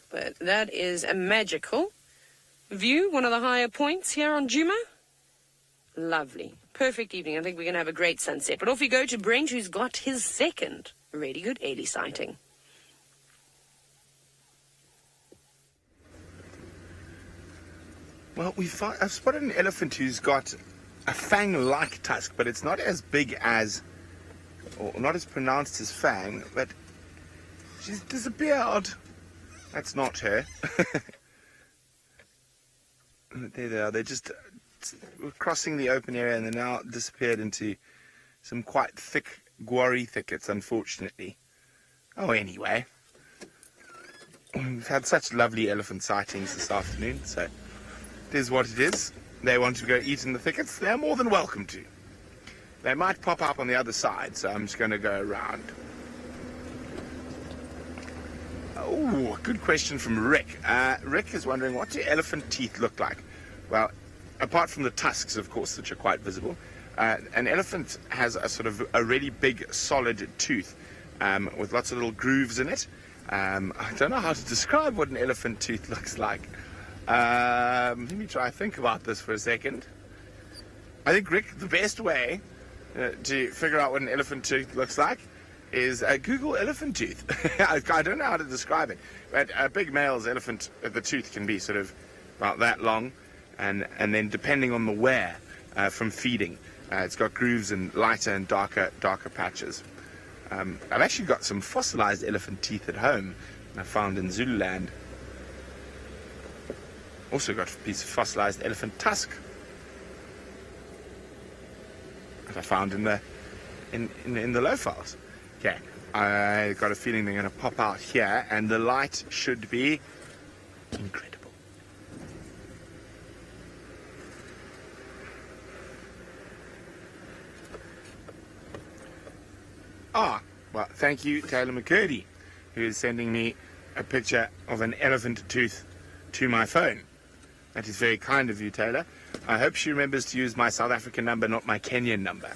but that is a magical view, one of the higher points here on Djuma. Lovely. Perfect evening. I think we're going to have a great sunset. But off we go to Brent, who's got his second really good early sighting. Well, I've spotted an elephant who's got a fang-like tusk, but it's not as big as, or not as pronounced as fang, but she's disappeared. That's not her. There they are. They just were crossing the open area and they're now disappeared into some quite thick guarri thickets, unfortunately. Oh, anyway. We've had such lovely elephant sightings this afternoon, so it is what it is. They want to go eat in the thickets. They're more than welcome to. They might pop up on the other side, so I'm just going to go around. Oh, good question from Rick. Rick is wondering, what do elephant teeth look like? Well, apart from the tusks, of course, which are quite visible, an elephant has a sort of a really big, solid tooth with lots of little grooves in it. I don't know how to describe what an elephant tooth looks like. Let me try and think about this for a second. I think, Rick, the best way to figure out what an elephant tooth looks like is Google elephant tooth. I don't know how to describe it, but a big male's elephant, the tooth can be sort of about that long, and then depending on the wear from feeding, it's got grooves and lighter and darker patches. I've actually got some fossilized elephant teeth at home I found in Zululand. Also got a piece of fossilized elephant tusk that I found in the low files. Okay, I got a feeling they're going to pop out here, and the light should be incredible. Well, thank you, Taylor McCurdy, who is sending me a picture of an elephant tooth to my phone. That is very kind of you, Taylor. I hope she remembers to use my South African number, not my Kenyan number,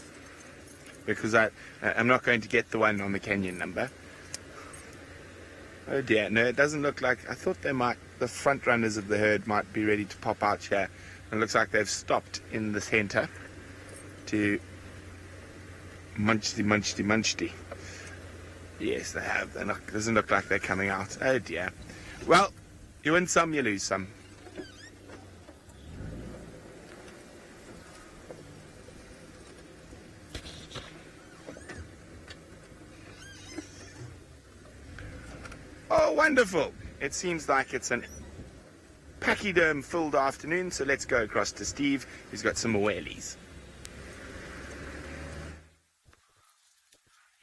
because I'm not going to get the one on the Kenyan number. Oh dear, no, it doesn't look like... I thought the front runners of the herd might be ready to pop out here. It looks like they've stopped in the center to munchty. Yes, they have. It doesn't look like they're coming out. Oh dear. Well, you win some, you lose some. Oh, wonderful. It seems like it's an pachyderm-filled afternoon, so let's go across to Steve, who's got some more wellies.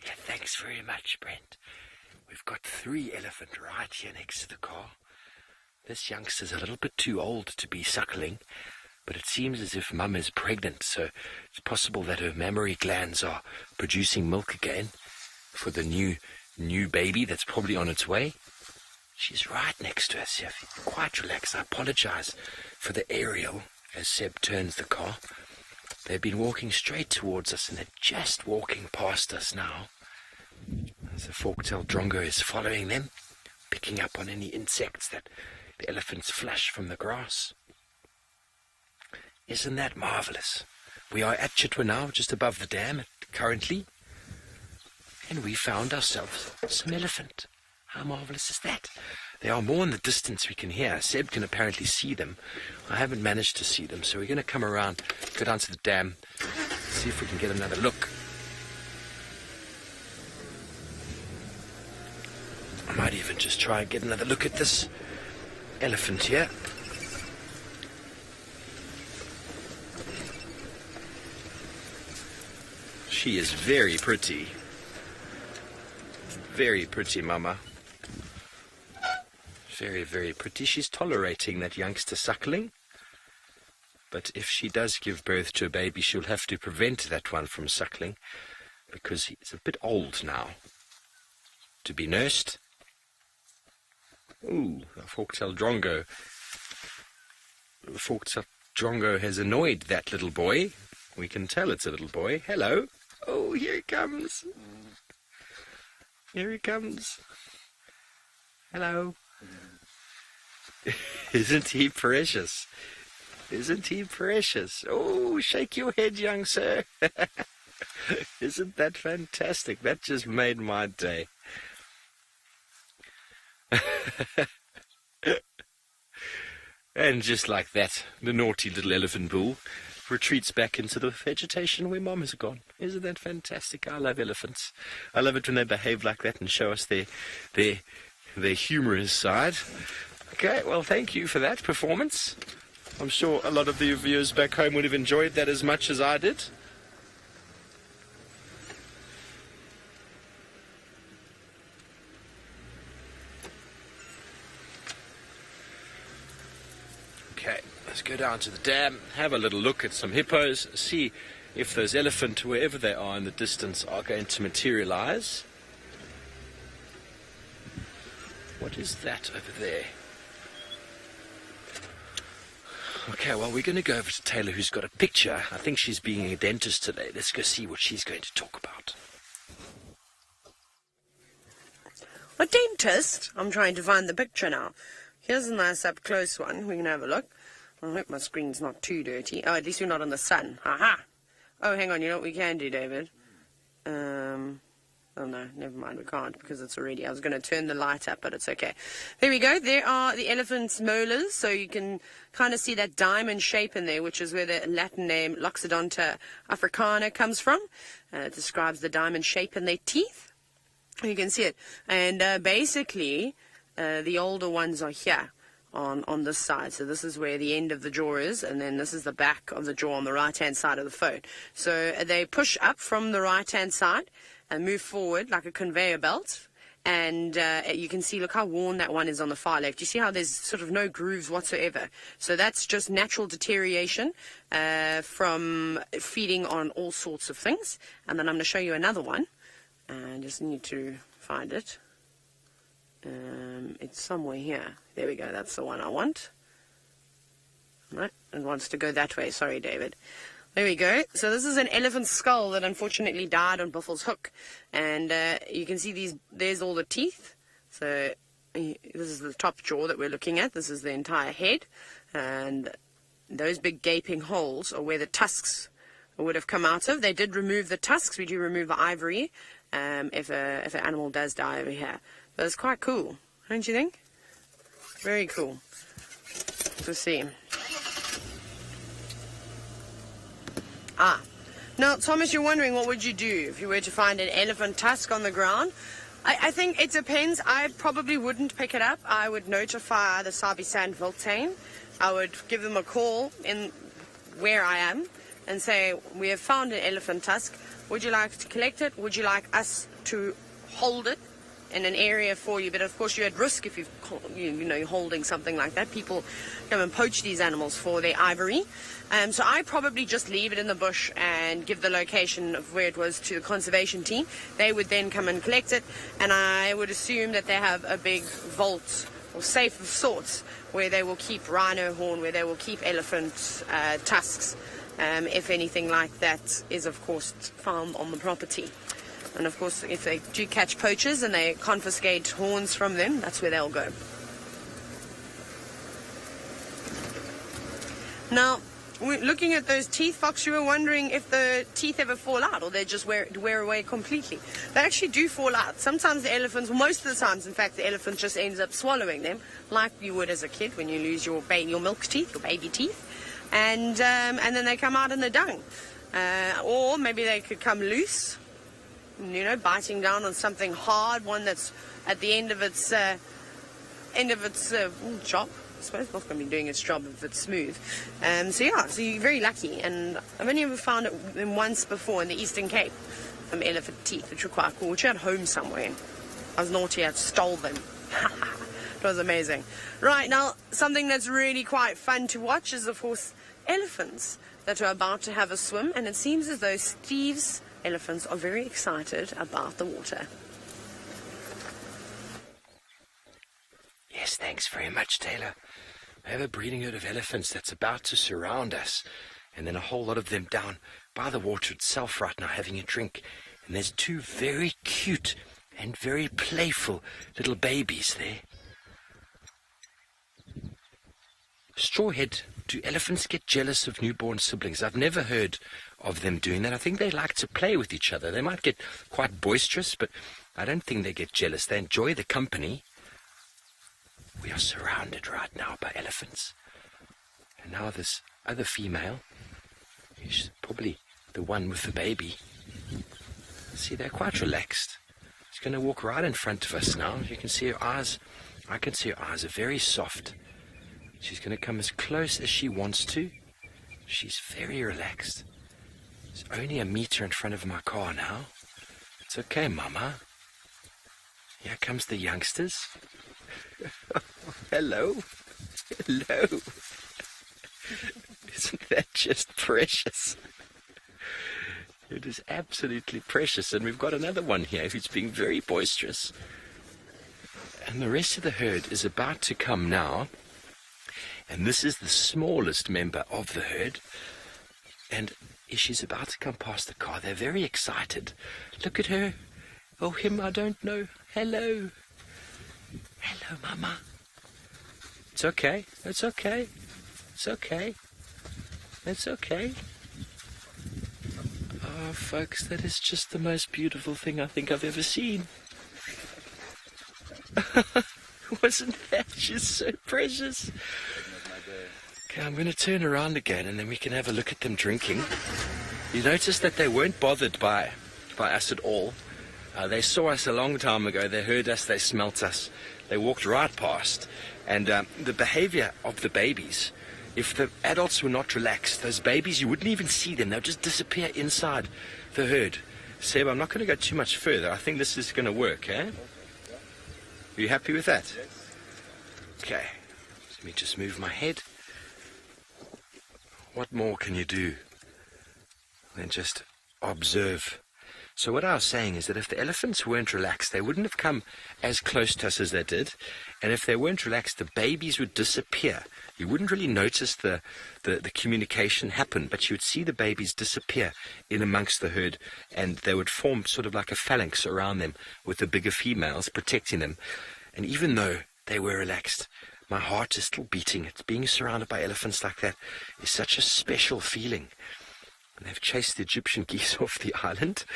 Yeah, thanks very much, Brent. We've got 3 elephant right here next to the car. This youngster's a little bit too old to be suckling, but it seems as if Mum is pregnant, so it's possible that her mammary glands are producing milk again for the new baby that's probably on its way. She's right next to us. If you're quite relaxed, I apologize for the aerial as Seb turns the car. They've been walking straight towards us, and they're just walking past us now. As the fork-tailed drongo is following them, picking up on any insects that the elephants flush from the grass. Isn't that marvelous? We are at Chitwa now, just above the dam currently, and we found ourselves some elephant. How marvelous is that? They are more in the distance we can hear. Seb can apparently see them. I haven't managed to see them, so we're going to come around, go down to the dam, see if we can get another look. I might even just try and get another look at this elephant here. She is very pretty. Very pretty, Mama. Very, very pretty. She's tolerating that youngster suckling. But if she does give birth to a baby, she'll have to prevent that one from suckling, because he's a bit old now to be nursed. Ooh, a fork-tailed drongo. The fork-tailed drongo has annoyed that little boy. We can tell it's a little boy. Hello. Oh, here he comes. Here he comes. Hello. Isn't he precious? Isn't he precious? Oh, shake your head, young sir. Isn't that fantastic? That just made my day. And just like that, the naughty little elephant bull retreats back into the vegetation where Mom has gone. Isn't that fantastic? I love elephants. I love it when they behave like that and show us their humorous side. Okay, well, thank you for that performance. I'm sure a lot of the viewers back home would have enjoyed that as much as I did. Okay, let's go down to the dam, have a little look at some hippos, see if those elephant, wherever they are in the distance, are going to materialize. What is that over there? Okay, well, we're going to go over to Taylor, who's got a picture. I think she's being a dentist today. Let's go see what she's going to talk about. A dentist? I'm trying to find the picture now. Here's a nice up-close one. We can have a look. I hope my screen's not too dirty. Oh, at least we're not in the sun. Aha! Oh, hang on. You know what we can do, David? Oh, no, never mind. We can't because it's already... I was going to turn the light up, but it's okay. There we go. There are the elephant's molars, so you can kind of see that diamond shape in there, which is where the Latin name Loxodonta africana comes from. It describes the diamond shape in their teeth. You can see it. And basically, the older ones are here on this side. So this is where the end of the jaw is, and then this is the back of the jaw on the right-hand side of the phone. So they push up from the right-hand side and move forward like a conveyor belt. And you can see, look how worn that one is on the far left. You see how there's sort of no grooves whatsoever. So that's just natural deterioration from feeding on all sorts of things. And then I'm going to show you another one. I just need to find it. It's somewhere here. There we go. That's the one I want. Right, it wants to go that way. Sorry, David. There we go. So this is an elephant skull that unfortunately died on Buffel's Hook. And you can see there's all the teeth. So this is the top jaw that we're looking at. This is the entire head. And those big gaping holes are where the tusks would have come out of. They did remove the tusks. We do remove the ivory if an animal does die over here. But it's quite cool, don't you think? Very cool to see. Now, Thomas, you're wondering what would you do if you were to find an elephant tusk on the ground? I think it depends. I probably wouldn't pick it up. I would notify the Sabi Sand Wildtuin. I would give them a call in where I am and say, we have found an elephant tusk. Would you like to collect it? Would you like us to hold it in an area for you? But of course you're at risk if you're holding something like that. People come and poach these animals for their ivory. So I probably just leave it in the bush and give the location of where it was to the conservation team. They would then come and collect it, and I would assume that they have a big vault or safe of sorts where they will keep rhino horn, where they will keep elephant tusks, if anything like that is of course found on the property. And of course if they do catch poachers and they confiscate horns from them, that's where they'll go. Now, looking at those teeth, Fox, you were wondering if the teeth ever fall out or they just wear away completely. They actually do fall out. Sometimes the elephants, most of the times, in fact, the elephant just ends up swallowing them, like you would as a kid when you lose your milk teeth, your baby teeth, and then they come out in the dung. Or maybe they could come loose, biting down on something hard, one that's at the end of its job. I suppose not going to be doing its job if it's smooth. So you're very lucky. And I've only ever found it once before in the Eastern Cape, elephant teeth, which were quite cool, which I had home somewhere. I was naughty, I stole them. It was amazing. Right, now, something that's really quite fun to watch is, of course, elephants that are about to have a swim. And it seems as though Steve's elephants are very excited about the water. Yes, thanks very much, Taylor. We have a breeding herd of elephants that's about to surround us, and then a whole lot of them down by the water itself right now having a drink. And there's two very cute and very playful little babies there. Strawhead, do elephants get jealous of newborn siblings? I've never heard of them doing that. I think they like to play with each other. They might get quite boisterous, but I don't think they get jealous. They enjoy the company. We are surrounded right now by elephants. And now this other female, she's probably the one with the baby. See, they're quite relaxed. She's going to walk right in front of us now. You can see her eyes. I can see her eyes are very soft. She's going to come as close as she wants to. She's very relaxed. It's only a meter in front of my car now. It's okay, Mama. Here comes the youngsters. Hello. Hello. Isn't that just precious? It is absolutely precious. And we've got another one here who's being very boisterous. And the rest of the herd is about to come now. And this is the smallest member of the herd. And she's about to come past the car. They're very excited. Look at her. Oh, him I don't know. Hello. Hello, Mama. It's okay. It's okay. It's okay. It's okay. Oh, folks, that is just the most beautiful thing I think I've ever seen. Wasn't that just so precious? Okay, I'm going to turn around again and then we can have a look at them drinking. You notice that they weren't bothered by us at all. They saw us a long time ago. They heard us. They smelt us. They walked right past. And the behavior of the babies, if the adults were not relaxed, those babies, you wouldn't even see them. They'll just disappear inside the herd. Seb, I'm not going to go too much further. I think this is going to work, eh? Are you happy with that? Okay. Let me just move my head. What more can you do than just observe So what I was saying is that if the elephants weren't relaxed, they wouldn't have come as close to us as they did. And if they weren't relaxed, the babies would disappear. You wouldn't really notice the communication happen, but you would see the babies disappear in amongst the herd, and they would form sort of like a phalanx around them with the bigger females protecting them. And even though they were relaxed, my heart is still beating. It's being surrounded by elephants like that is such a special feeling. And they've chased the Egyptian geese off the island.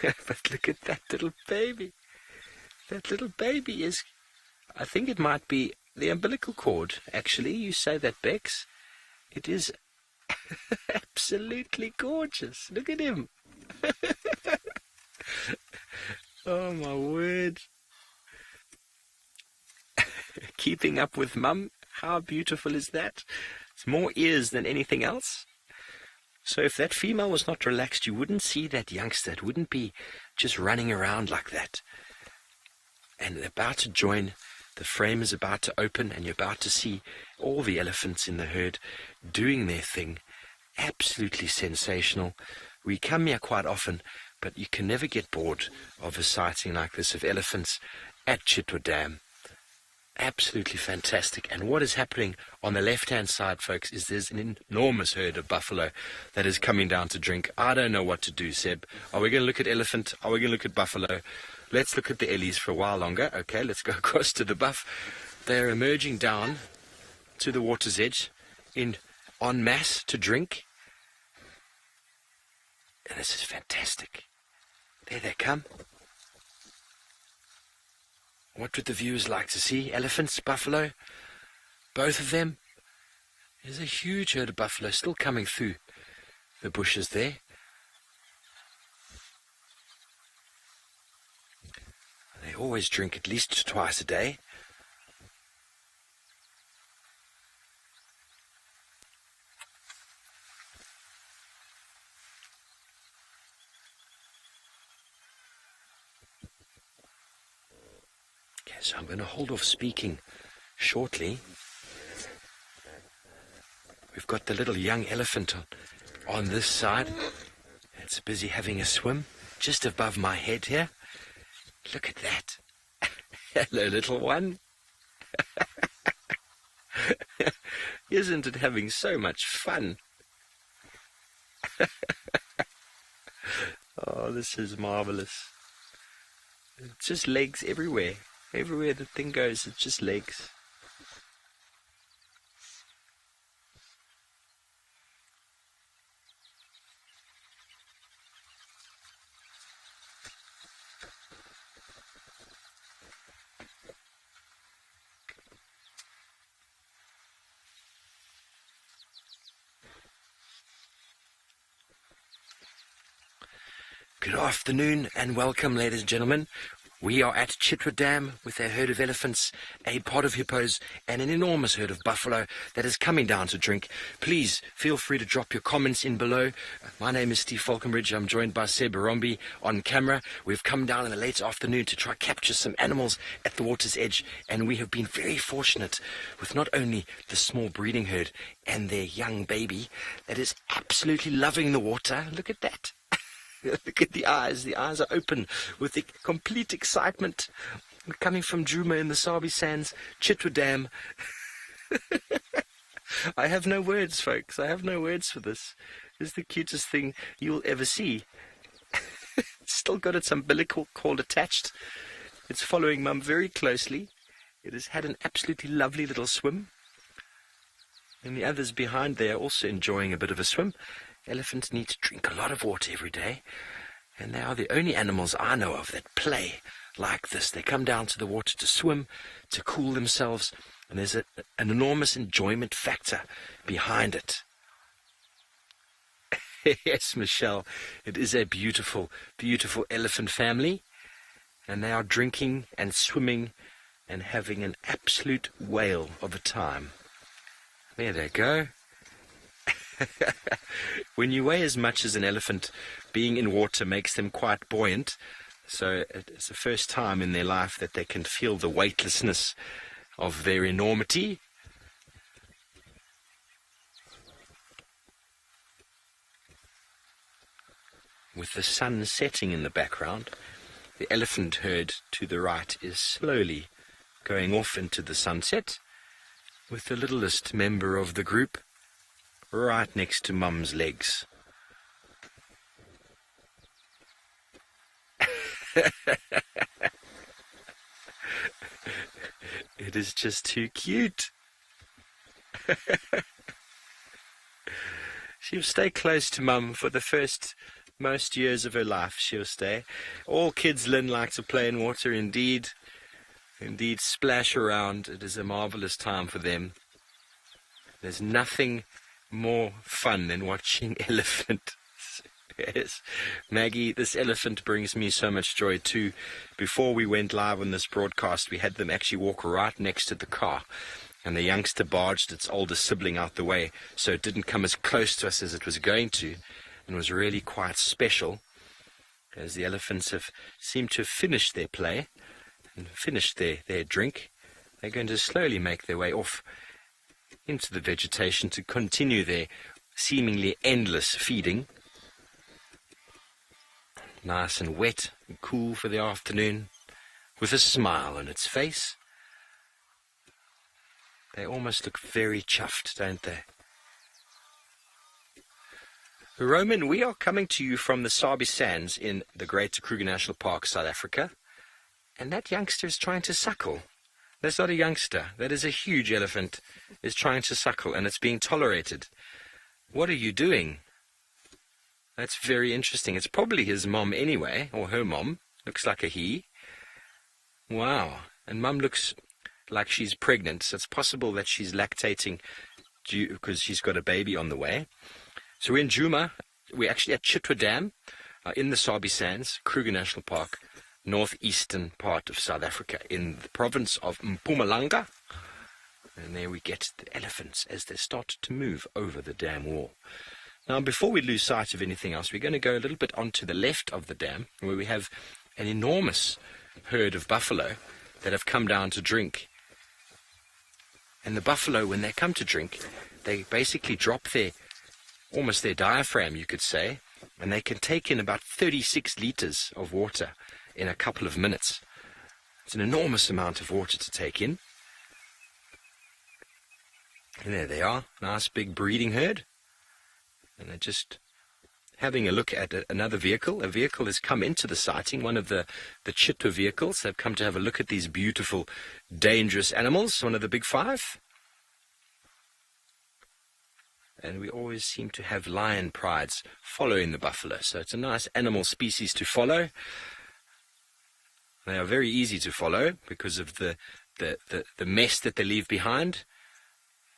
But look at that little baby. That little baby is, I think it might be the umbilical cord. Actually, you say that, Bex. It is absolutely gorgeous. Look at him. Oh, my word. Keeping up with Mum. How beautiful is that? It's more ears than anything else. So if that female was not relaxed, you wouldn't see that youngster. It wouldn't be just running around like that. And they're about to join. The frame is about to open, and you're about to see all the elephants in the herd doing their thing. Absolutely sensational. We come here quite often, but you can never get bored of a sighting like this of elephants at Chitwa Dam. Absolutely fantastic. And what is happening on the left-hand side, folks, is there's an enormous herd of buffalo that is coming down to drink. I don't know what to do, Seb. Are we going to look at elephant? Are we going to look at buffalo? Let's look at the ellies for a while longer. Okay, let's go across to the buff. They're emerging down to the water's edge en masse to drink. And this is fantastic. There they come. What would the viewers like to see? Elephants, buffalo, both of them. There's a huge herd of buffalo still coming through the bushes there. They always drink at least twice a day. Okay, so I'm going to hold off speaking shortly. We've got the little young elephant on this side. It's busy having a swim just above my head here. Look at that. Hello, little one. Isn't it having so much fun? Oh, this is marvelous. It's just legs everywhere. Everywhere the thing goes, it's just legs. Good afternoon and welcome, ladies and gentlemen. We are at Chitwa Dam with a herd of elephants, a pod of hippos, and an enormous herd of buffalo that is coming down to drink. Please feel free to drop your comments in below. My name is Steve Falconbridge. I'm joined by Seb Rombi on camera. We've come down in the late afternoon to try capture some animals at the water's edge, and we have been very fortunate with not only the small breeding herd and their young baby that is absolutely loving the water. Look at that. Look at the eyes. The eyes are open with the complete excitement. We're coming from Djuma in the Sabi Sands, Chitwa Dam. I have no words, folks. I have no words for this. This is the cutest thing you'll ever see. It's still got its umbilical cord attached. It's following Mum very closely. It has had an absolutely lovely little swim. And the others behind there are also enjoying a bit of a swim. Elephants need to drink a lot of water every day, and they are the only animals I know of that play like this. They come down to the water to swim, to cool themselves, and there's an enormous enjoyment factor behind it. Yes, Michelle, it is a beautiful, beautiful elephant family, and they are drinking and swimming and having an absolute whale of a time. There they go. When you weigh as much as an elephant, being in water makes them quite buoyant. So it's the first time in their life that they can feel the weightlessness of their enormity. with the sun setting in the background. The elephant herd to the right is slowly going off into the sunset, with the littlest member of the group right next to Mum's legs. It is just too cute. She'll stay close to Mum for the first most years of her life. She'll stay. All kids learn like to play in water. Indeed, splash around. It is a marvelous time for them. There's nothing more fun than watching elephants. Yes, Maggie, this elephant brings me so much joy too. Before we went live on this broadcast, we had them actually walk right next to the car, and the youngster barged its older sibling out the way, so it didn't come as close to us as it was going to, and was really quite special, as the elephants seemed to have finished their play and finished their drink. They're going to slowly make their way off into the vegetation to continue their seemingly endless feeding. Nice and wet and cool for the afternoon, with a smile on its face. They almost look very chuffed, don't they? Roman, we are coming to you from the Sabi Sands in the Greater Kruger National Park, South Africa. And that youngster is trying to suckle. That's not a youngster. That is a huge elephant is trying to suckle, and it's being tolerated. What are you doing? That's very interesting. It's probably his mom anyway, or her mom. Looks like a he. Wow. And Mum looks like she's pregnant, so it's possible that she's lactating because she's got a baby on the way. So we're in Djuma. We're actually at Chitwa Dam in the Sabi Sands, Kruger National Park, northeastern part of South Africa, in the province of Mpumalanga. And there we get the elephants as they start to move over the dam wall. Now, before we lose sight of anything else, we're going to go a little bit onto the left of the dam, where we have an enormous herd of buffalo that have come down to drink. And the buffalo, when they come to drink, they basically drop almost their diaphragm, you could say, and they can take in about 36 liters of water in a couple of minutes. It's an enormous amount of water to take in. And there they are, nice big breeding herd. And they're just having a look at another vehicle. A vehicle has come into the sighting, one of the Chitwa vehicles. They've come to have a look at these beautiful, dangerous animals, one of the big five. And we always seem to have lion prides following the buffalo. So it's a nice animal species to follow. They are very easy to follow because of the mess that they leave behind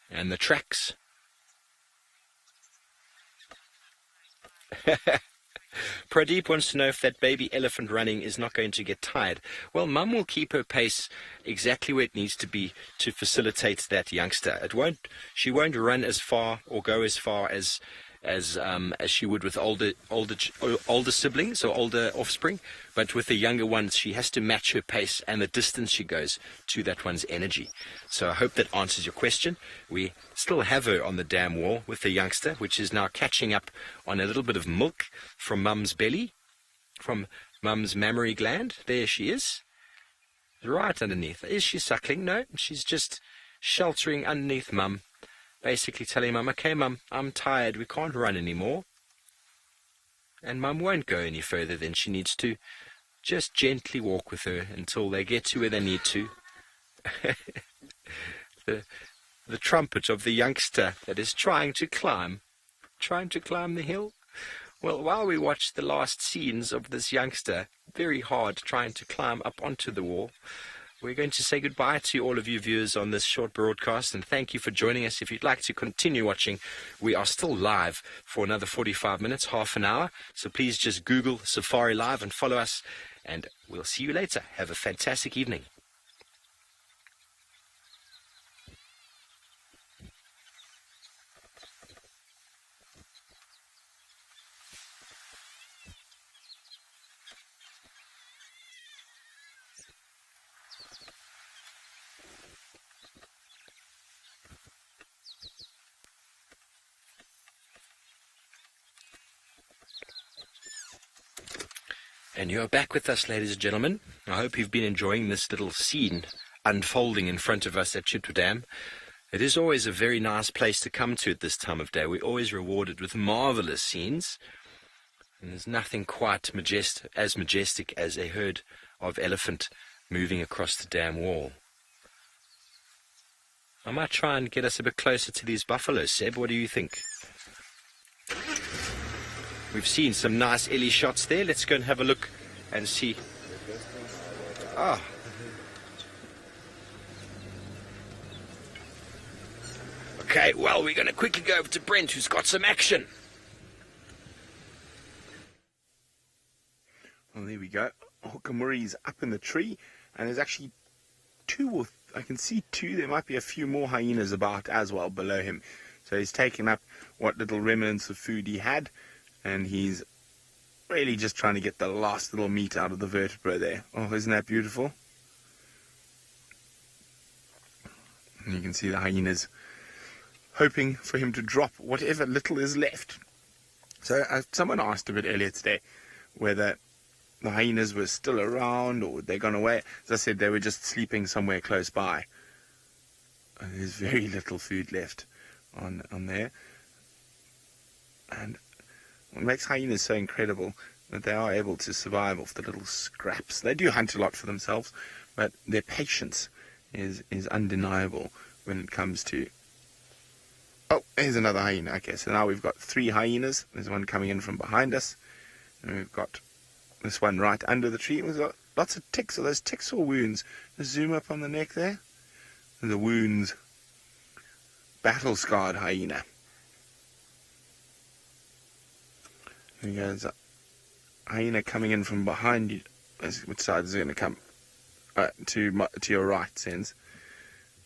and the tracks. Pradeep wants to know if that baby elephant running is not going to get tired. Well, Mum will keep her pace exactly where it needs to be to facilitate that youngster. She won't run as far or go as far as she would with older siblings or older offspring, but with the younger ones, she has to match her pace and the distance she goes to that one's energy. So I hope that answers your question. We still have her on the dam wall with the youngster, which is now catching up on a little bit of milk from Mum's belly, from Mum's mammary gland. There she is, right underneath. Is she suckling? No, she's just sheltering underneath Mum. Basically telling Mum, okay, Mum, I'm tired, we can't run anymore. And Mum won't go any further than she needs to. Just gently walk with her until they get to where they need to. The trumpet of the youngster that is trying to climb the hill. Well, while we watch the last scenes of this youngster, very hard trying to climb up onto the wall, we're going to say goodbye to all of you viewers on this short broadcast, and thank you for joining us. If you'd like to continue watching, we are still live for another 45 minutes, half an hour. So please just Google Safari Live and follow us, and we'll see you later. Have a fantastic evening. And you're back with us, ladies and gentlemen. I hope you've been enjoying this little scene unfolding in front of us at Chitwa Dam. It is always a very nice place to come to at this time of day. We're always rewarded with marvelous scenes. And there's nothing quite as majestic as a herd of elephant moving across the dam wall. I might try and get us a bit closer to these buffaloes, Seb. What do you think? We've seen some nice ellie shots there. Let's go and have a look and see. Ah. Okay, well, we're going to quickly go over to Brent, who's got some action. Well, there we go. Hukamuri's up in the tree, and there's actually I can see two. There might be a few more hyenas about as well below him. So he's taken up what little remnants of food he had, and he's really just trying to get the last little meat out of the vertebra there. Oh, isn't that beautiful? And you can see the hyenas hoping for him to drop whatever little is left. So someone asked a bit earlier today whether the hyenas were still around or they'd gone away. As I said, they were just sleeping somewhere close by. There's very little food left on there. And what makes hyenas so incredible that they are able to survive off the little scraps. They do hunt a lot for themselves, but their patience is undeniable when it comes to... Oh, here's another hyena. Okay, so now we've got 3 hyenas. There's one coming in from behind us. And we've got this one right under the tree. We've got lots of ticks. Are those ticks or wounds? Just zoom up on the neck there. The wounds. Battle-scarred hyena. Here we go. There's a hyena coming in from behind you. Which side is it going to come? To your right, Sens.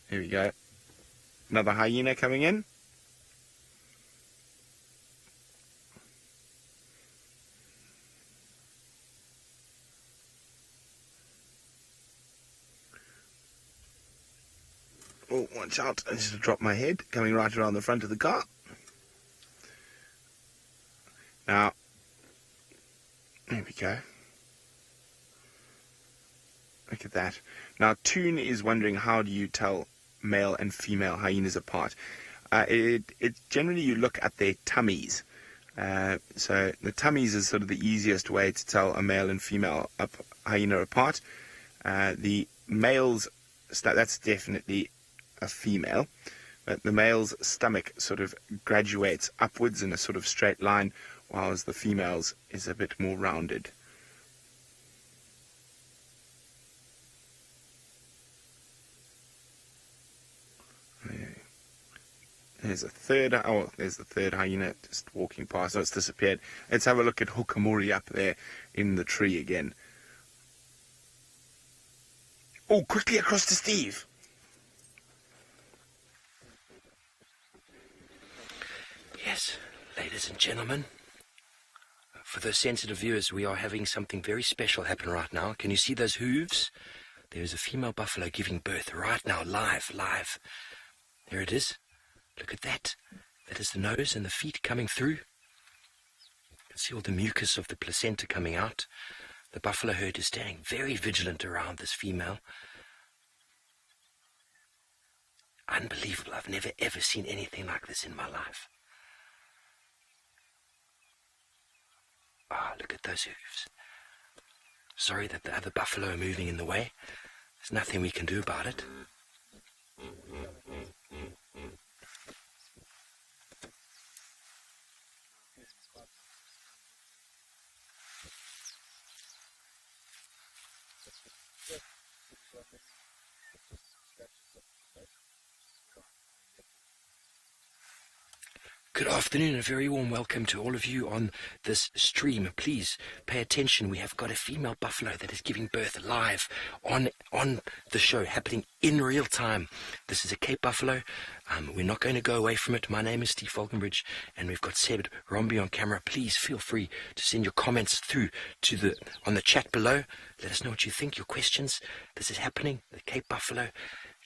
Here we go. Another hyena coming in. Oh, watch out. I just dropped my head. Coming right around the front of the car. Now, there we go. Look at that. Now, Toon is wondering, how do you tell male and female hyenas apart? It generally, you look at their tummies. So the tummies is sort of the easiest way to tell a male and female hyena apart. The male's, that's definitely a female, but the male's stomach sort of graduates upwards in a sort of straight line, whilst the female's is a bit more rounded. There's a third, there's the third hyena just walking past. Oh, it's disappeared. Let's have a look at Hukamuri up there in the tree again. Oh, quickly across to Steve. Yes, ladies and gentlemen, for those sensitive viewers, we are having something very special happen right now. Can you see those hooves? There is a female buffalo giving birth right now, live. There it is. Look at that. That is the nose and the feet coming through. You can see all the mucus of the placenta coming out. The buffalo herd is standing very vigilant around this female. Unbelievable. I've never ever seen anything like this in my life. Ah, look at those hooves. Sorry that the other buffalo are moving in the way. There's nothing we can do about it. Good afternoon, a very warm welcome to all of you on this stream. Please pay attention. We have got a female buffalo that is giving birth live on the show, happening in real time. This is a Cape buffalo. We're not going to go away from it. My name is Steve Falconbridge, and we've got Seb Rombi on camera. Please feel free to send your comments through to on the chat below. Let us know what you think, your questions. This is happening. The Cape buffalo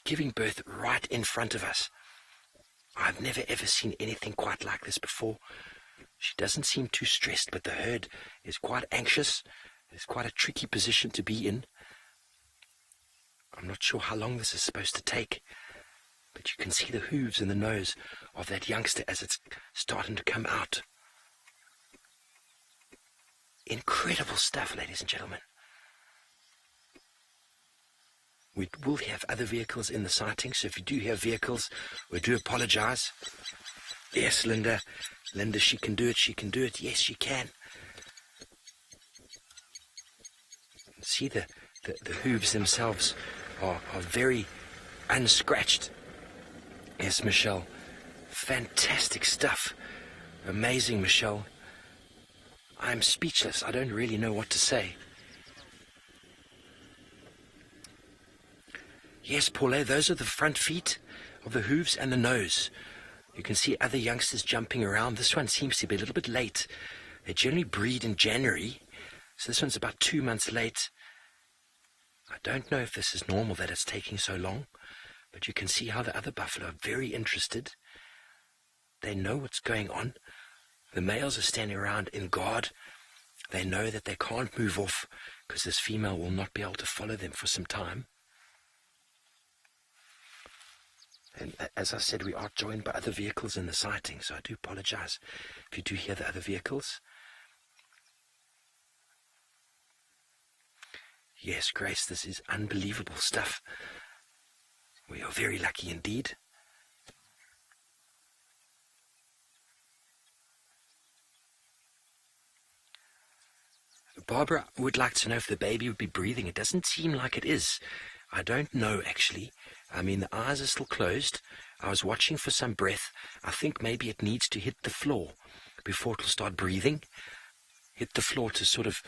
giving birth right in front of us. I've never ever seen anything quite like this before. She doesn't seem too stressed, but the herd is quite anxious, It's quite a tricky position to be in. I'm not sure how long this is supposed to take, but you can see the hooves and the nose of that youngster as it's starting to come out. Incredible stuff, ladies and gentlemen. We will have other vehicles in the sighting, so if you do hear vehicles, we do apologize. Yes, Linda, she can do it, yes, she can. See, the hooves themselves are very unscratched. Yes, Michelle, fantastic stuff. Amazing, Michelle. I'm speechless, I don't really know what to say. Yes, Paulette, those are the front feet of the hooves and the nose. You can see other youngsters jumping around. This one seems to be a little bit late. They generally breed in January, so this one's about 2 months late. I don't know if this is normal that it's taking so long, but you can see how the other buffalo are very interested. They know what's going on. The males are standing around in guard. They know that they can't move off because this female will not be able to follow them for some time. And as I said, we are joined by other vehicles in the sighting, so I do apologize if you do hear the other vehicles. Yes, Grace, this is unbelievable stuff. We are very lucky indeed. Barbara would like to know if the baby would be breathing. It doesn't seem like it is. I don't know, actually. I mean, the eyes are still closed. I was watching for some breath. I think maybe it needs to hit the floor before it will start breathing. Hit the floor to sort of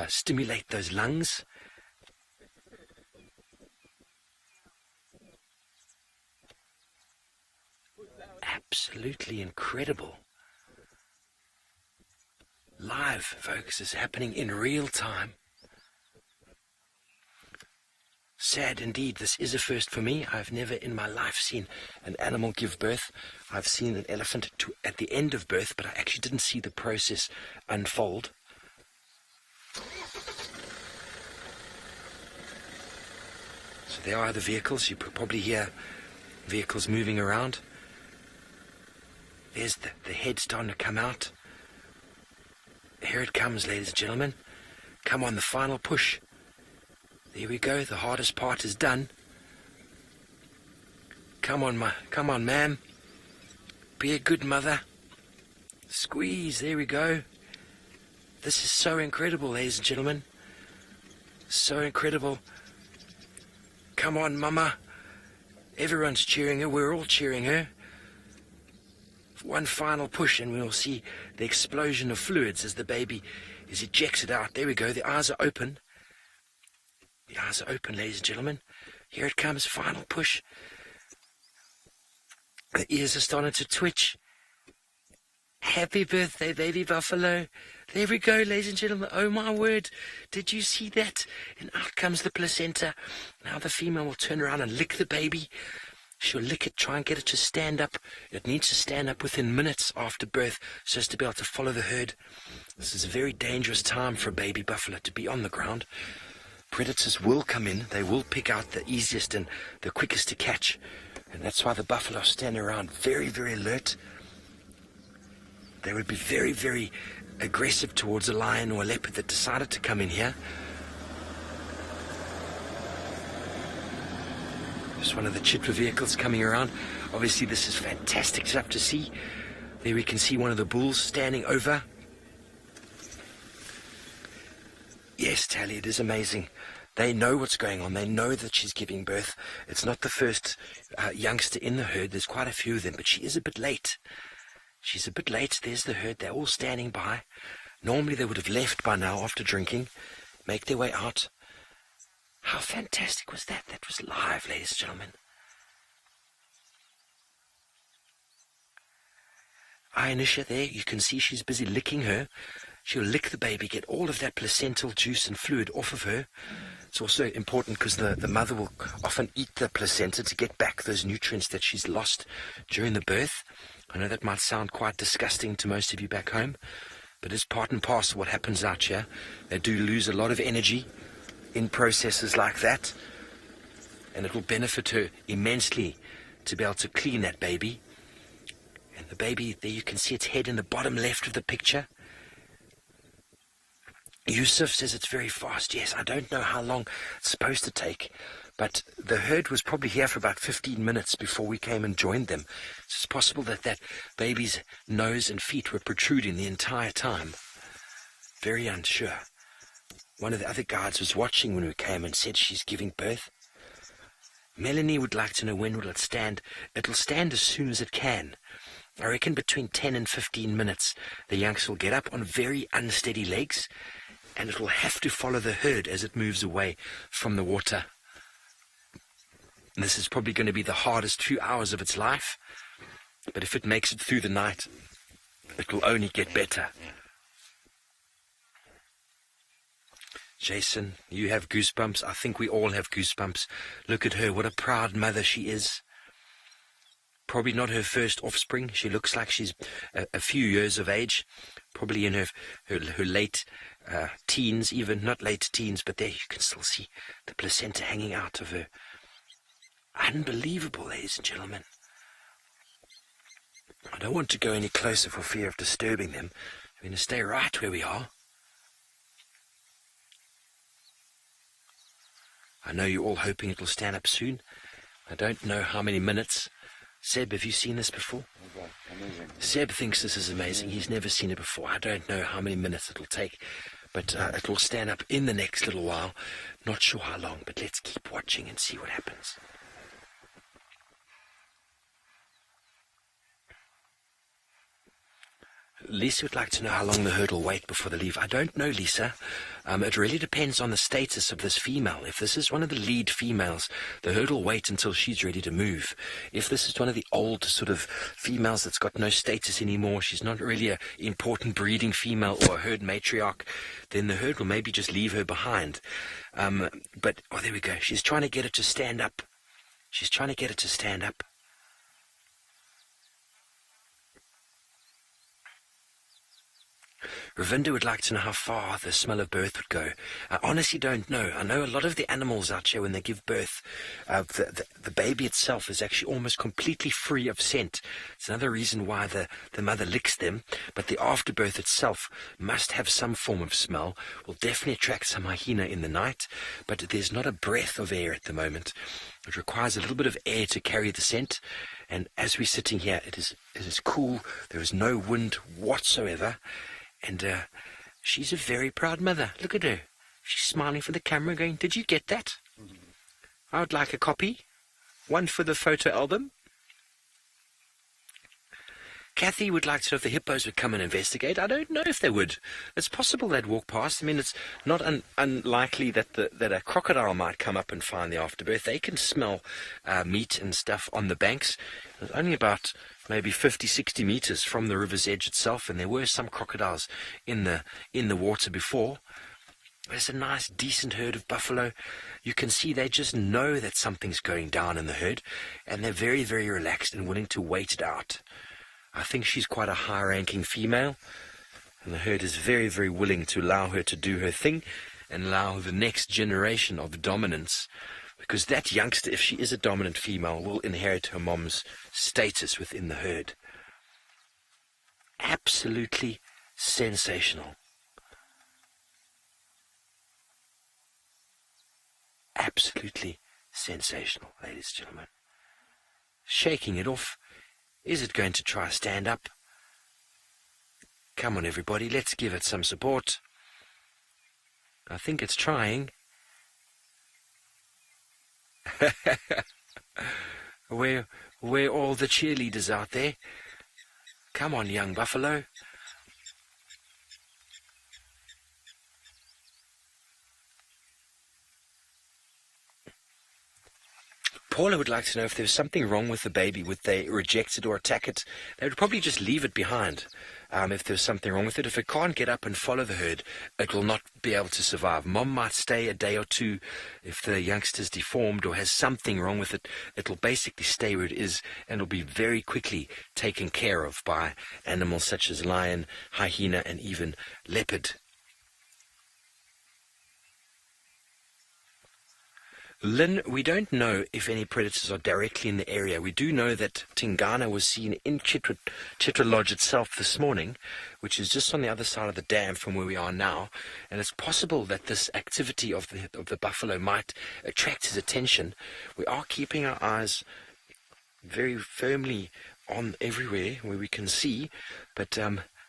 stimulate those lungs. Absolutely incredible. Live, folks, is happening in real time. Sad indeed, this is a first for me. I've never in my life seen an animal give birth. I've seen an elephant at the end of birth, but I actually didn't see the process unfold. So there are the vehicles. You probably hear vehicles moving around. There's the head starting to come out. Here it comes, ladies and gentlemen. Come on, the final push. There we go, the hardest part is done. Come on, ma'am. Be a good mother. Squeeze, there we go. This is so incredible, ladies and gentlemen. So incredible. Come on, mama. Everyone's cheering her, we're all cheering her. One final push and we'll see the explosion of fluids as the baby is ejected out. There we go, the eyes are open. The eyes are open, ladies and gentlemen. Here it comes, final push. The ears are starting to twitch. Happy birthday, baby buffalo. There we go, ladies and gentlemen. Oh my word, did you see that? And out comes the placenta. Now the female will turn around and lick the baby. She'll lick it, try and get it to stand up. It needs to stand up within minutes after birth so as to be able to follow the herd. This is a very dangerous time for a baby buffalo to be on the ground. Predators will come in. They will pick out the easiest and the quickest to catch. And that's why the buffalo stand around very, very alert. They would be very, very aggressive towards a lion or a leopard that decided to come in here. Just one of the chitwa vehicles coming around. Obviously this is fantastic stuff to see. There we can see one of the bulls standing over. Yes, Tally, it is amazing. They know what's going on. They know that she's giving birth. It's not the first youngster in the herd. There's quite a few of them, but she is a bit late. She's a bit late. There's the herd. They're all standing by. Normally they would have left by now after drinking, make their way out. How fantastic was that? That was live, ladies and gentlemen. Ionisha there, you can see she's busy licking her. She'll lick the baby, get all of that placental juice and fluid off of her. It's also important because the mother will often eat the placenta to get back those nutrients that she's lost during the birth. I know that might sound quite disgusting to most of you back home, But it's part and parcel what happens out here. They do lose a lot of energy in processes like that. And it will benefit her immensely to be able to clean that baby. And the baby, there you can see its head in the bottom left of the picture. Yusuf says it's very fast. Yes, I don't know how long it's supposed to take. But the herd was probably here for about 15 minutes before we came and joined them. So it's possible that that baby's nose and feet were protruding the entire time. Very unsure. One of the other guards was watching when we came and said she's giving birth. Melanie would like to know when will it stand. It'll stand as soon as it can. I reckon between 10 and 15 minutes the youngster will get up on very unsteady legs and it will have to follow the herd as it moves away from the water. And this is probably going to be the hardest few hours of its life, but if it makes it through the night, it will only get better. Jason, you have goosebumps. I think we all have goosebumps. Look at her. What a proud mother she is. Probably not her first offspring. She looks like she's a few years of age, probably in her late teens, even not late teens, but there you can still see the placenta hanging out of her. Unbelievable, ladies and gentlemen. I don't want to go any closer for fear of disturbing them. I'm going to stay right where we are. I know you're all hoping it will stand up soon. I don't know how many minutes. Seb, have you seen this before? Seb thinks this is amazing. He's never seen it before. I don't know how many minutes it will take, but it will stand up in the next little while. Not sure how long, but let's keep watching and see what happens. Lisa would like to know how long the herd will wait before they leave. I don't know, Lisa. It really depends on the status of this female. If this is one of the lead females, the herd will wait until she's ready to move. If this is one of the old sort of females that's got no status anymore, she's not really an important breeding female or a herd matriarch, then the herd will maybe just leave her behind. But, oh, there we go. She's trying to get it to stand up. She's trying to get it to stand up. Ravinda would like to know how far the smell of birth would go. I honestly don't know. I know a lot of the animals out here, when they give birth, the baby itself is actually almost completely free of scent. It's another reason why the mother licks them. But the afterbirth itself must have some form of smell. Will definitely attract some hyena in the night. But there's not a breath of air at the moment. It requires a little bit of air to carry the scent. And as we're sitting here, it is cool. There is no wind whatsoever. And she's a very proud mother. Look at her. She's smiling for the camera going, "Did you get that? I would like a copy. One for the photo album." Kathy would like to know if the hippos would come and investigate. I don't know if they would. It's possible they'd walk past. I mean, it's not unlikely that a crocodile might come up and find the afterbirth. They can smell meat and stuff on the banks. It's only about maybe 50, 60 meters from the river's edge itself, and there were some crocodiles in the water before. There's a nice, decent herd of buffalo. You can see they just know that something's going down in the herd, and they're very, very relaxed and willing to wait it out. I think she's quite a high-ranking female, and the herd is very, very willing to allow her to do her thing and allow the next generation of dominance, because that youngster, if she is a dominant female, will inherit her mom's status within the herd. Absolutely sensational. Absolutely sensational, ladies and gentlemen. Shaking it off. Is it going to try stand up? Come on, everybody, let's give it some support. I think it's trying. Where all the cheerleaders out there? Come on, young buffalo. Paula would like to know if there's something wrong with the baby. Would they reject it or attack it? They would probably just leave it behind. If there's something wrong with it, if it can't get up and follow the herd, it will not be able to survive. Mom might stay a day or two. If the youngster's deformed or has something wrong with it, it'll basically stay where it is and will be very quickly taken care of by animals such as lion, hyena, and even leopard. Lynn, we don't know if any predators are directly in the area. We do know that Tingana was seen in Chitra Lodge itself this morning, which is just on the other side of the dam from where we are now. And it's possible that this activity of the buffalo might attract his attention. We are keeping our eyes very firmly on everywhere where we can see, but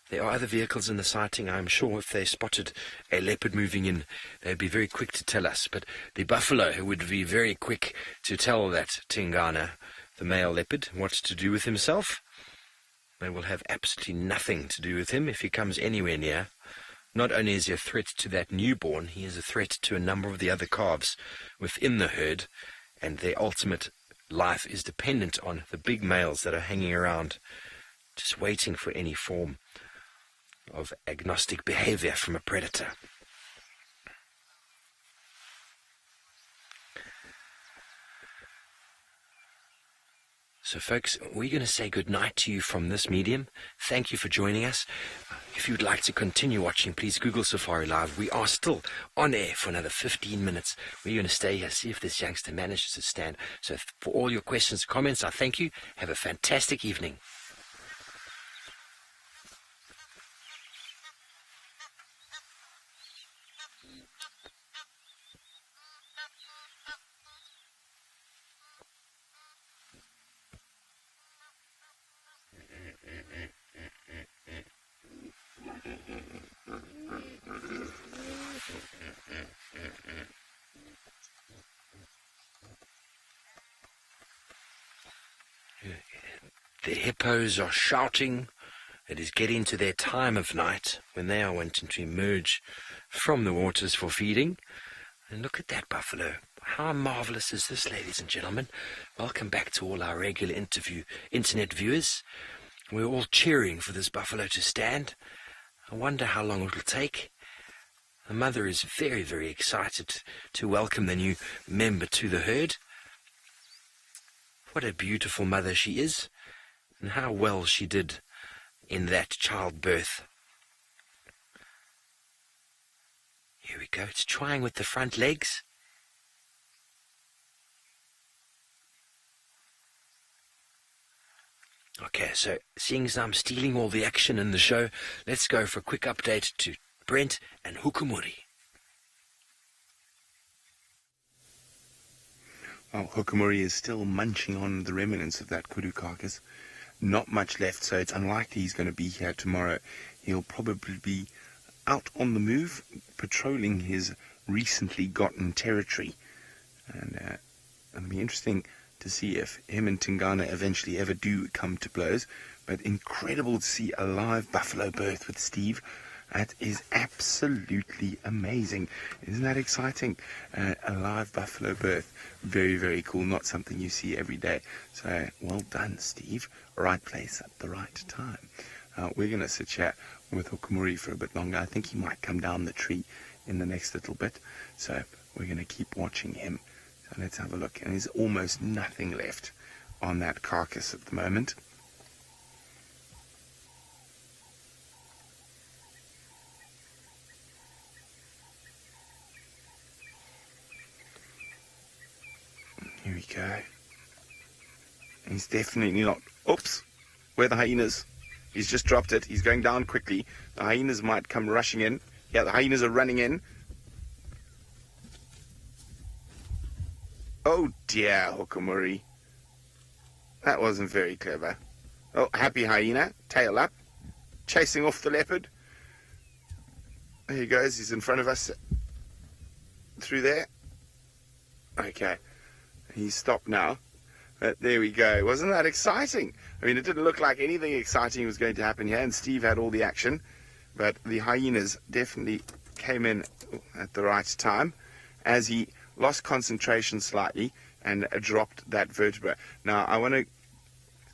there are other vehicles in the sighting. I'm sure if they spotted a leopard moving in, they'd be very quick to tell us. But the buffalo would be very quick to tell that Tingana, the male leopard, what to do with himself. They will have absolutely nothing to do with him if he comes anywhere near. Not only is he a threat to that newborn, he is a threat to a number of the other calves within the herd, and their ultimate life is dependent on the big males that are hanging around, just waiting for any form of agnostic behavior from a predator. So folks, we're going to say goodnight to you from this medium. Thank you for joining us. If you'd like to continue watching, please Google Safari Live. We are still on air for another 15 minutes. We're going to stay here, see if this youngster manages to stand. So for all your questions and comments, I thank you. Have a fantastic evening. The hippos are shouting. It is getting to their time of night when they are wanting to emerge from the waters for feeding. And look at that buffalo. How marvelous is this, ladies and gentlemen? Welcome back to all our regular internet viewers. We're all cheering for this buffalo to stand. I wonder how long it will take. The mother is very, very excited to welcome the new member to the herd. What a beautiful mother she is, and how well she did in that childbirth. Here we go. It's trying with the front legs. Okay, so seeing as I'm stealing all the action in the show, let's go for a quick update to Brent and Hukumuri. Well, Hukumuri is still munching on the remnants of that kudu carcass. Not much left, so it's unlikely he's going to be here tomorrow. He'll probably be out on the move, patrolling his recently gotten territory. And it'll be interesting to see if him and Tingana eventually ever do come to blows. But incredible to see a live buffalo birth with Steve. That is absolutely amazing. Isn't that exciting? A live buffalo birth. Very, very cool. Not something you see every day. So, well done, Steve. Right place at the right time. We're going to sit here with Hukumuri for a bit longer. I think he might come down the tree in the next little bit. So, we're going to keep watching him. So, let's have a look. And there's almost nothing left on that carcass at the moment. Here we go. He's definitely not... Oops! Where are the hyenas? He's just dropped it. He's going down quickly. The hyenas might come rushing in. Yeah, the hyenas are running in. Oh dear, Hukumuri. That wasn't very clever. Oh, happy hyena. Tail up. Chasing off the leopard. There he goes. He's in front of us. Through there. Okay. He's stopped now. But there we go. Wasn't that exciting? I mean, it didn't look like anything exciting was going to happen here, and Steve had all the action. But the hyenas definitely came in at the right time. As he lost concentration slightly, and dropped that vertebra. Now, I want to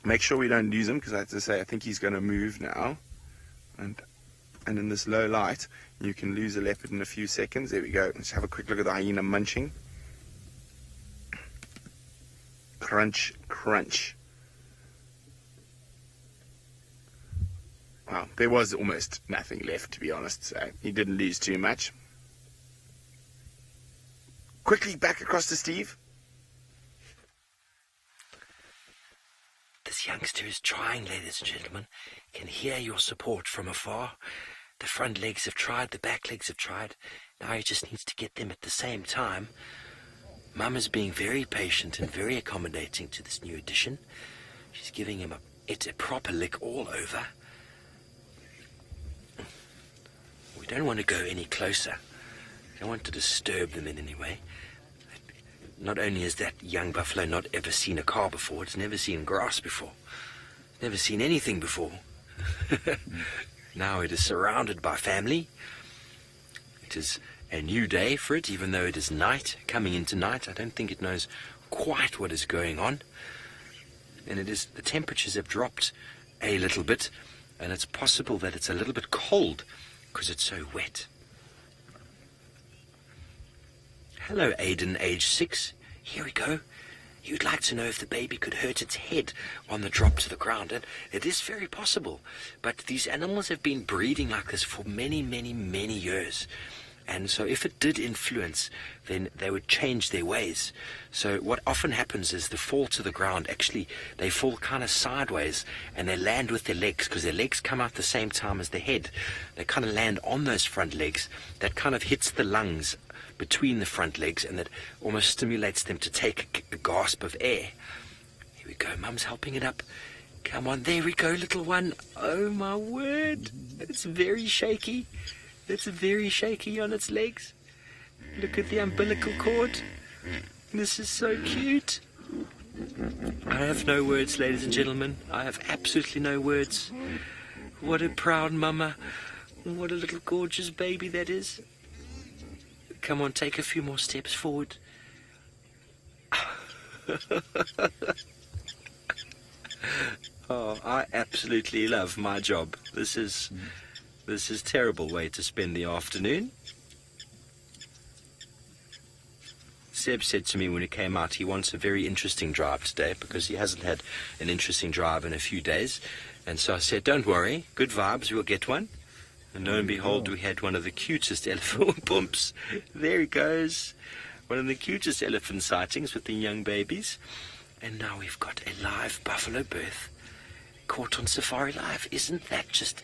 make sure we don't lose him, because I have to say, I think he's going to move now. And in this low light, you can lose a leopard in a few seconds. There we go. Let's have a quick look at the hyena munching. Crunch, crunch. Wow, there was almost nothing left, to be honest, so he didn't lose too much. Quickly back across to Steve. This youngster is trying, ladies and gentlemen. Can hear your support from afar. The front legs have tried, the back legs have tried. Now he just needs to get them at the same time. Mum is being very patient and very accommodating to this new addition. She's giving him a proper lick all over. We don't want to go any closer. We don't want to disturb them in any way. Not only has that young buffalo not ever seen a car before, it's never seen grass before, never seen anything before. Now it is surrounded by family. It is a new day for it, even though it is night, coming into night. I don't think it knows quite what is going on. And the temperatures have dropped a little bit, and it's possible that it's a little bit cold because it's so wet. Hello, Aiden, age 6. Here we go. You'd like to know if the baby could hurt its head on the drop to the ground, and it is very possible. But these animals have been breeding like this for many, many, many years. And so if it did influence, then they would change their ways. So what often happens is the fall to the ground, actually, they fall kind of sideways and they land with their legs, because their legs come out the same time as their head. They kind of land on those front legs. That kind of hits the lungs between the front legs, and that almost stimulates them to take a gasp of air. Here we go. Mum's helping it up. Come on. There we go, little one. Oh, my word. It's very shaky. It's very shaky on its legs. Look at the umbilical cord. This is so cute. I have no words, ladies and gentlemen. I have absolutely no words. What a proud mama. What a little gorgeous baby that is. Come on, take a few more steps forward. Oh, I absolutely love my job. This is a terrible way to spend the afternoon. Seb said to me when he came out he wants a very interesting drive today, because he hasn't had an interesting drive in a few days. And so I said, don't worry, good vibes, we'll get one. And lo and behold, we had one of the cutest elephant bumps. There he goes. One of the cutest elephant sightings with the young babies. And now we've got a live buffalo birth caught on Safari Live. Isn't that just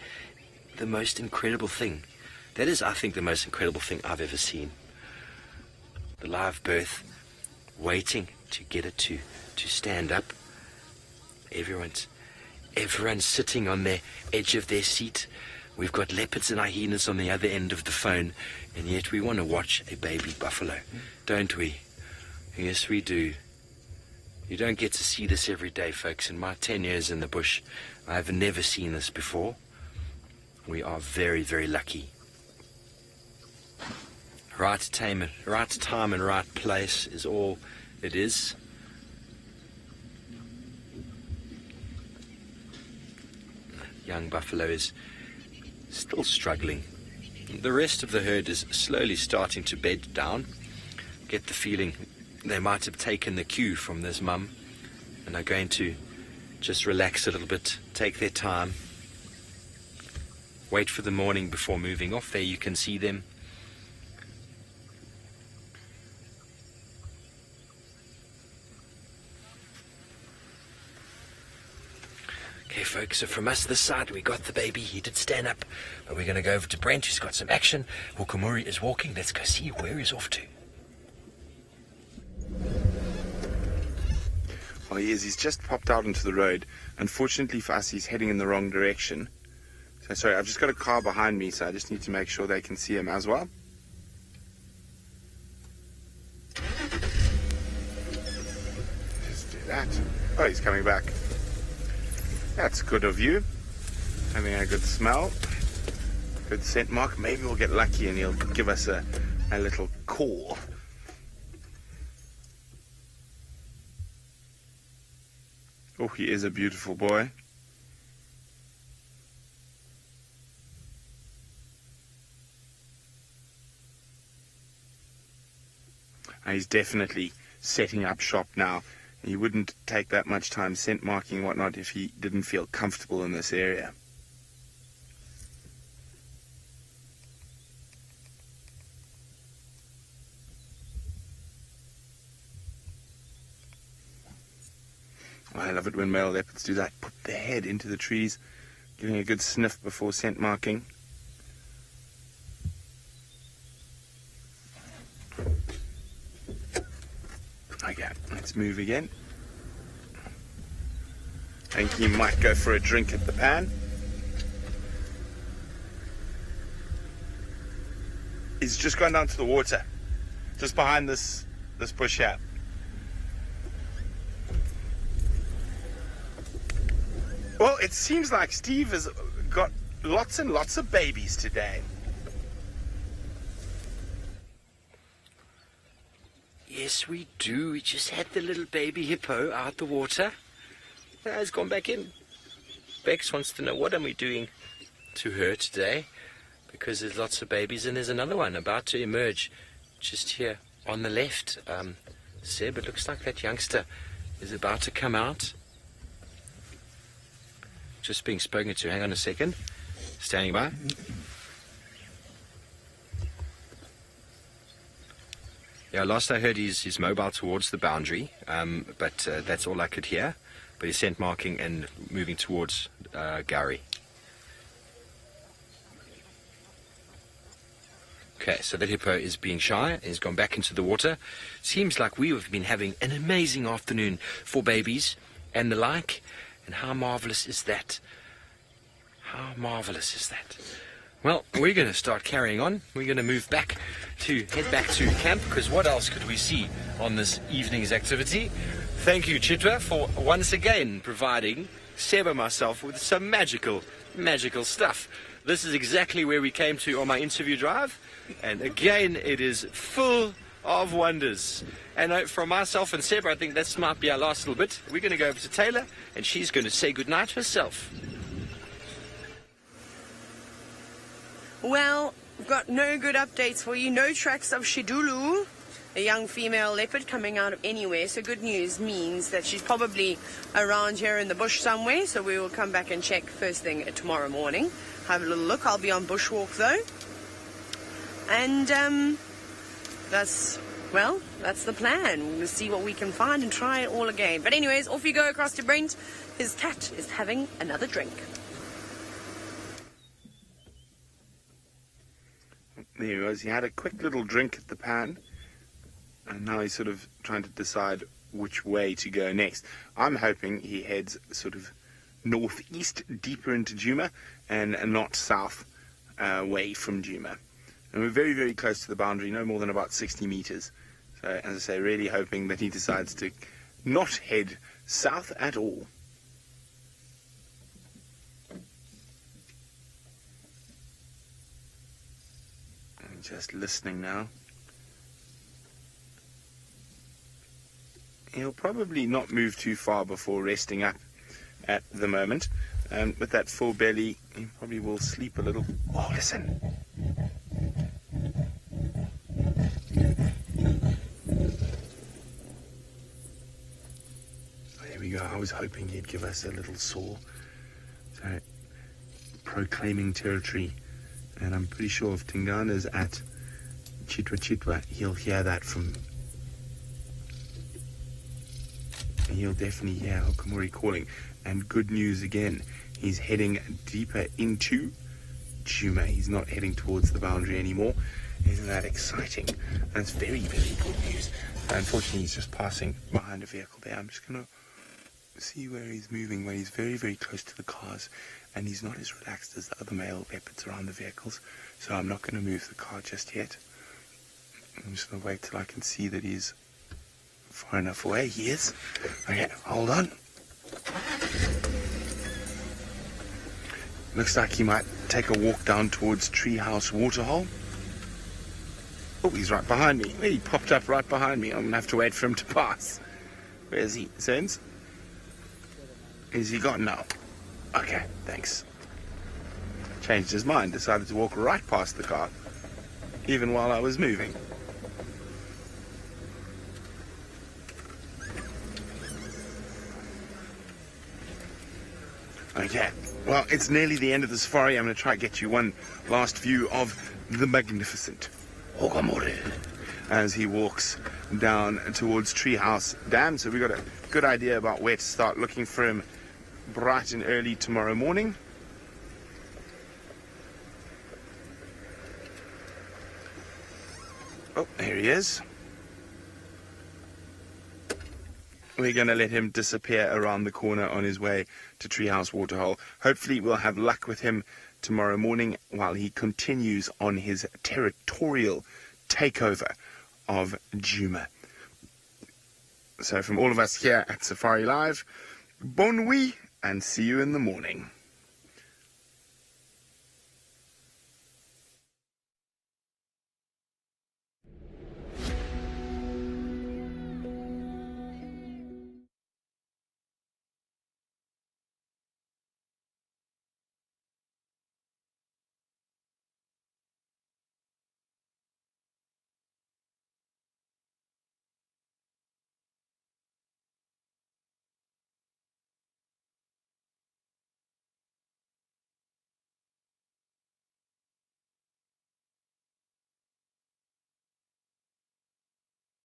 the most incredible thing? That is, I think, the most incredible thing I've ever seen. The live birth, waiting to get it to stand up. Everyone's sitting on the edge of their seat. We've got leopards and hyenas on the other end of the phone, and yet we want to watch a baby buffalo, don't we? Yes, we do. You don't get to see this every day, folks. In my 10 years in the bush, I've never seen this before. We are very, very lucky. Right time and right place is all it is. Young buffalo is still struggling. The rest of the herd is slowly starting to bed down. Get the feeling they might have taken the cue from this mum and are going to just relax a little bit, take their time, wait for the morning before moving off. There you can see them. Okay, folks, so from us this side, we got the baby. He did stand up. But we're going to go over to Brent, who's got some action. Hukumuri is walking. Let's go see where he's off to. Well, he is. He's just popped out into the road. Unfortunately for us, he's heading in the wrong direction. So, sorry, I've just got a car behind me, so I just need to make sure they can see him as well. Just do that. Oh, he's coming back. That's good of you. Having a good smell. Good scent mark. Maybe we'll get lucky and he'll give us a little call. Oh, he is a beautiful boy. He's definitely setting up shop now. He wouldn't take that much time scent marking and whatnot if he didn't feel comfortable in this area. I love it when male leopards do that. Put their head into the trees, giving a good sniff before scent marking. Okay, let's move again. I think he might go for a drink at the pan. He's just gone down to the water, just behind this bush here. Well, it seems like Steve has got lots and lots of babies today. Yes, we do. We just had the little baby hippo out the water. He's gone back in. Bex wants to know what am we doing to her today, because there's lots of babies and there's another one about to emerge just here on the left. Seb, it looks like that youngster is about to come out. Just being spoken to. Hang on a second. Standing by. Yeah, last I heard he's mobile towards the boundary, but that's all I could hear. But he's scent marking and moving towards Gary. Okay, so that hippo is being shy and he's gone back into the water. Seems like we have been having an amazing afternoon for babies and the like. And how marvelous is that? How marvelous is that? Well, we're going to start carrying on. We're going to head back to camp, because what else could we see on this evening's activity? Thank you, Chitwa, for once again providing Seb and myself with some magical stuff. This is exactly where we came to on my interview drive, and again, it is full of wonders. And from myself and Seb, I think that might be our last little bit. We're going to go over to Taylor, and she's going to say goodnight herself. Well, we've got no good updates for you. No tracks of Shidulu, a young female leopard, coming out of anywhere. So good news means that she's probably around here in the bush somewhere. So we will come back and check first thing tomorrow morning. Have a little look. I'll be on bushwalk though. And that's the plan. We'll see what we can find and try it all again. But anyways, off you go across to Brent. His cat is having another drink. There he was. He had a quick little drink at the pan, and now he's sort of trying to decide which way to go next. I'm hoping he heads sort of northeast, deeper into Djuma, and not south away from Djuma. And we're very, very close to the boundary, no more than about 60 meters. So, as I say, really hoping that he decides to not head south at all. I'm just listening now. He'll probably not move too far before resting up at the moment. With that full belly, he probably will sleep a little. Oh, listen. There we go. I was hoping he'd give us a little saw. So, proclaiming territory. And I'm pretty sure if Tingana's at Chitwa, he'll hear that from... He'll definitely hear Hokomori calling. And good news again, he's heading deeper into Djuma. He's not heading towards the boundary anymore. Isn't that exciting? That's very, very good news. Unfortunately, he's just passing behind a vehicle there. I'm just going to see where he's moving, where he's very, very close to the cars. And he's not as relaxed as the other male leopards around the vehicles. So I'm not going to move the car just yet. I'm just going to wait till I can see that he's far enough away. He is. Okay, hold on. Looks like he might take a walk down towards Treehouse Waterhole. Oh, he's right behind me. He popped up right behind me. I'm going to have to wait for him to pass. Where is he? Sense? Is he gone now? Okay, thanks. Changed his mind, decided to walk right past the car, even while I was moving. Okay, well, it's nearly the end of the safari. I'm going to try to get you one last view of the magnificent Hokamore as he walks down towards Treehouse Dam. So we've got a good idea about where to start looking for him bright and early tomorrow morning. Oh, there he is. We're going to let him disappear around the corner on his way to Treehouse Waterhole. Hopefully we'll have luck with him tomorrow morning while he continues on his territorial takeover of Djuma. So from all of us here at Safari Live, bon nuit and see you in the morning.